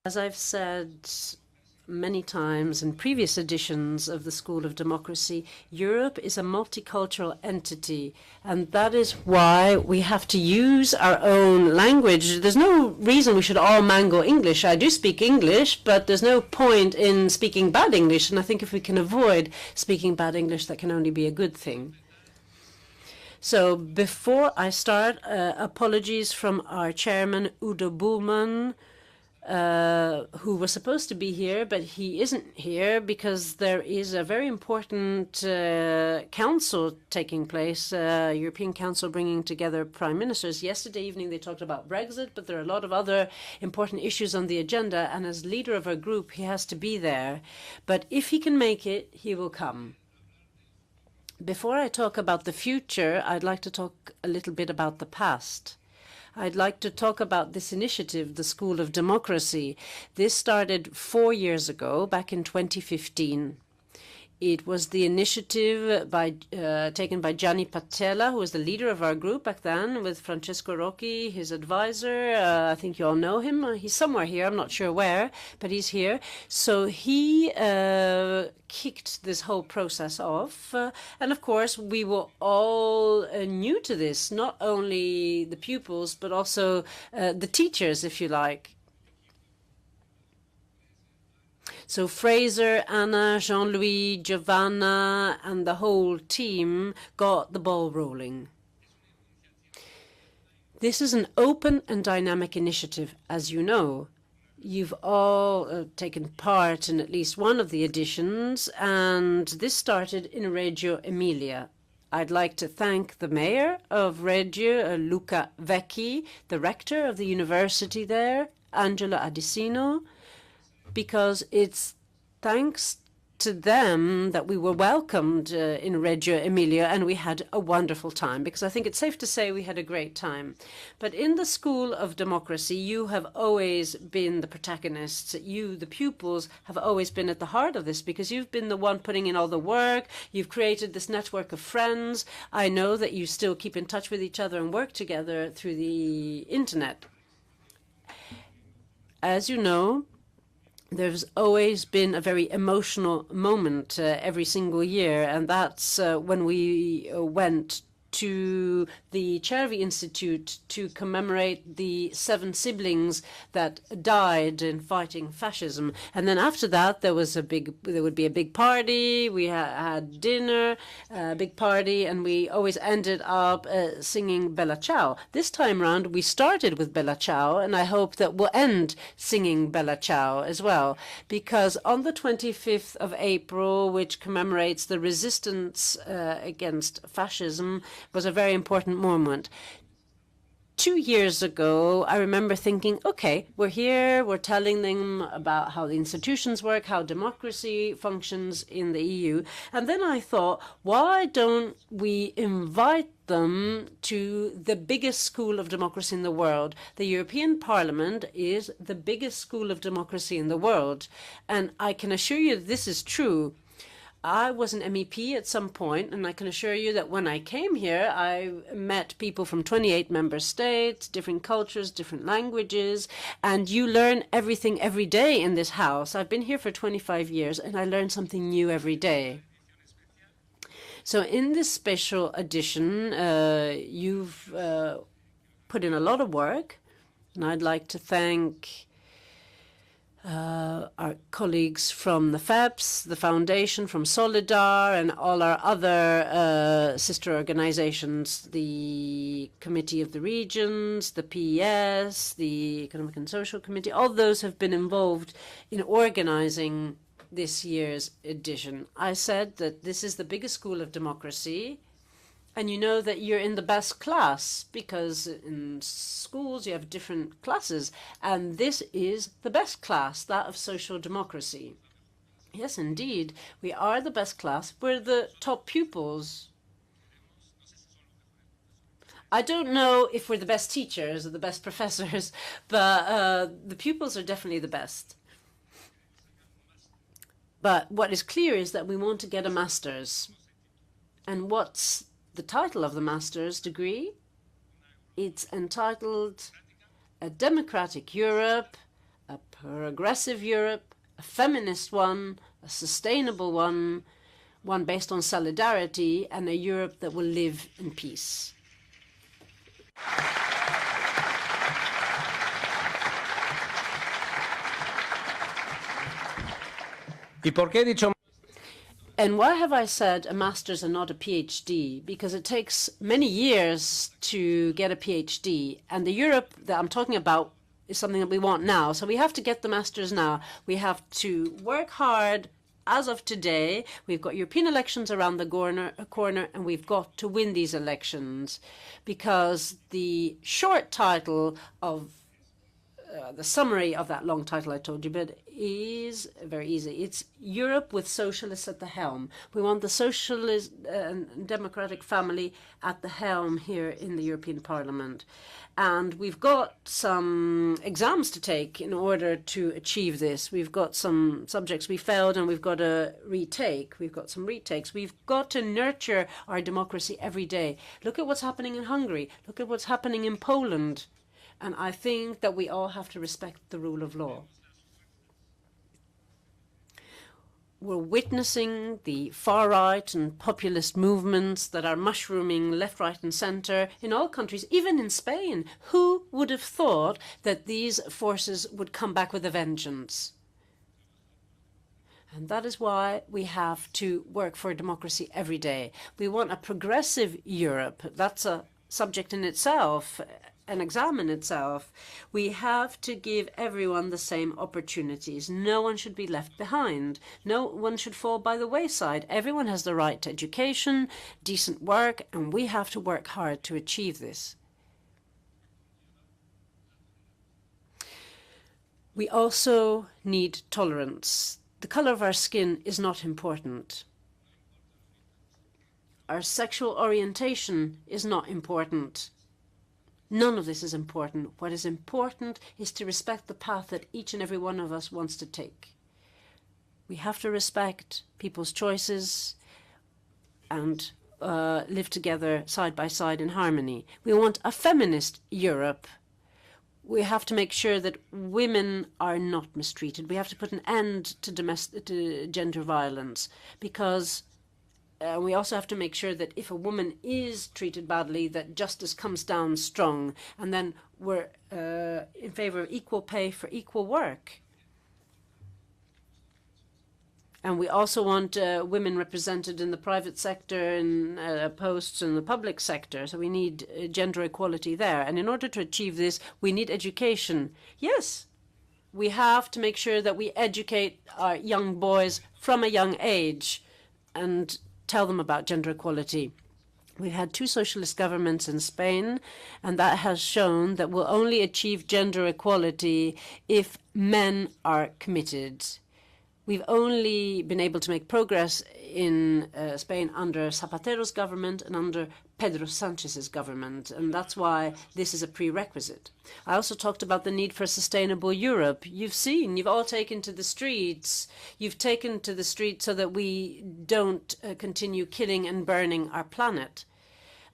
As I've said many times in previous editions of the School of Democracy, Europe is a multicultural entity, and that is why we have to use our own language. There's no reason we should all mangle English. I do speak English, but there's no point in speaking bad English, and I think if we can avoid speaking bad English, that can only be a good thing. So before I start, apologies from our chairman, Udo Bullmann, who was supposed to be here, but he isn't here because there is a very important council taking place, European Council bringing together prime ministers. Yesterday evening they talked about Brexit, but there are a lot of other important issues on the agenda, and as leader of our group, he has to be there. But if he can make it, he will come. Before I talk about the future, I'd like to talk a little bit about the past. I'd like to talk about this initiative, the School of Democracy. This started 4 years ago, back in 2015. It was the initiative taken by Gianni Patella, who was the leader of our group back then, with Francesco Rocchi, his advisor. I think you all know him. He's somewhere here. I'm not sure where, but he's here. So he kicked this whole process off. And of course, we were all new to this, not only the pupils, but also the teachers, if you like. So Fraser, Anna, Jean-Louis, Giovanna, and the whole team got the ball rolling. This is an open and dynamic initiative, as you know. You've all taken part in at least one of the editions, and this started in Reggio Emilia. I'd like to thank the mayor of Reggio, Luca Vecchi, the rector of the university there, Angela Adesino, because it's thanks to them that we were welcomed in Reggio Emilia, and we had a wonderful time, because I think it's safe to say we had a great time. But in the School of Democracy, you have always been the protagonists. You, the pupils, have always been at the heart of this, because you've been the one putting in all the work. You've created this network of friends. I know that you still keep in touch with each other and work together through the internet. As you know, there's always been a very emotional moment every single year, and that's when we went to the Cervi Institute to commemorate the 7 siblings that died in fighting fascism. And then after that, there would be a big party. We had dinner, a big party, and we always ended up singing Bella Ciao. This time round, we started with Bella Ciao, and I hope that we'll end singing Bella Ciao as well, because on the 25th of April, which commemorates the resistance against fascism, was a very important moment. 2 years ago, I remember thinking, okay, we're here, we're telling them about how the institutions work, how democracy functions in the EU. And then I thought, why don't we invite them to the biggest school of democracy in the world? The European Parliament is the biggest school of democracy in the world. And I can assure you this is true. I was an MEP at some point, and I can assure you that when I came here, I met people from 28 member states, different cultures, different languages, and you learn everything every day in this house. I've been here for 25 years, and I learn something new every day. So in this special edition, you've put in a lot of work, and I'd like to thank our colleagues from the FEPS, the Foundation, from Solidar, and all our other sister organizations, the Committee of the Regions, the PES, the Economic and Social Committee. All those have been involved in organizing this year's edition. I said that this is the biggest school of democracy, and you know that you're in the best class, because in schools you have different classes, and this is the best class, that of social democracy. Yes, indeed, we are the best class. We're the top pupils. I don't know if we're the best teachers or the best professors, but the pupils are definitely the best. But what is clear is that we want to get a master's. And what's the title of the master's degree? It's entitled A Democratic Europe, a progressive Europe, a feminist one, a sustainable one, one based on solidarity, and a Europe that will live in peace. And why have I said a master's and not a PhD? Because it takes many years to get a PhD, and the Europe that I'm talking about is something that we want now. So we have to get the master's now. We have to work hard. As of today, we've got European elections around the corner, and we've got to win these elections, because the short title of the summary of that long title I told you, but is very easy. It's Europe with socialists at the helm. We want the socialist and democratic family at the helm here in the European Parliament. And we've got some exams to take in order to achieve this. We've got some subjects we failed and we've got to retake. We've got some retakes. We've got to nurture our democracy every day. Look at what's happening in Hungary. Look at what's happening in Poland. And I think that we all have to respect the rule of law. We're witnessing the far-right and populist movements that are mushrooming left, right, and center in all countries, even in Spain. Who would have thought that these forces would come back with a vengeance? And that is why we have to work for democracy every day. We want a progressive Europe. That's a subject in itself, an exam in itself. We have to give everyone the same opportunities. No one should be left behind. No one should fall by the wayside. Everyone has the right to education, decent work, and we have to work hard to achieve this. We also need tolerance. The color of our skin is not important. Our sexual orientation is not important. None of this is important. What is important is to respect the path that each and every one of us wants to take. We have to respect people's choices and live together side by side in harmony. We want a feminist Europe. We have to make sure that women are not mistreated. We have to put an end to gender violence, because we also have to make sure that if a woman is treated badly, that justice comes down strong. And then we're in favor of equal pay for equal work. And we also want women represented in the private sector and posts in the public sector. So we need gender equality there. And in order to achieve this, we need education. Yes, we have to make sure that we educate our young boys from a young age and tell them about gender equality. We've had 2 socialist governments in Spain, and that has shown that we'll only achieve gender equality if men are committed. We've only been able to make progress in Spain under Zapatero's government and under Pedro Sanchez's government, and that's why this is a prerequisite. I also talked about the need for a sustainable Europe. You've all taken to the streets. You've taken to the streets so that we don't continue killing and burning our planet.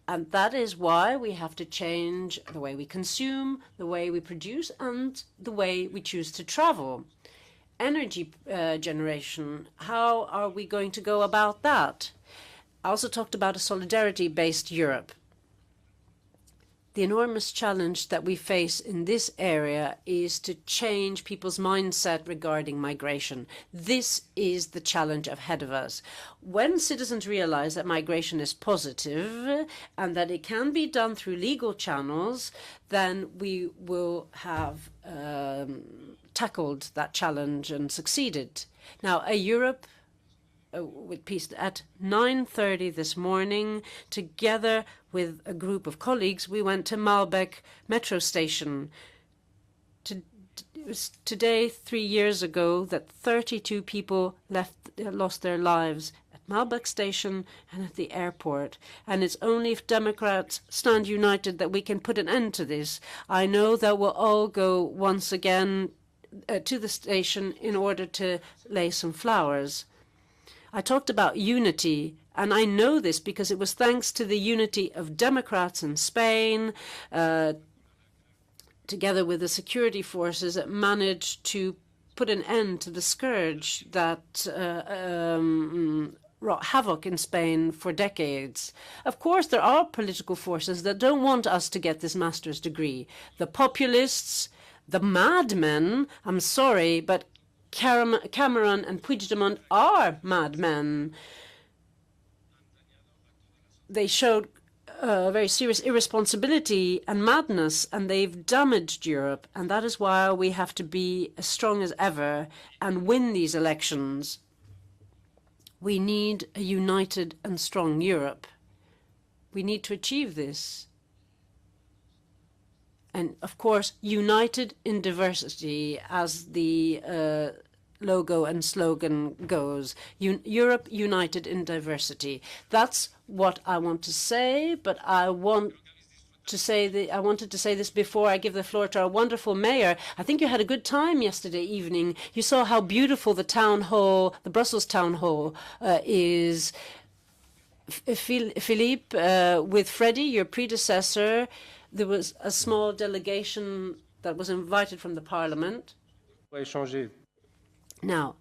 And that is why we have to change the way we consume, the way we produce, and the way we choose to travel. Energy generation, how are we going to go about that? I also talked about a solidarity-based Europe. The enormous challenge that we face in this area is to change people's mindset regarding migration. This is the challenge ahead of us. When citizens realize that migration is positive and that it can be done through legal channels, then we will have tackled that challenge and succeeded. Now, a Europe with peace. At 9:30 this morning, together with a group of colleagues, we went to Malbec metro station. It was today, 3 years ago, that 32 people lost their lives at Malbec station and at the airport. And it's only if Democrats stand united that we can put an end to this. I know that we'll all go once again to the station in order to lay some flowers. I talked about unity, and I know this because it was thanks to the unity of Democrats in Spain, to together with the security forces, managed to put an end to the scourge that wrought havoc in Spain for decades. Of course, there are political forces that don't want us to get this master's degree. The populists, the madmen, I'm sorry, but Cameron and Puigdemont are madmen. They showed very serious irresponsibility and madness, and they've damaged Europe. And that is why we have to be as strong as ever and win these elections. We need a united and strong Europe. We need to achieve this. And of course, united in diversity, as the logo and slogan goes. Europe united in diversity. That's what I want to say, but I wanted to say this before I give the floor to our wonderful mayor. I think you had a good time yesterday evening. You saw how beautiful the town hall, the Brussels town hall, is. Philippe, with Freddie, your predecessor, there was a small delegation that was invited from the parliament. Now,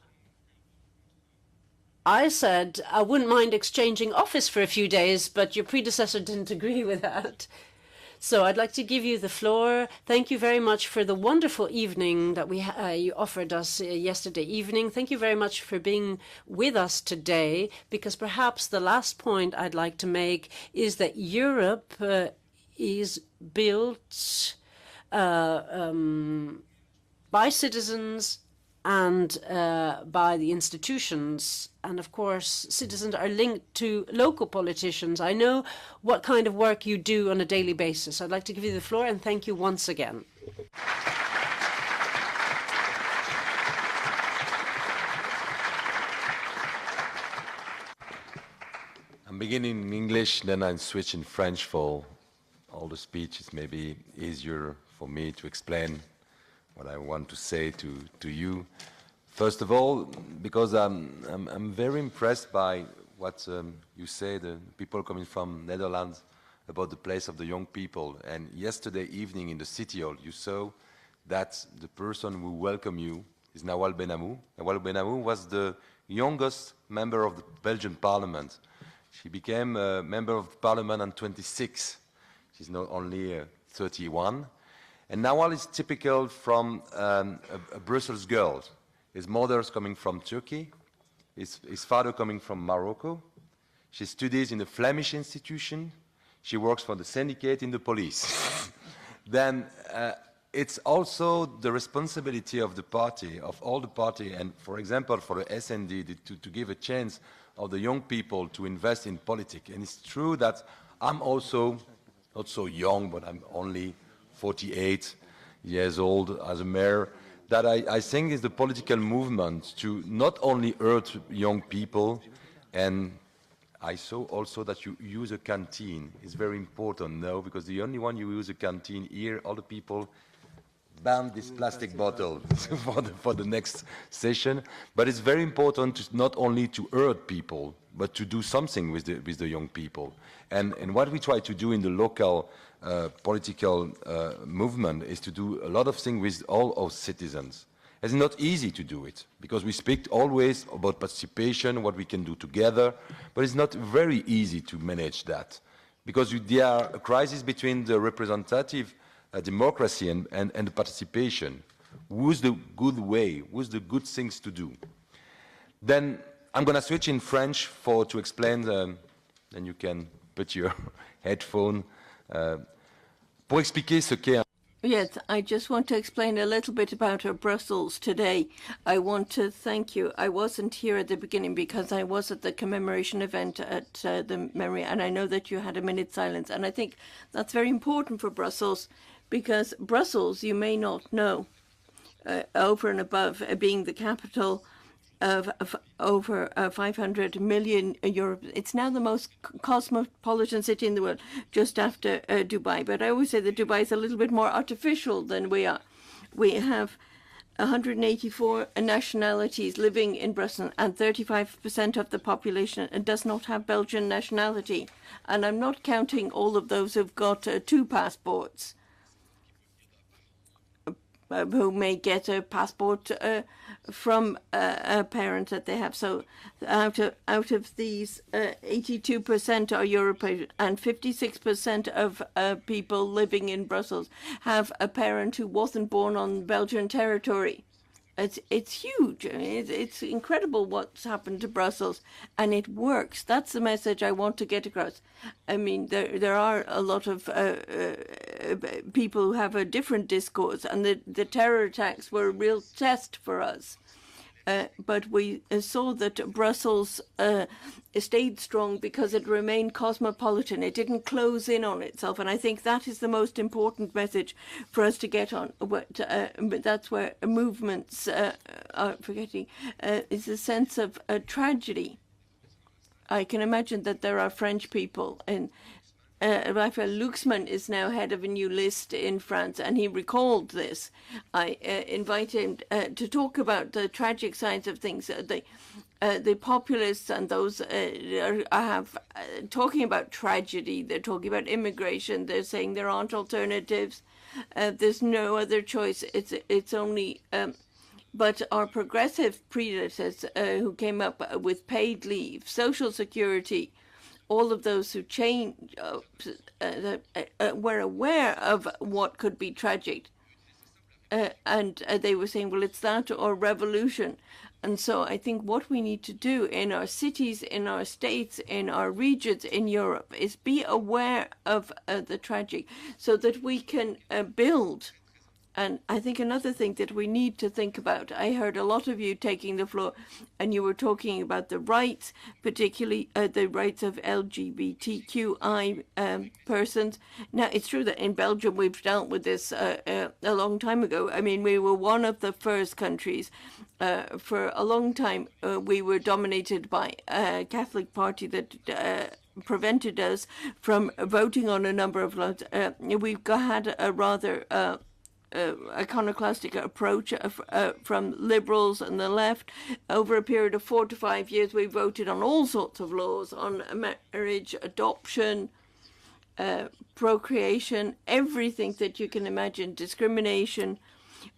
I said I wouldn't mind exchanging office for a few days, but your predecessor didn't agree with that. So I'd like to give you the floor. Thank you very much for the wonderful evening that you offered us yesterday evening. Thank you very much for being with us today, because perhaps the last point I'd like to make is that Europe is built by citizens and by the institutions. And of course, citizens are linked to local politicians. I know what kind of work you do on a daily basis. I'd like to give you the floor and thank you once again. I'm beginning in English, then I switch in French for all the speeches. Maybe easier for me to explain what I want to say to you. First of all, because I'm very impressed by what you say, the people coming from Netherlands, about the place of the young people. And yesterday evening in the City Hall, you saw that the person who welcomed you is Nawal Benamou. Nawal Benamou was the youngest member of the Belgian Parliament. She became a member of Parliament at 26. She's not only 31. And Nawal is typical from a Brussels girl. His mother is coming from Turkey, his father coming from Morocco. She studies in a Flemish institution. She works for the syndicate in the police. Then it's also the responsibility of the party, of all the party, and for example, for the SND, to give a chance of the young people to invest in politics. And it's true that I'm also not so young, but I'm only 48 years old as a mayor, that I think is the political movement to not only hurt young people, and I saw also that you use a canteen. It's very important now, because the only one you use a canteen here, all the people ban this plastic bottle for the next session. But it's very important to not only to hurt people, but to do something with the young people. And what we try to do in the local political movement is to do a lot of things with all our citizens. It's not easy to do it, because we speak always about participation, what we can do together, but it's not very easy to manage that, because there are a crisis between the representative democracy and the participation. Who's the good way? Who's the good things to do? Then I'm going to switch in French to explain, then you can put your headphone. Pour expliquer ce qu'est. Yes, I just want to explain a little bit about Brussels today. I want to thank you. I wasn't here at the beginning because I was at the commemoration event at the memory, and I know that you had a minute's silence. And I think that's very important for Brussels, because Brussels, you may not know, over and above being the capital of over 500 million Europe. It's now the most cosmopolitan city in the world, just after Dubai. But I always say that Dubai is a little bit more artificial than we are. We have 184 nationalities living in Brussels, and 35% of the population does not have Belgian nationality. And I'm not counting all of those who've got 2 passports. who may get a passport from a parent that they have. So out of these, 82% are European, and 56% of people living in Brussels have a parent who wasn't born on Belgian territory. It's huge. I mean, it's incredible what's happened to Brussels, and it works. That's the message I want to get across. I mean, there are a lot of people who have a different discourse, and the terror attacks were a real test for us. But we saw that Brussels stayed strong because it remained cosmopolitan. It didn't close in on itself. And I think that is the most important message for us to get on. But that's where movements are forgetting, is a sense of tragedy. I can imagine that there are French people, and Raphael Luxman is now head of a new list in France, and he recalled this. I invited him to talk about the tragic sides of things. The populists and those have talking about tragedy. They're talking about immigration. They're saying there aren't alternatives. There's no other choice. It's only. But our progressive predecessors who came up with paid leave, social security, all of those who changed were aware of what could be tragic. And they were saying, well, it's that or revolution. And so I think what we need to do in our cities, in our states, in our regions in Europe is be aware of the tragic so that we can build. And I think another thing that we need to think about, I heard a lot of you taking the floor, and you were talking about the rights, particularly the rights of LGBTQI persons. Now, it's true that in Belgium we've dealt with this a long time ago. I mean, we were one of the first countries. For a long time, we were dominated by a Catholic party that prevented us from voting on a number of laws. We've had a rather iconoclastic approach from liberals and the left. Over a period of 4 to 5 years, we voted on all sorts of laws on marriage, adoption, procreation, everything that you can imagine, discrimination.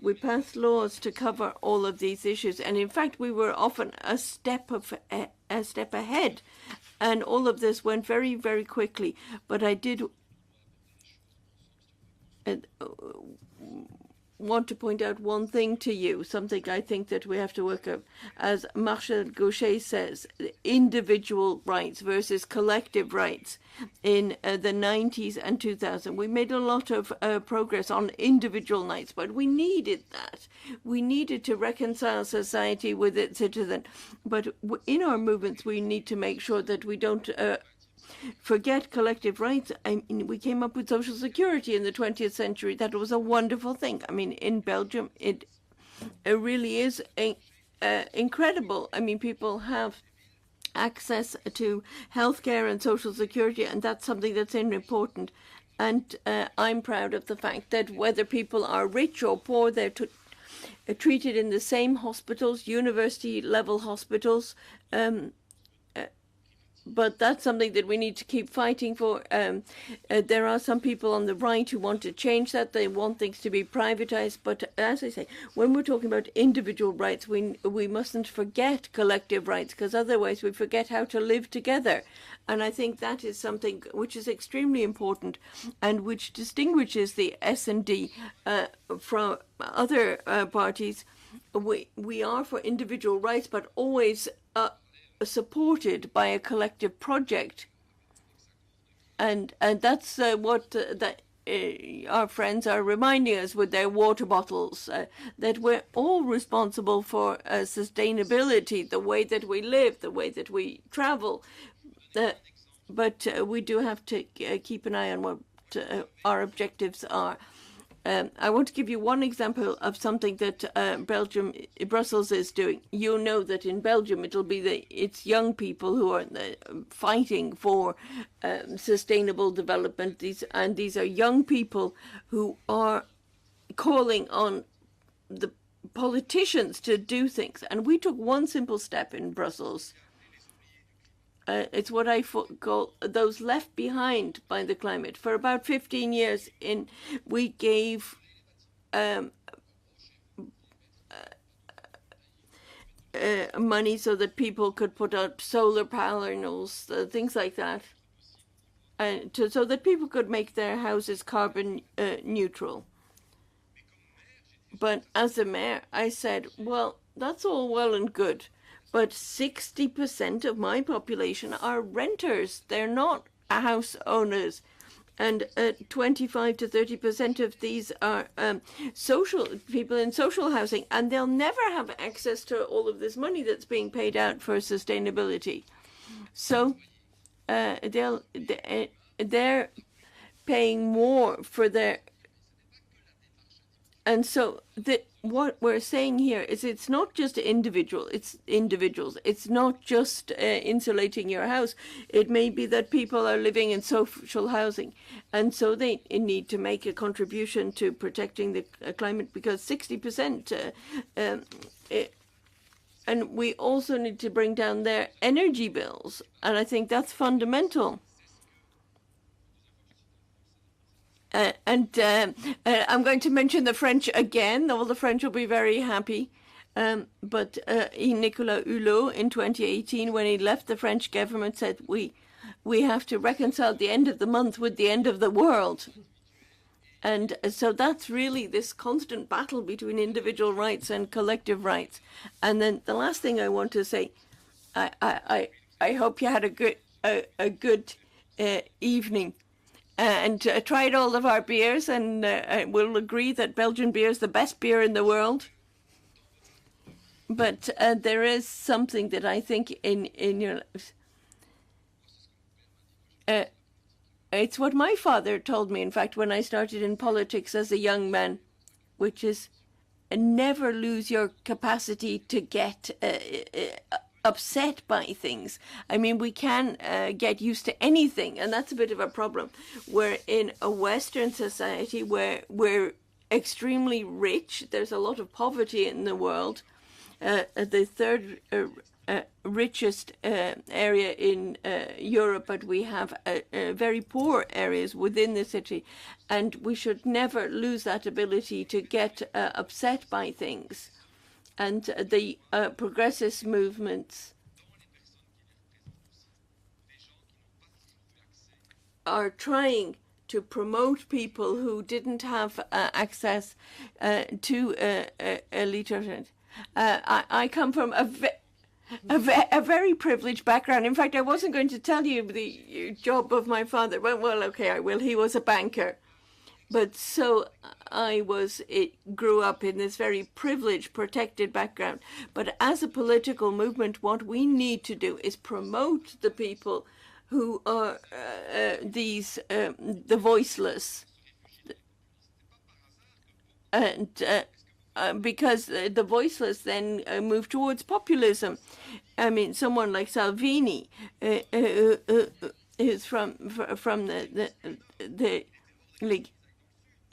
We passed laws to cover all of these issues, and in fact, we were often a step ahead, and all of this went very, very quickly. But I did want to point out one thing to you, something I think that we have to work out. As Marcel Gauchet says, individual rights versus collective rights. In the 90s and 2000, we made a lot of progress on individual rights, but we needed that. We needed to reconcile society with its citizen. But in our movements, we need to make sure that we don't forget collective rights. I mean, we came up with Social Security in the 20th century. That was a wonderful thing. I mean, in Belgium, it really is incredible. I mean, people have access to healthcare and Social Security, and that's something that's important. And I'm proud of the fact that whether people are rich or poor, they're treated in the same hospitals, university-level hospitals. But that's something that we need to keep fighting for. There are some people on the right who want to change that. They want things to be privatized. But as I say, when we're talking about individual rights, we mustn't forget collective rights, because otherwise we forget how to live together. And I think that is something which is extremely important and which distinguishes the S&D from other parties. We are for individual rights, but always supported by a collective project, and that's what our friends are reminding us with their water bottles, that we're all responsible for sustainability, the way that we live, the way that we travel, but we do have to keep an eye on what our objectives are. I want to give you one example of something that Brussels is doing. You know that in Belgium it's young people who are fighting for sustainable development. These are young people who are calling on the politicians to do things. And we took one simple step in Brussels. It's what I call those left behind by the climate. For about 15 years, we gave money so that people could put up solar panels, things like that, so that people could make their houses carbon neutral. But as a mayor, I said, well, that's all well and good, but 60% of my population are renters. They're not house owners. And 25 to 30% of these are social people in social housing, and they'll never have access to all of this money that's being paid out for sustainability. So they're paying more for their. And so what we're saying here is it's not just individuals. It's not just insulating your house. It may be that people are living in social housing, and so they need to make a contribution to protecting the climate, because 60%. And we also need to bring down their energy bills, and I think that's fundamental. I'm going to mention the French again. All the French will be very happy. But Nicolas Hulot in 2018, when he left the French government, said, we have to reconcile the end of the month with the end of the world. And so that's really this constant battle between individual rights and collective rights. And then the last thing I want to say, I hope you had a good evening. And tried all of our beers, and we'll agree that Belgian beer is the best beer in the world. But there is something that I think in your lives. It's what my father told me, in fact, when I started in politics as a young man, which is never lose your capacity to get upset by things. I mean, we can get used to anything, and that's a bit of a problem. We're in a Western society where we're extremely rich. There's a lot of poverty in the world. The third richest area in Europe, but we have very poor areas within the city, and we should never lose that ability to get upset by things. And the progressist movements are trying to promote people who didn't have access to literature. I come from a very privileged background. In fact, I wasn't going to tell you the job of my father. Well, okay, I will. He was a banker. But so I grew up in this very privileged, protected background. But as a political movement, what we need to do is promote the people who are the voiceless. And because the voiceless then move towards populism. I mean, someone like Salvini is from the League.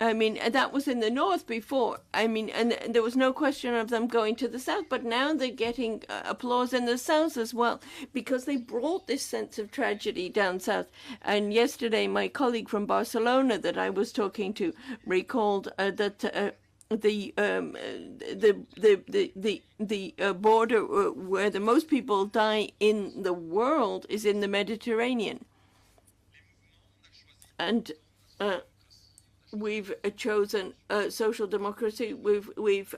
I mean, that was in the north before. I mean, and there was no question of them going to the south, but now they're getting applause in the south as well, because they brought this sense of tragedy down south. And yesterday, my colleague from Barcelona that I was talking to recalled that the border where the most people die in the world is in the Mediterranean. And we've chosen social democracy. We've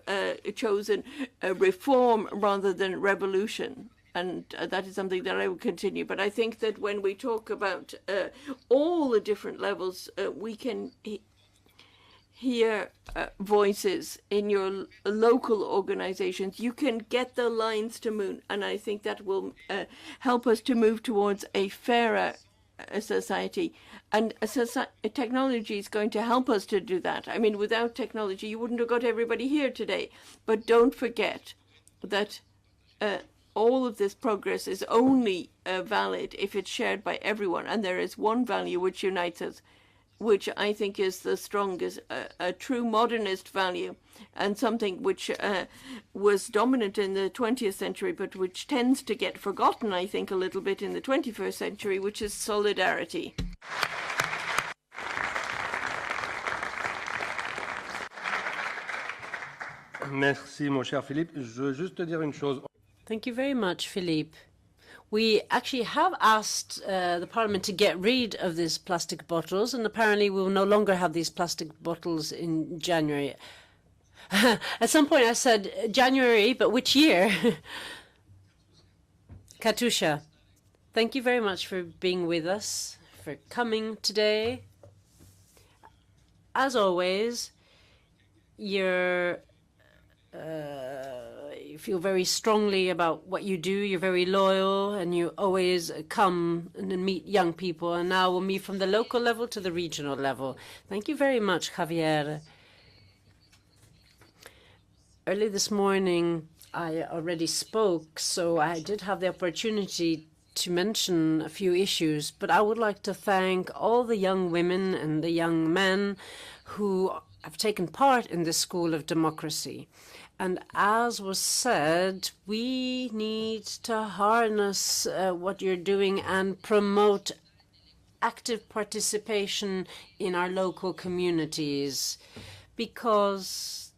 chosen reform rather than revolution, and that is something that I will continue. But I think that when we talk about all the different levels, we can hear voices in your local organizations. You can get the lines to move, and I think that will help us to move towards a fairer society. And technology is going to help us to do that. I mean, without technology, you wouldn't have got everybody here today. But don't forget that all of this progress is only valid if it's shared by everyone. And there is one value which unites us, which I think is the strongest, a true modernist value, and something which was dominant in the 20th century, but which tends to get forgotten, I think, a little bit in the 21st century, which is solidarity. Merci, mon cher Philippe. Je veux juste te dire une chose. Thank you very much, Philippe. We actually have asked the Parliament to get rid of these plastic bottles, and apparently we will no longer have these plastic bottles in January. At some point I said January, but which year? Katusha, thank you very much for being with us, for coming today. As always, you feel very strongly about what you do. You're very loyal, and you always come and meet young people. And now we'll meet from the local level to the regional level. Thank you very much, Javier. Early this morning, I already spoke, so I did have the opportunity to mention a few issues, but I would like to thank all the young women and the young men who have taken part in the School of Democracy. And as was said, we need to harness what you're doing and promote active participation in our local communities, because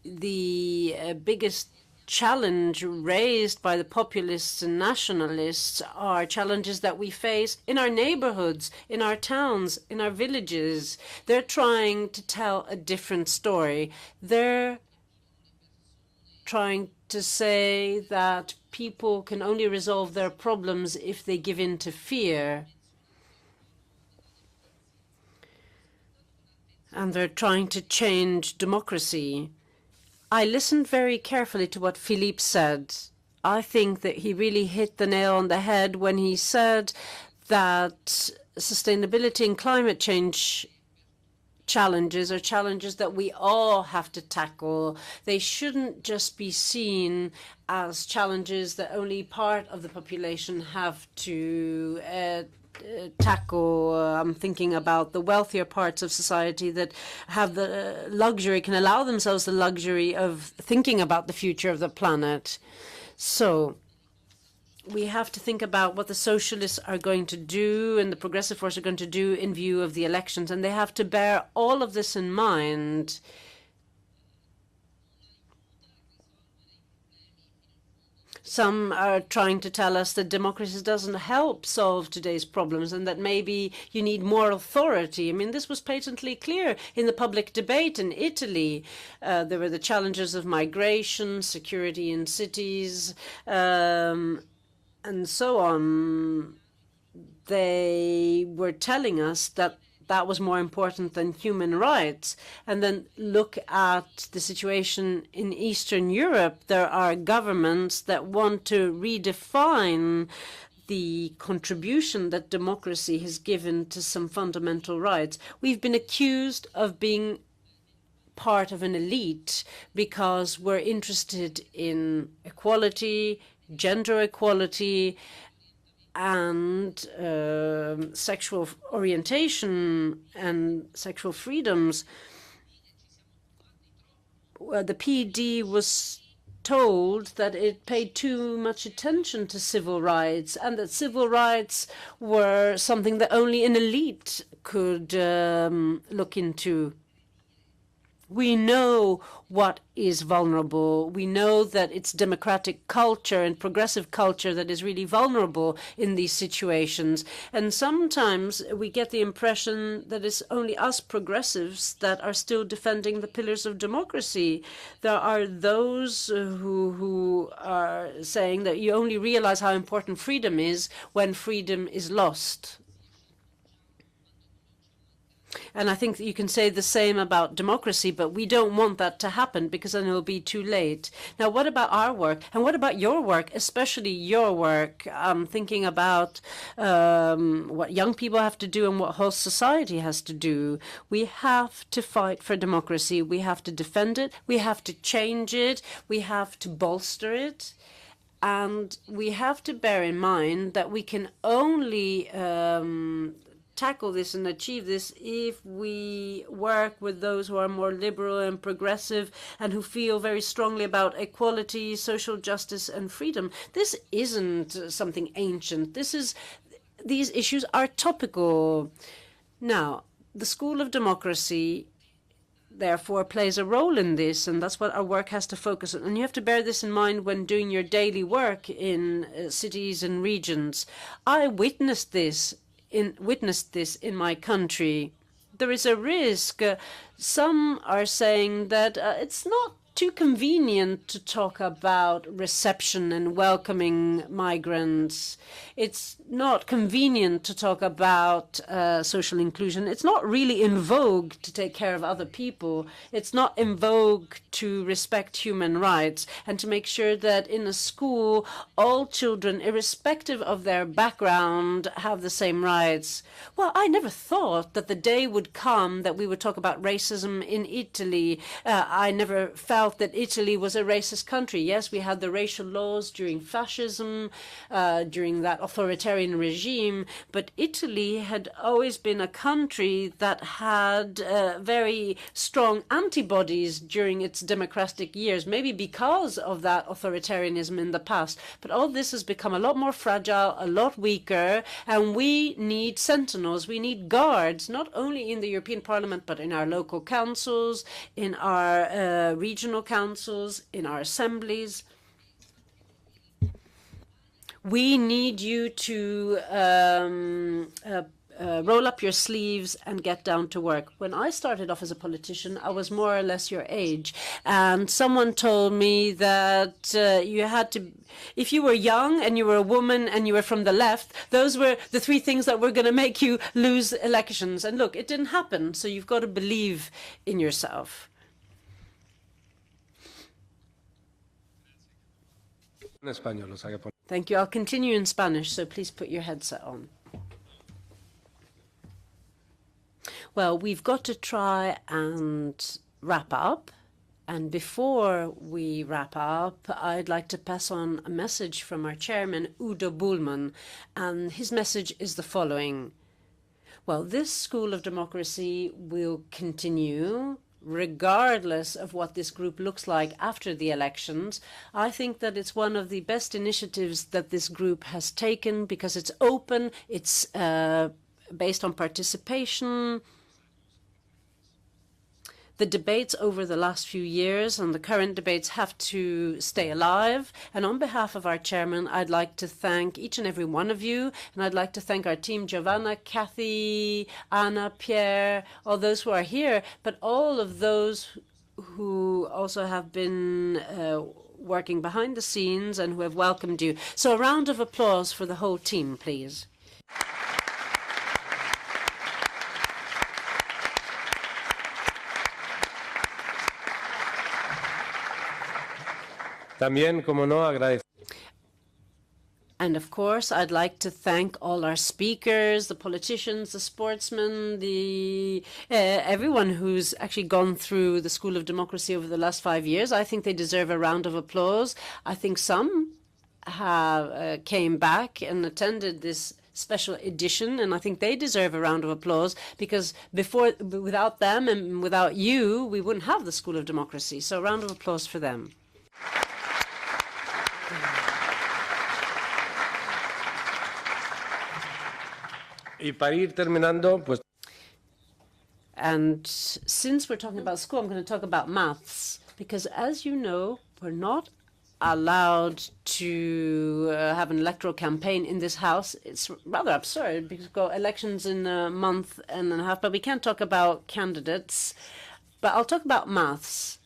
the biggest challenge raised by the populists and nationalists are challenges that we face in our neighborhoods, in our towns, in our villages. They're trying to tell a different story. They're trying to say that people can only resolve their problems if they give in to fear. And they're trying to change democracy. I listened very carefully to what Philippe said. I think that he really hit the nail on the head when he said that sustainability and climate change challenges are challenges that we all have to tackle. They shouldn't just be seen as challenges that only part of the population have to tackle. I'm thinking about the wealthier parts of society that have the luxury, can allow themselves the luxury of thinking about the future of the planet. So we have to think about what the socialists are going to do and the progressive force are going to do in view of the elections, and they have to bear all of this in mind. Some are trying to tell us that democracy doesn't help solve today's problems and that maybe you need more authority. I mean, this was patently clear in the public debate in Italy. There were the challenges of migration, security in cities, and so on. They were telling us that that was more important than human rights. And then look at the situation in Eastern Europe. There are governments that want to redefine the contribution that democracy has given to some fundamental rights. We've been accused of being part of an elite because we're interested in equality, gender equality, and sexual orientation and sexual freedoms. The PD was told that it paid too much attention to civil rights and that civil rights were something that only an elite could look into. We know what is vulnerable. We know that it's democratic culture and progressive culture that is really vulnerable in these situations. And sometimes we get the impression that it's only us progressives that are still defending the pillars of democracy. There are those who are saying that you only realize how important freedom is when freedom is lost. And I think that you can say the same about democracy, but we don't want that to happen because then it'll be too late. Now, what about our work? And what about your work, especially your work? I'm thinking about what young people have to do and what whole society has to do. We have to fight for democracy. We have to defend it. We have to change it. We have to bolster it. And we have to bear in mind that we can only tackle this and achieve this if we work with those who are more liberal and progressive and who feel very strongly about equality, social justice and freedom. This isn't something ancient. These issues are topical. Now, the School of Democracy, therefore plays a role in this, and that's what our work has to focus on. And you have to bear this in mind when doing your daily work in cities and regions. I witnessed this in my country. There is a risk. Some are saying that it's not too convenient to talk about reception and welcoming migrants. It's not convenient to talk about social inclusion. It's not really in vogue to take care of other people. It's not in vogue to respect human rights and to make sure that in a school, all children, irrespective of their background, have the same rights. Well, I never thought that the day would come that we would talk about racism in Italy. I never felt that Italy was a racist country. Yes, we had the racial laws during fascism, during that authoritarian regime, but Italy had always been a country that had very strong antibodies during its democratic years, maybe because of that authoritarianism in the past. But all this has become a lot more fragile, a lot weaker, and we need sentinels, we need guards, not only in the European Parliament, but in our local councils, in our regional councils, in our assemblies. We need you to roll up your sleeves and get down to work. When I started off as a politician, I was more or less your age. And someone told me that you had to, if you were young and you were a woman and you were from the left, those were the three things that were going to make you lose elections. And look, it didn't happen. So you've got to believe in yourself. Thank you. I'll continue in Spanish, so please put your headset on. Well, we've got to try and wrap up. And before we wrap up, I'd like to pass on a message from our chairman, Udo Bullmann. And his message is the following. Well, this School of Democracy will continue regardless of what this group looks like after the elections. I think that it's one of the best initiatives that this group has taken because it's open, it's based on participation. The debates over the last few years and the current debates have to stay alive. And on behalf of our chairman, I'd like to thank each and every one of you. And I'd like to thank our team, Giovanna, Kathy, Anna, Pierre, all those who are here, but all of those who also have been working behind the scenes and who have welcomed you. So a round of applause for the whole team, please. También, como no, agradecer. And of course, I'd like to thank all our speakers, the politicians, the sportsmen, everyone who's actually gone through the School of Democracy over the last 5 years. I think they deserve a round of applause. I think some have came back and attended this special edition, and I think they deserve a round of applause because without them and without you, we wouldn't have the School of Democracy. So a round of applause for them. Y para ir terminando, pues. And since we're talking about school, I'm going to talk about maths because, as you know, we're not allowed to have an electoral campaign in this house. It's rather absurd because we've got elections in a month and a half, but we can't talk about candidates. But I'll talk about maths.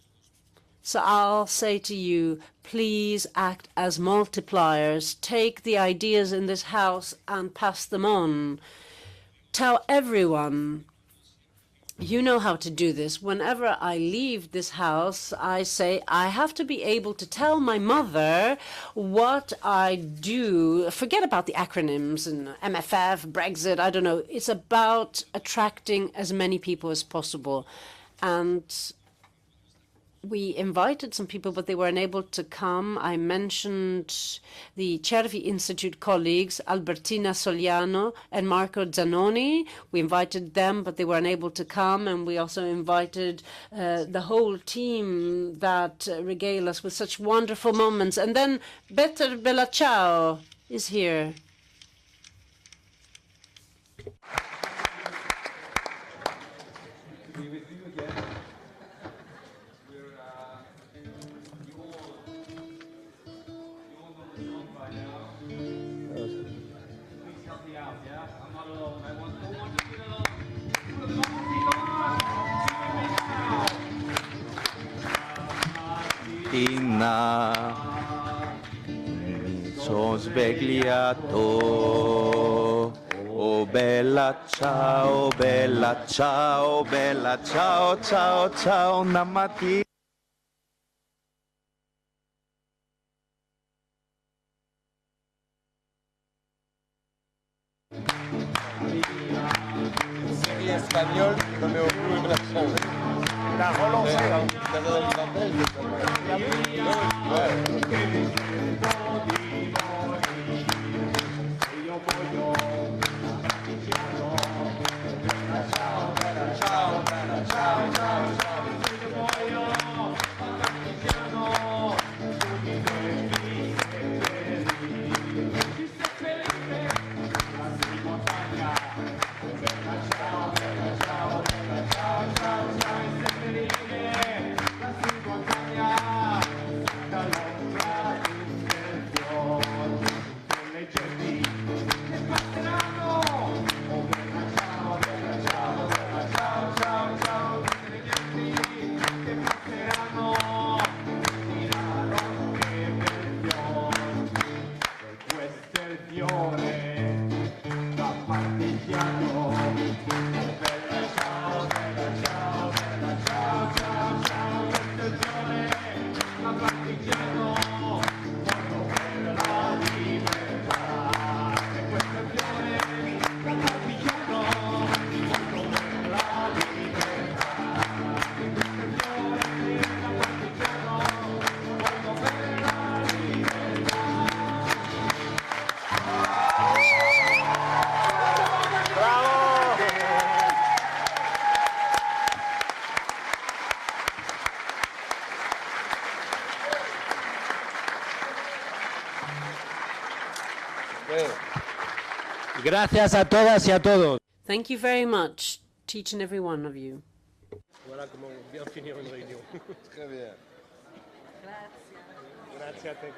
So I'll say to you, please act as multipliers. Take the ideas in this house and pass them on. Tell everyone, you know how to do this. Whenever I leave this house, I say, I have to be able to tell my mother what I do. Forget about the acronyms and MFF, Brexit, I don't know. It's about attracting as many people as possible. And we invited some people, but they were unable to come. I mentioned the Cervi Institute colleagues, Albertina Soliano and Marco Zanoni. We invited them, but they were unable to come. And we also invited the whole team that regale us with such wonderful moments. And then Better Bella Ciao is here. Mi sono svegliato, oh bella ciao, bella ciao, bella ciao, ciao, ciao, una mattina. En espagnol, no me ocurre la chance. La relancée, hein. Gracias a todas y a todos. Thank you very much, each and every one of you. Voilà comment bien finir une réunion. Très bien. Grazie a te.